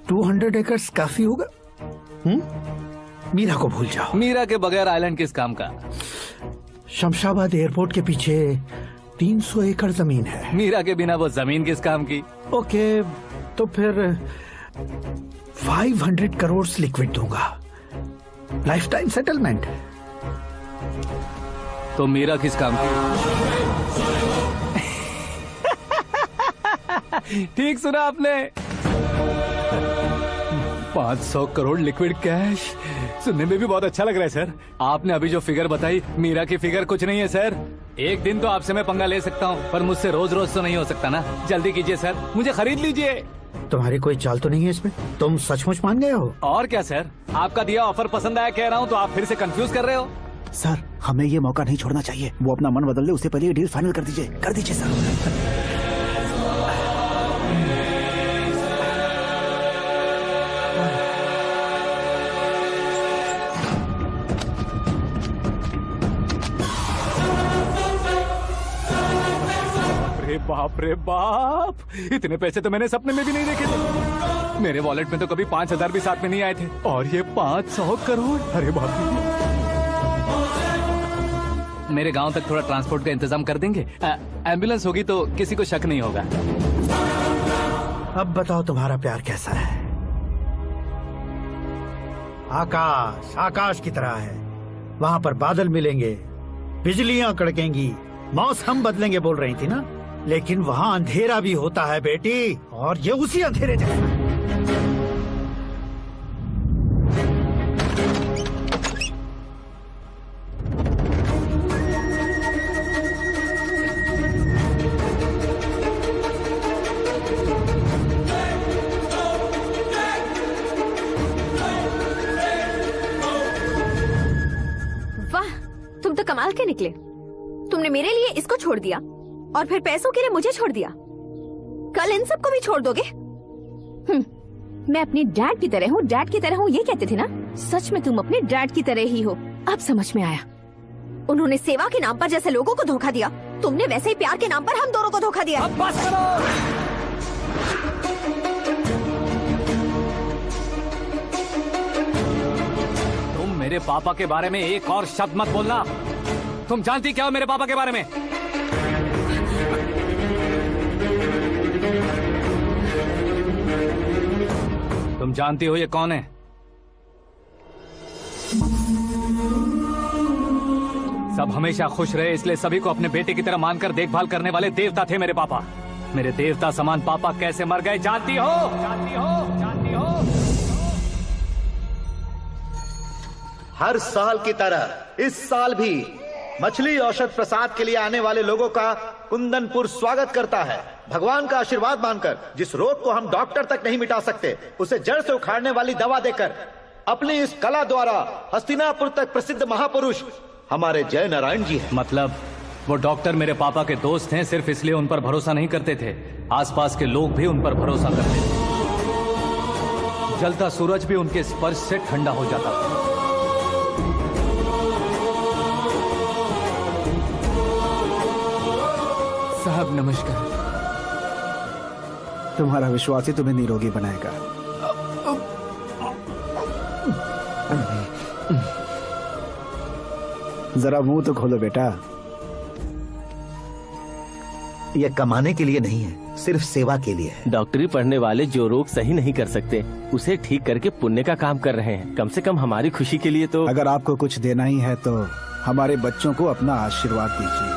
200 एकर्स काफी होगा। मीरा को भूल जाओ। मीरा के बगैर आइलैंड किस काम का? शमशाबाद एयरपोर्ट के पीछे 300 एकड़ जमीन है। मीरा के बिना वो जमीन किस काम की? ओके, तो फिर 500 करोड़ लिक्विड दूंगा, लाइफ टाइम सेटलमेंट। तो मीरा किस काम की? ठीक सुना आपने, 500 करोड़ लिक्विड कैश। सुनने में भी बहुत अच्छा लग रहा है सर। आपने अभी जो फिगर बताई, मीरा की फिगर कुछ नहीं है सर। एक दिन तो आपसे मैं पंगा ले सकता हूँ, पर मुझसे रोज रोज तो नहीं हो सकता ना। जल्दी कीजिए सर, मुझे खरीद लीजिए। तुम्हारी कोई चाल तो नहीं है इसमें? तुम सचमुच मान गए हो? और क्या सर, आपका दिया ऑफर पसंद आया कह रहा हूँ, तो आप फिर से कंफ्यूज कर रहे हो। सर, हमें ये मौका नहीं छोड़ना चाहिए। वो अपना मन बदल ले, उससे पहले ये डील फाइनल कर दीजिए। कर दीजिए सर। बाप रे बाप, इतने पैसे तो मैंने सपने में भी नहीं देखे थे। मेरे वॉलेट में तो कभी 5000 भी साथ में नहीं आए थे, और ये 500 करोड़। अरे बाप रे। मेरे गांव तक थोड़ा ट्रांसपोर्ट का इंतजाम कर देंगे? एम्बुलेंस होगी तो किसी को शक नहीं होगा। अब बताओ तुम्हारा प्यार कैसा है? आकाश आकाश की तरह है, वहाँ पर बादल मिलेंगे, बिजलियां कड़केंगी, मौसम बदलेंगे बोल रही थी ना, लेकिन वहाँ अंधेरा भी होता है बेटी, और ये उसी अंधेरे जैसा। वाह, तुम तो कमाल के निकले। तुमने मेरे लिए इसको छोड़ दिया और फिर पैसों के लिए मुझे छोड़ दिया। कल इन सबको भी छोड़ दोगे? मैं अपने डैड की तरह हूँ, डैड की तरह हूँ, ये कहते थे ना। सच में तुम अपने डैड की तरह ही हो। अब समझ में आया। उन्होंने सेवा के नाम पर जैसे लोगों को धोखा दिया, तुमने वैसे ही प्यार के नाम पर हम दोनों को धोखा दिया। अब बस करो। तुम मेरे पापा के बारे में एक और शब्द मत बोलना। तुम जानती क्या हो मेरे पापा के बारे में? तुम जानती हो ये कौन है? सब हमेशा खुश रहे, इसलिए सभी को अपने बेटे की तरह मानकर देखभाल करने वाले देवता थे मेरे पापा। मेरे देवता समान पापा कैसे मर गए जानती हो? जानती हो? जानती हो? हर साल की तरह इस साल भी मछली औषध प्रसाद के लिए आने वाले लोगों का कुंदनपुर स्वागत करता है। भगवान का आशीर्वाद मानकर जिस रोग को हम डॉक्टर तक नहीं मिटा सकते, उसे जड़ से उखाड़ने वाली दवा देकर अपनी इस कला द्वारा हस्तिनापुर तक प्रसिद्ध महापुरुष हमारे जय नारायण जी हैं। मतलब वो डॉक्टर मेरे पापा के दोस्त हैं, सिर्फ इसलिए उन पर भरोसा नहीं करते थे, आसपास के लोग भी उन पर भरोसा करते थे। जलता सूरज भी उनके स्पर्श से ठंडा हो जाता था। साहब नमस्कार। तुम्हारा विश्वास ही तुम्हें निरोगी बनाएगा। जरा मुंह तो खोलो बेटा। ये कमाने के लिए नहीं है, सिर्फ सेवा के लिए है। डॉक्टरी पढ़ने वाले जो रोग सही नहीं कर सकते, उसे ठीक करके पुण्य का काम कर रहे हैं। कम से कम हमारी खुशी के लिए तो। अगर आपको कुछ देना ही है तो हमारे बच्चों को अपना आशीर्वाद दीजिए।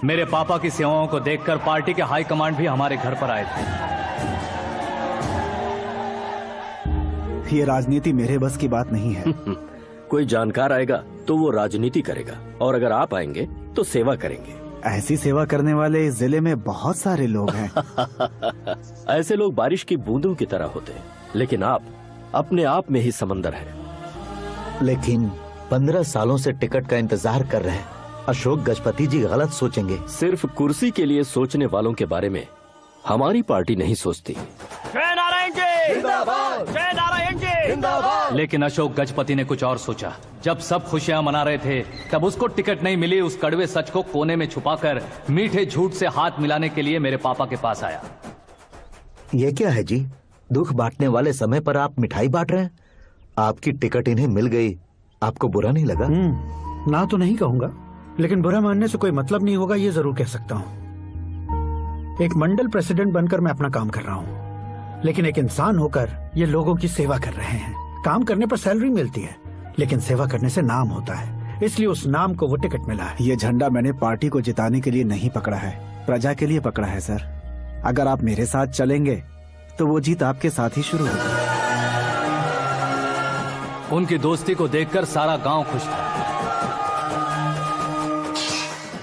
मेरे पापा की सेवाओं को देखकर पार्टी के हाई कमांड भी हमारे घर पर आए थे। ये राजनीति मेरे बस की बात नहीं है। कोई जानकार आएगा तो वो राजनीति करेगा, और अगर आप आएंगे तो सेवा करेंगे। ऐसी सेवा करने वाले इस जिले में बहुत सारे लोग हैं। ऐसे लोग बारिश की बूंदों की तरह होते हैं, लेकिन आप अपने आप में ही समंदर हैं। लेकिन 15 सालों से टिकट का इंतजार कर रहे हैं। अशोक गजपति जी गलत सोचेंगे। सिर्फ कुर्सी के लिए सोचने वालों के बारे में हमारी पार्टी नहीं सोचती। जय नारायण जी जिंदाबाद, जय नारायण जी जिंदाबाद। लेकिन अशोक गजपति ने कुछ और सोचा। जब सब खुशियां मना रहे थे तब उसको टिकट नहीं मिली। उस कड़वे सच को कोने में छुपाकर मीठे झूठ से हाथ मिलाने के लिए मेरे पापा के पास आया। ये क्या है जी? दुख बांटने वाले समय पर आप मिठाई बांट रहे हैं। आपकी टिकट इन्हें मिल गई, आपको बुरा नहीं लगा? ना तो नहीं कहूंगा, लेकिन बुरा मानने से कोई मतलब नहीं होगा, ये जरूर कह सकता हूँ। एक मंडल प्रेसिडेंट बनकर मैं अपना काम कर रहा हूँ, लेकिन एक इंसान होकर ये लोगों की सेवा कर रहे हैं। काम करने पर सैलरी मिलती है, लेकिन सेवा करने से नाम होता है, इसलिए उस नाम को वो टिकट मिला है। ये झंडा मैंने पार्टी को जिताने के लिए नहीं पकड़ा है, प्रजा के लिए पकड़ा है सर। अगर आप मेरे साथ चलेंगे तो वो जीत आपके साथ ही शुरू होगी। उनकी दोस्ती को देखकर सारा गांव खुश था,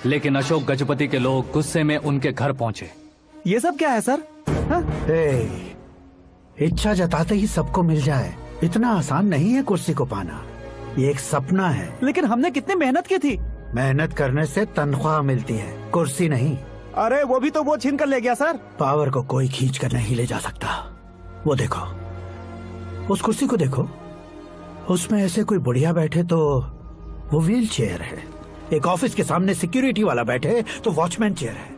लेकिन अशोक गजपति के लोग गुस्से में उनके घर पहुंचे। ये सब क्या है सर? इच्छा जताते ही सबको मिल जाए, इतना आसान नहीं है कुर्सी को पाना। ये एक सपना है। लेकिन हमने कितनी मेहनत की थी। मेहनत करने से तनख्वाह मिलती है, कुर्सी नहीं। अरे वो भी तो वो छीन कर ले गया सर। पावर को कोई खींच कर नहीं ले जा सकता। वो देखो, उस कुर्सी को देखो, उसमें ऐसे कोई बुढ़िया बैठे तो वो व्हील चेयर है। एक ऑफिस के सामने सिक्योरिटी वाला बैठे तो वॉचमैन चेयर है,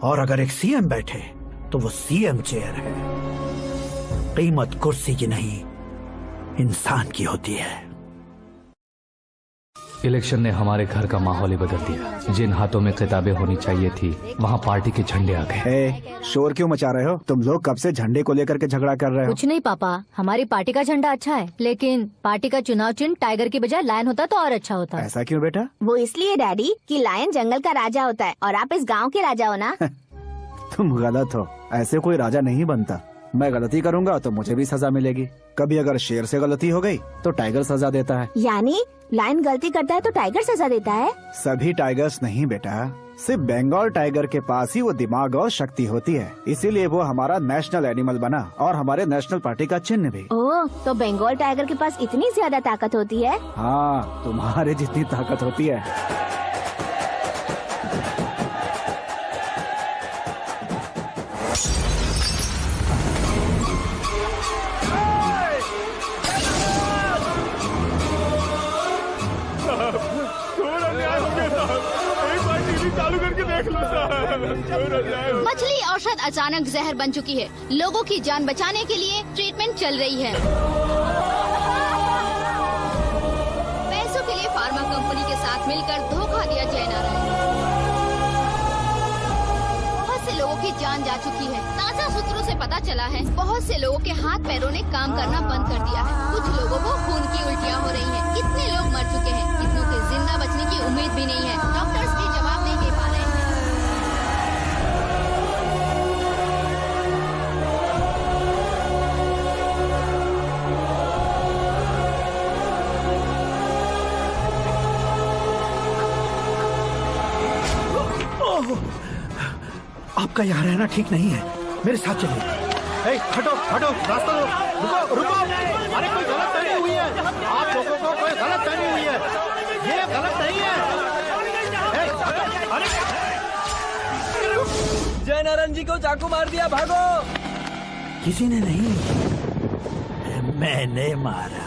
और अगर एक सीएम बैठे तो वो सीएम चेयर है। कीमत कुर्सी की नहीं, इंसान की होती है। इलेक्शन ने हमारे घर का माहौल ही बदल दिया। जिन हाथों में किताबें होनी चाहिए थी, वहाँ पार्टी के झंडे आ गए। शोर क्यों मचा रहे हो? तुम लोग कब से झंडे को लेकर के झगड़ा कर रहे हो? कुछ नहीं पापा, हमारी पार्टी का झंडा अच्छा है, लेकिन पार्टी का चुनाव चिन्ह टाइगर की बजाय लायन होता तो और अच्छा होता। ऐसा क्यों बेटा? वो इसलिए डैडी कि लायन जंगल का राजा होता है और आप इस गांव के राजा हो ना। तुम गलत हो, ऐसे कोई राजा नहीं बनता। मैं गलती करूंगा तो मुझे भी सजा मिलेगी। कभी अगर शेर से गलती हो गई तो टाइगर सजा देता है। यानी लायन गलती करता है तो टाइगर सजा देता है? सभी टाइगर्स नहीं बेटा, सिर्फ बंगाल टाइगर के पास ही वो दिमाग और शक्ति होती है, इसीलिए वो हमारा नेशनल एनिमल बना और हमारे नेशनल पार्टी का चिन्ह भी। ओह, तो बंगाल टाइगर के पास इतनी ज्यादा ताकत होती है? हाँ, तुम्हारे जितनी ताकत होती है। मछली औषध अचानक जहर बन चुकी है। लोगों की जान बचाने के लिए ट्रीटमेंट चल रही है। पैसों के लिए फार्मा कंपनी के साथ मिलकर धोखा दिया जय नारायण। बहुत से लोगों की जान जा चुकी है। ताजा सूत्रों से पता चला है बहुत से लोगों के हाथ पैरों ने काम करना बंद कर दिया है। कुछ लोगों को खून की उल्टियाँ हो रही हैं। कितने लोग मर चुके हैं, कितनों के जिंदा बचने की उम्मीद भी नहीं है। डॉक्टर्स भी जवाब नहीं दे पा रहे हैं। आपका यहाँ रहना ठीक नहीं है, मेरे साथ चलिए। हटो हटो, रास्ता दो, रुको रुको। अरे कोई गलत फहमी हुई है, आप लोगों को कोई गलत फहमी हुई है, ये गलत नहीं है। जय नारायण जी को चाकू मार दिया, भागो। किसी ने नहीं, मैंने मारा।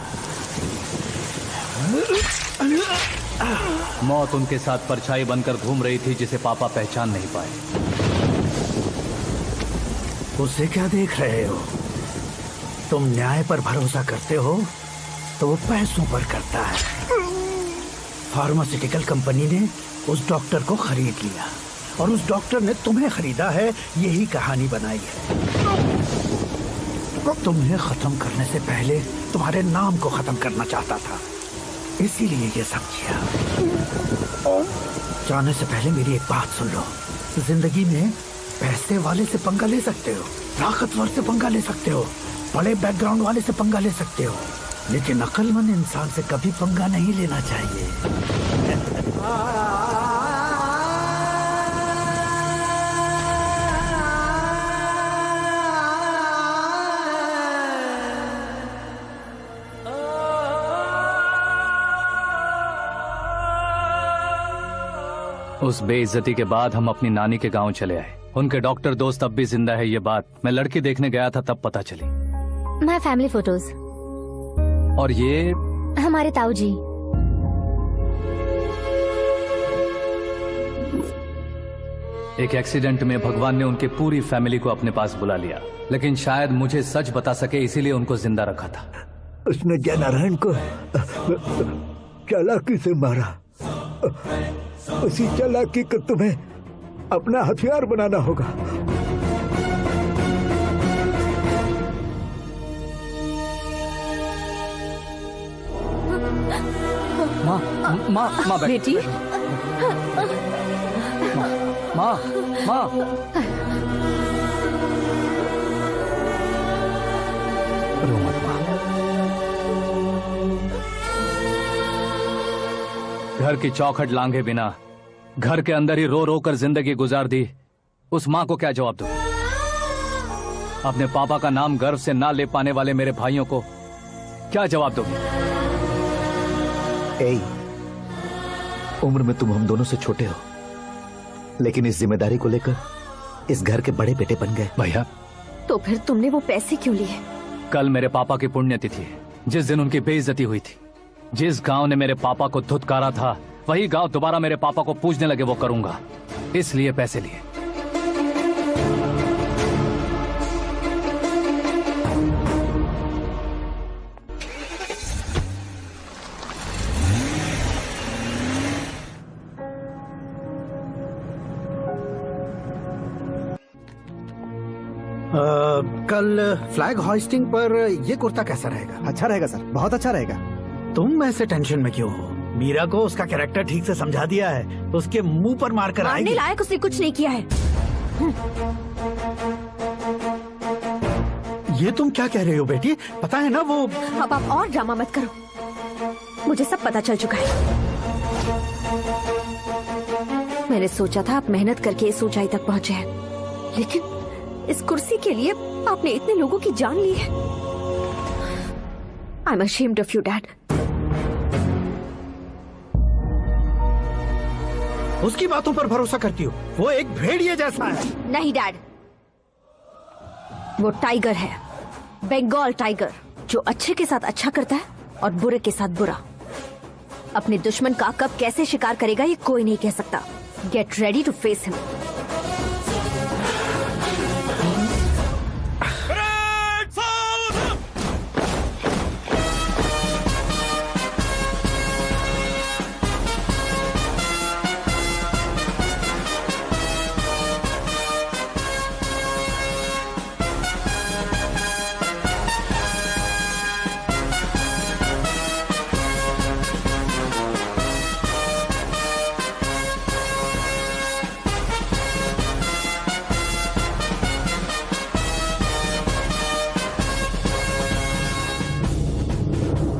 मौत उनके साथ परछाई बनकर घूम रही थी, जिसे पापा पहचान नहीं पाए। उससे क्या देख रहे हो? तुम न्याय पर भरोसा करते हो तो वो पैसों पर करता है। फार्मास्यूटिकल कंपनी ने उस डॉक्टर को खरीद लिया और उस डॉक्टर ने तुम्हें खरीदा है, यही कहानी बनाई है। तुम्हें खत्म करने से पहले तुम्हारे नाम को खत्म करना चाहता था, इसीलिए ये सब किया। जाने से पहले मेरी एक बात सुन लो। जिंदगी में पैसे वाले से पंगा ले सकते हो, ताकतवर से पंगा ले सकते हो, बड़े बैकग्राउंड वाले से पंगा ले सकते हो, लेकिन अक्लमंद इंसान से कभी पंगा नहीं लेना चाहिए। उस बेइज्जती के बाद हम अपनी नानी के गांव चले आए। उनके डॉक्टर दोस्त अब भी जिंदा है, ये बात मैं लड़की देखने गया था तब पता चली। My family photos. और ये हमारे ताऊ जी। एक एक्सीडेंट में भगवान ने उनकी पूरी फैमिली को अपने पास बुला लिया, लेकिन शायद मुझे सच बता सके इसीलिए उनको जिंदा रखा था। उसने जयनारायण को चालाकी से मारा। उसी चालाकी को तुम्हें अपना हथियार बनाना होगा। माँ बेटी। माँ रो मत माँ। घर की चौखट लांघे बिना घर के अंदर ही रो रो कर जिंदगी गुजार दी उस माँ को क्या जवाब दूं? अपने पापा का नाम गर्व से ना ले पाने वाले मेरे भाइयों को क्या जवाब दोगे? उम्र में तुम हम दोनों से छोटे हो, लेकिन इस जिम्मेदारी को लेकर इस घर के बड़े बेटे बन गए। भैया तो फिर तुमने वो पैसे क्यों लिए? कल मेरे पापा की पुण्यतिथि है, जिस दिन उनकी बेइज्जती हुई थी। जिस गांव ने मेरे पापा को धुतकारा था वही गांव दोबारा मेरे पापा को पूजने लगे, वो करूंगा, इसलिए पैसे लिए। कल फ्लैग होइस्टिंग पर ये कुर्ता कैसा रहेगा? अच्छा रहेगा सर, बहुत अच्छा रहेगा। तुम ऐसे टेंशन में क्यों हो? मीरा को उसका कैरेक्टर ठीक से समझा दिया है, उसके मुंह पर मारकर मारने आएगी। लायक उसने कुछ नहीं किया है। ये तुम क्या कह रहे हो बेटी? पता है ना वो। अब आप और ड्रामा मत करो, मुझे सब पता चल चुका है। मैंने सोचा था आप मेहनत करके इस ऊंचाई तक पहुंचे हैं, लेकिन इस कुर्सी के लिए आपने इतने लोगों की जान ली है। I am ashamed of you, Dad. उसकी बातों पर भरोसा करती हो? वो एक भेड़िए जैसा है। नहीं डैड, वो टाइगर है, बंगाल टाइगर, जो अच्छे के साथ अच्छा करता है और बुरे के साथ बुरा। अपने दुश्मन का कब कैसे शिकार करेगा ये कोई नहीं कह सकता। Get ready to face him.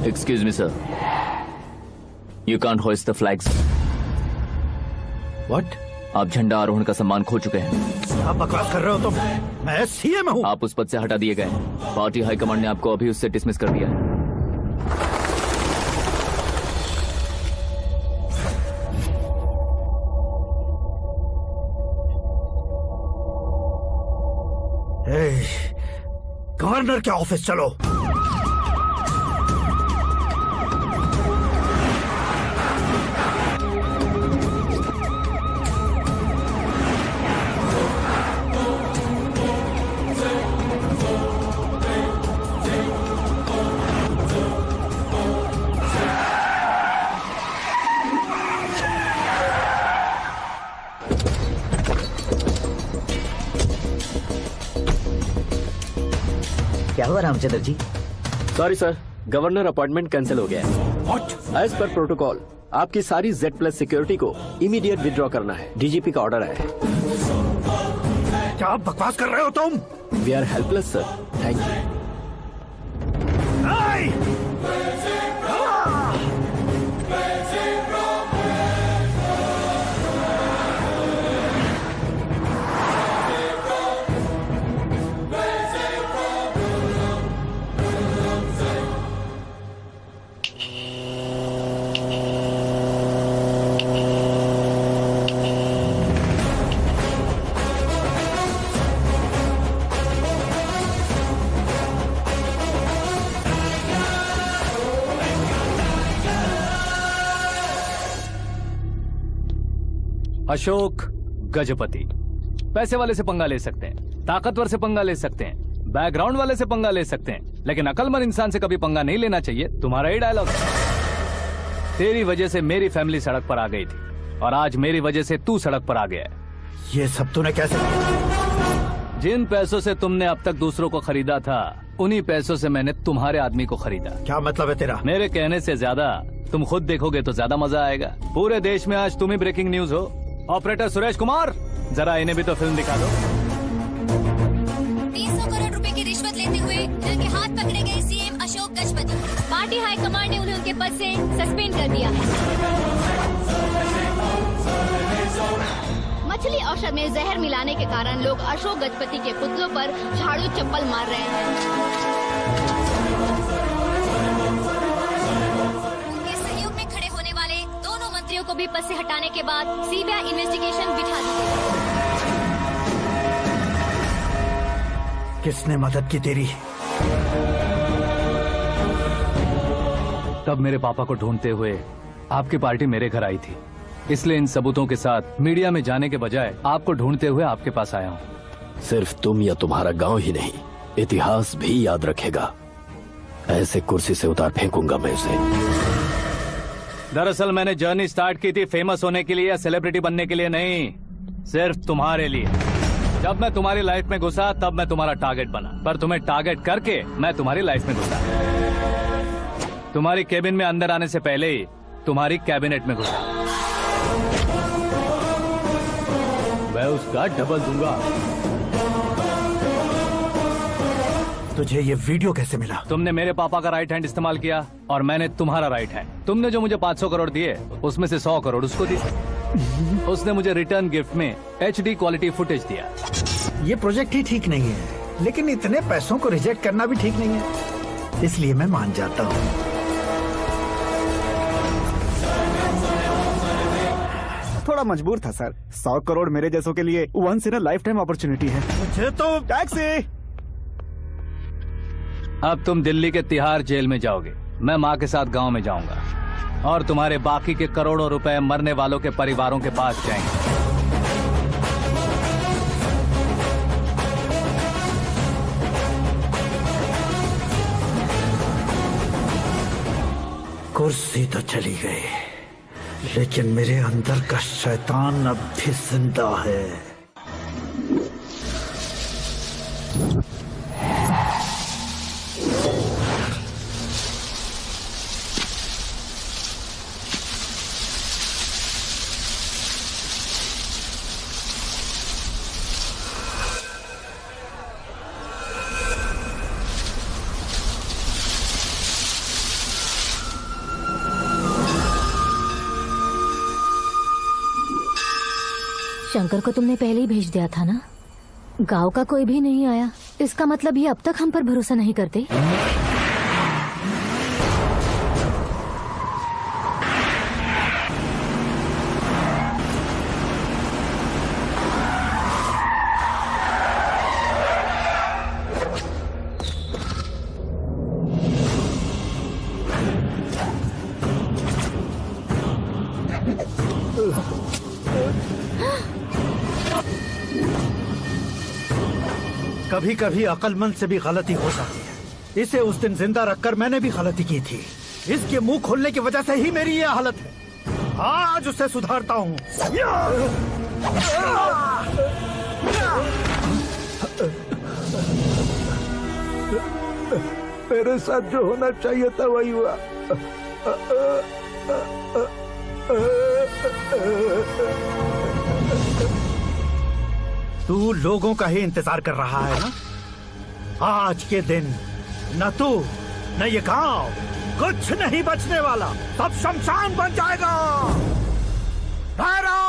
Excuse me, sir. You can't hoist the flags. What? आप झंडा आरोहण का सम्मान खो चुके हैं। क्या बकवास कर रहे हो तुम? मैं सीएम हूँ। आप उस पद से हटा दिए गए। पार्टी हाईकमांड ने आपको अभी उससे डिसमिस कर दिया है। गवर्नर के ऑफिस चलो। क्या हुआ Ramchandra ji? Sorry sir, governor appointment cancel हो गया है। What? एज पर प्रोटोकॉल आपकी सारी Z+ सिक्योरिटी को इमीडिएट विड्रॉ करना है। डीजीपी का ऑर्डर आया है। क्या आप बकवास कर रहे हो तुम? We are helpless sir. Thank you. Ashok Gajapati पैसे वाले से पंगा ले सकते हैं, ताकतवर से पंगा ले सकते हैं, बैकग्राउंड वाले से पंगा ले सकते हैं, लेकिन अकलमंद इंसान से कभी पंगा नहीं लेना चाहिए। तुम्हारा ही डायलॉग। तेरी वजह से मेरी फैमिली सड़क पर आ गई थी और आज मेरी वजह से तू सड़क पर आ गया है। ये सब तूने कैसे किया? जिन पैसों से तुमने अब तक दूसरों को खरीदा था, उन्हीं पैसों से मैंने तुम्हारे आदमी को खरीदा। क्या मतलब है तेरा? मेरे कहने से ज्यादा तुम खुद देखोगे तो ज्यादा मजा आएगा। पूरे देश में आज तुम ही ब्रेकिंग न्यूज हो। ऑपरेटर सुरेश कुमार, जरा इन्हें भी तो फिल्म दिखा दो। 300 करोड़ रुपए की रिश्वत लेते हुए उनके हाथ पकड़े गए CM Ashok Gajapati. Party high command ने उन्हें उनके पद से सस्पेंड कर दिया है। मछली औषध में जहर मिलाने के कारण लोग अशोक गजपति के पुतलों पर झाड़ू चप्पल मार रहे हैं। उनके सहयोग में खड़े होने वाले दोनों मंत्रियों को भी पद से हटाने के बाद सीबीआई इन्वेस्टिगेशन बिठा दी गई। किसने मदद की तेरी? तब मेरे पापा को ढूंढते हुए आपकी पार्टी मेरे घर आई थी, इसलिए इन सबूतों के साथ मीडिया में जाने के बजाय आपको ढूंढते हुए आपके पास आया हूँ। सिर्फ तुम या तुम्हारा गांव ही नहीं, इतिहास भी याद रखेगा। ऐसे कुर्सी से उतार फेंकूंगा मैं उसे। दरअसल मैंने जर्नी स्टार्ट की थी फेमस होने के लिए या सेलिब्रिटी बनने के लिए नहीं, सिर्फ तुम्हारे लिए। जब मैं तुम्हारी लाइफ में घुसा तब मैं तुम्हारा टारगेट बना, पर तुम्हें टारगेट करके मैं तुम्हारी लाइफ में घुसा। तुम्हारी केबिन में अंदर आने से पहले ही तुम्हारी कैबिनेट में घुसा। मैं उसका डबल दूंगा। तुझे ये वीडियो कैसे मिला? तुमने मेरे पापा का राइट हैंड इस्तेमाल किया और मैंने तुम्हारा राइट हैंड। तुमने जो मुझे 500 करोड़ दिए, उसमें से 100 करोड़ उसको दिए। उसने मुझे रिटर्न गिफ्ट में HD क्वालिटी फुटेज दिया। ये प्रोजेक्ट ही ठीक नहीं है, लेकिन इतने पैसों को रिजेक्ट करना भी ठीक नहीं है, इसलिए मैं मान जाता हूँ। थोड़ा मजबूर था सर। 100 करोड़ मेरे जैसों के लिए once in a lifetime opportunity है। मुझे तो टैक्सी। अब तुम दिल्ली के तिहाड़ जेल में जाओगे, मैं माँ के साथ गांव में जाऊंगा और तुम्हारे बाकी के करोड़ों रुपए मरने वालों के परिवारों के पास जाएंगे। कुर्सी तो चली गई, लेकिन मेरे अंदर का शैतान अब भी जिंदा है। शंकर को तुमने पहले ही भेज दिया था ना? गांव का कोई भी नहीं आया, इसका मतलब ये अब तक हम पर भरोसा नहीं करते। कभी कभी अक्लमंद से भी गलती हो जाती है। इसे उस दिन जिंदा रखकर मैंने भी गलती की थी। इसके मुंह खोलने की वजह से ही मेरी ये हालत है। आज उसे सुधारता हूँ। मेरे साथ जो होना चाहिए था वही हुआ। तू लोगों का ही इंतजार कर रहा है ना? आज के दिन न तू न ये गांव कुछ नहीं बचने वाला, सब शमशान बन जाएगा। भैरव!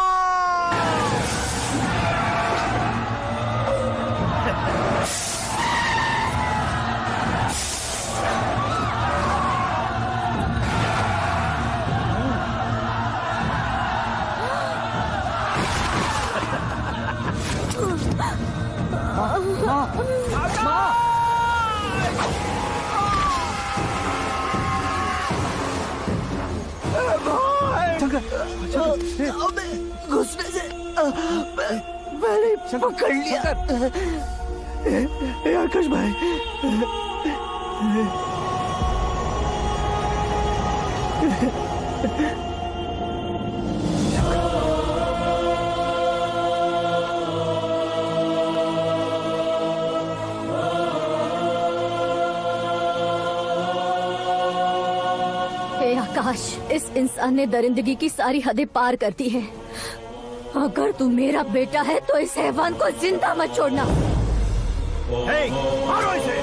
घुसने से मैंने पकड़ लिया। आकाश भाई, आकाश, इस इंसान ने दरिंदगी की सारी हदें पार कर दी है। अगर तू मेरा बेटा है तो इस हैवान को जिंदा मत छोड़ना। मारो इसे।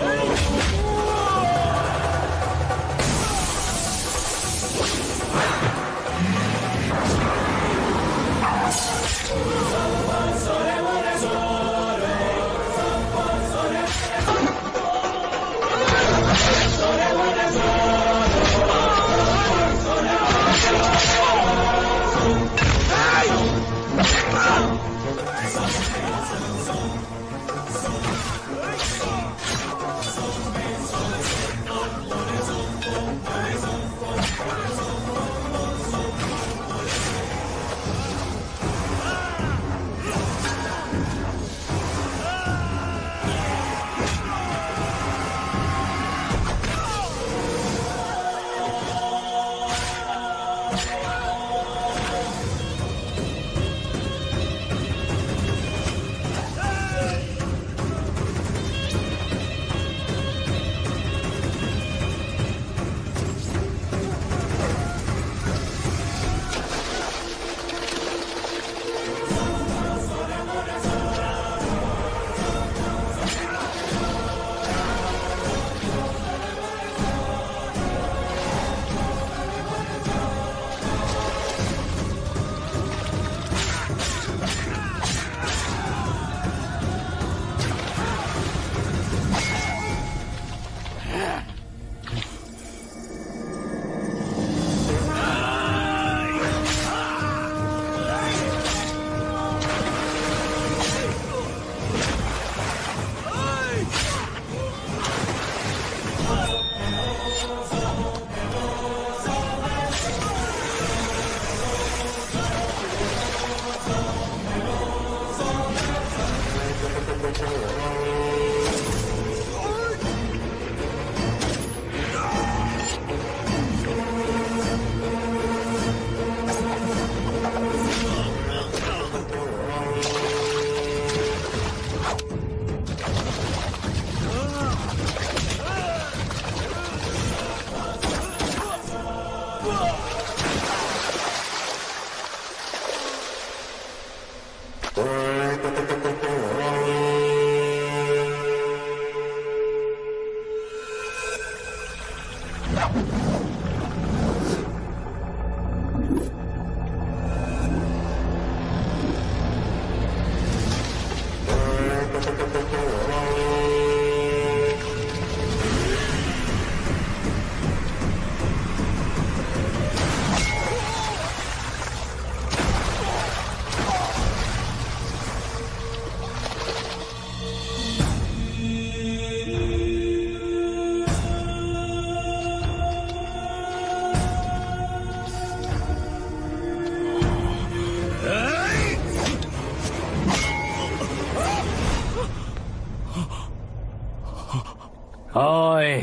ओए,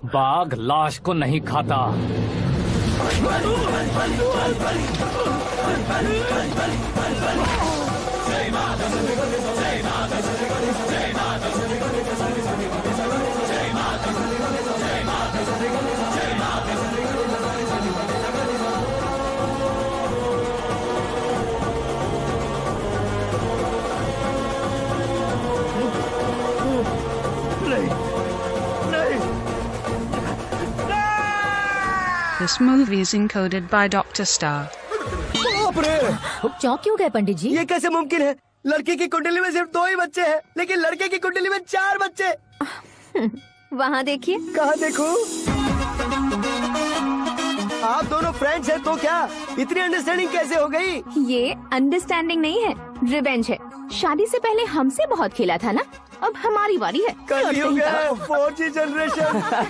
बाघ लाश को नहीं खाता। This movie is encoded by Dr. Star. बाप रे! चौंक क्यों गए पंडित जी? ये कैसे मुमकिन है? लड़की की कुंडली में सिर्फ 2 ही बच्चे हैं, लेकिन लड़के की कुंडली में 4 बच्चे। वहाँ देखिए। कहाँ देखूं? आप दोनों फ्रेंड्स हैं तो क्या? इतनी अंडरस्टैंडिंग कैसे हो गई? ये अंडरस्टैंडिंग नहीं है, रिवेंज है। शादी से पहले हमसे बहुत खेला था ना, अब हमारी बारी है। कल ही हो गया 4G जनरेशन।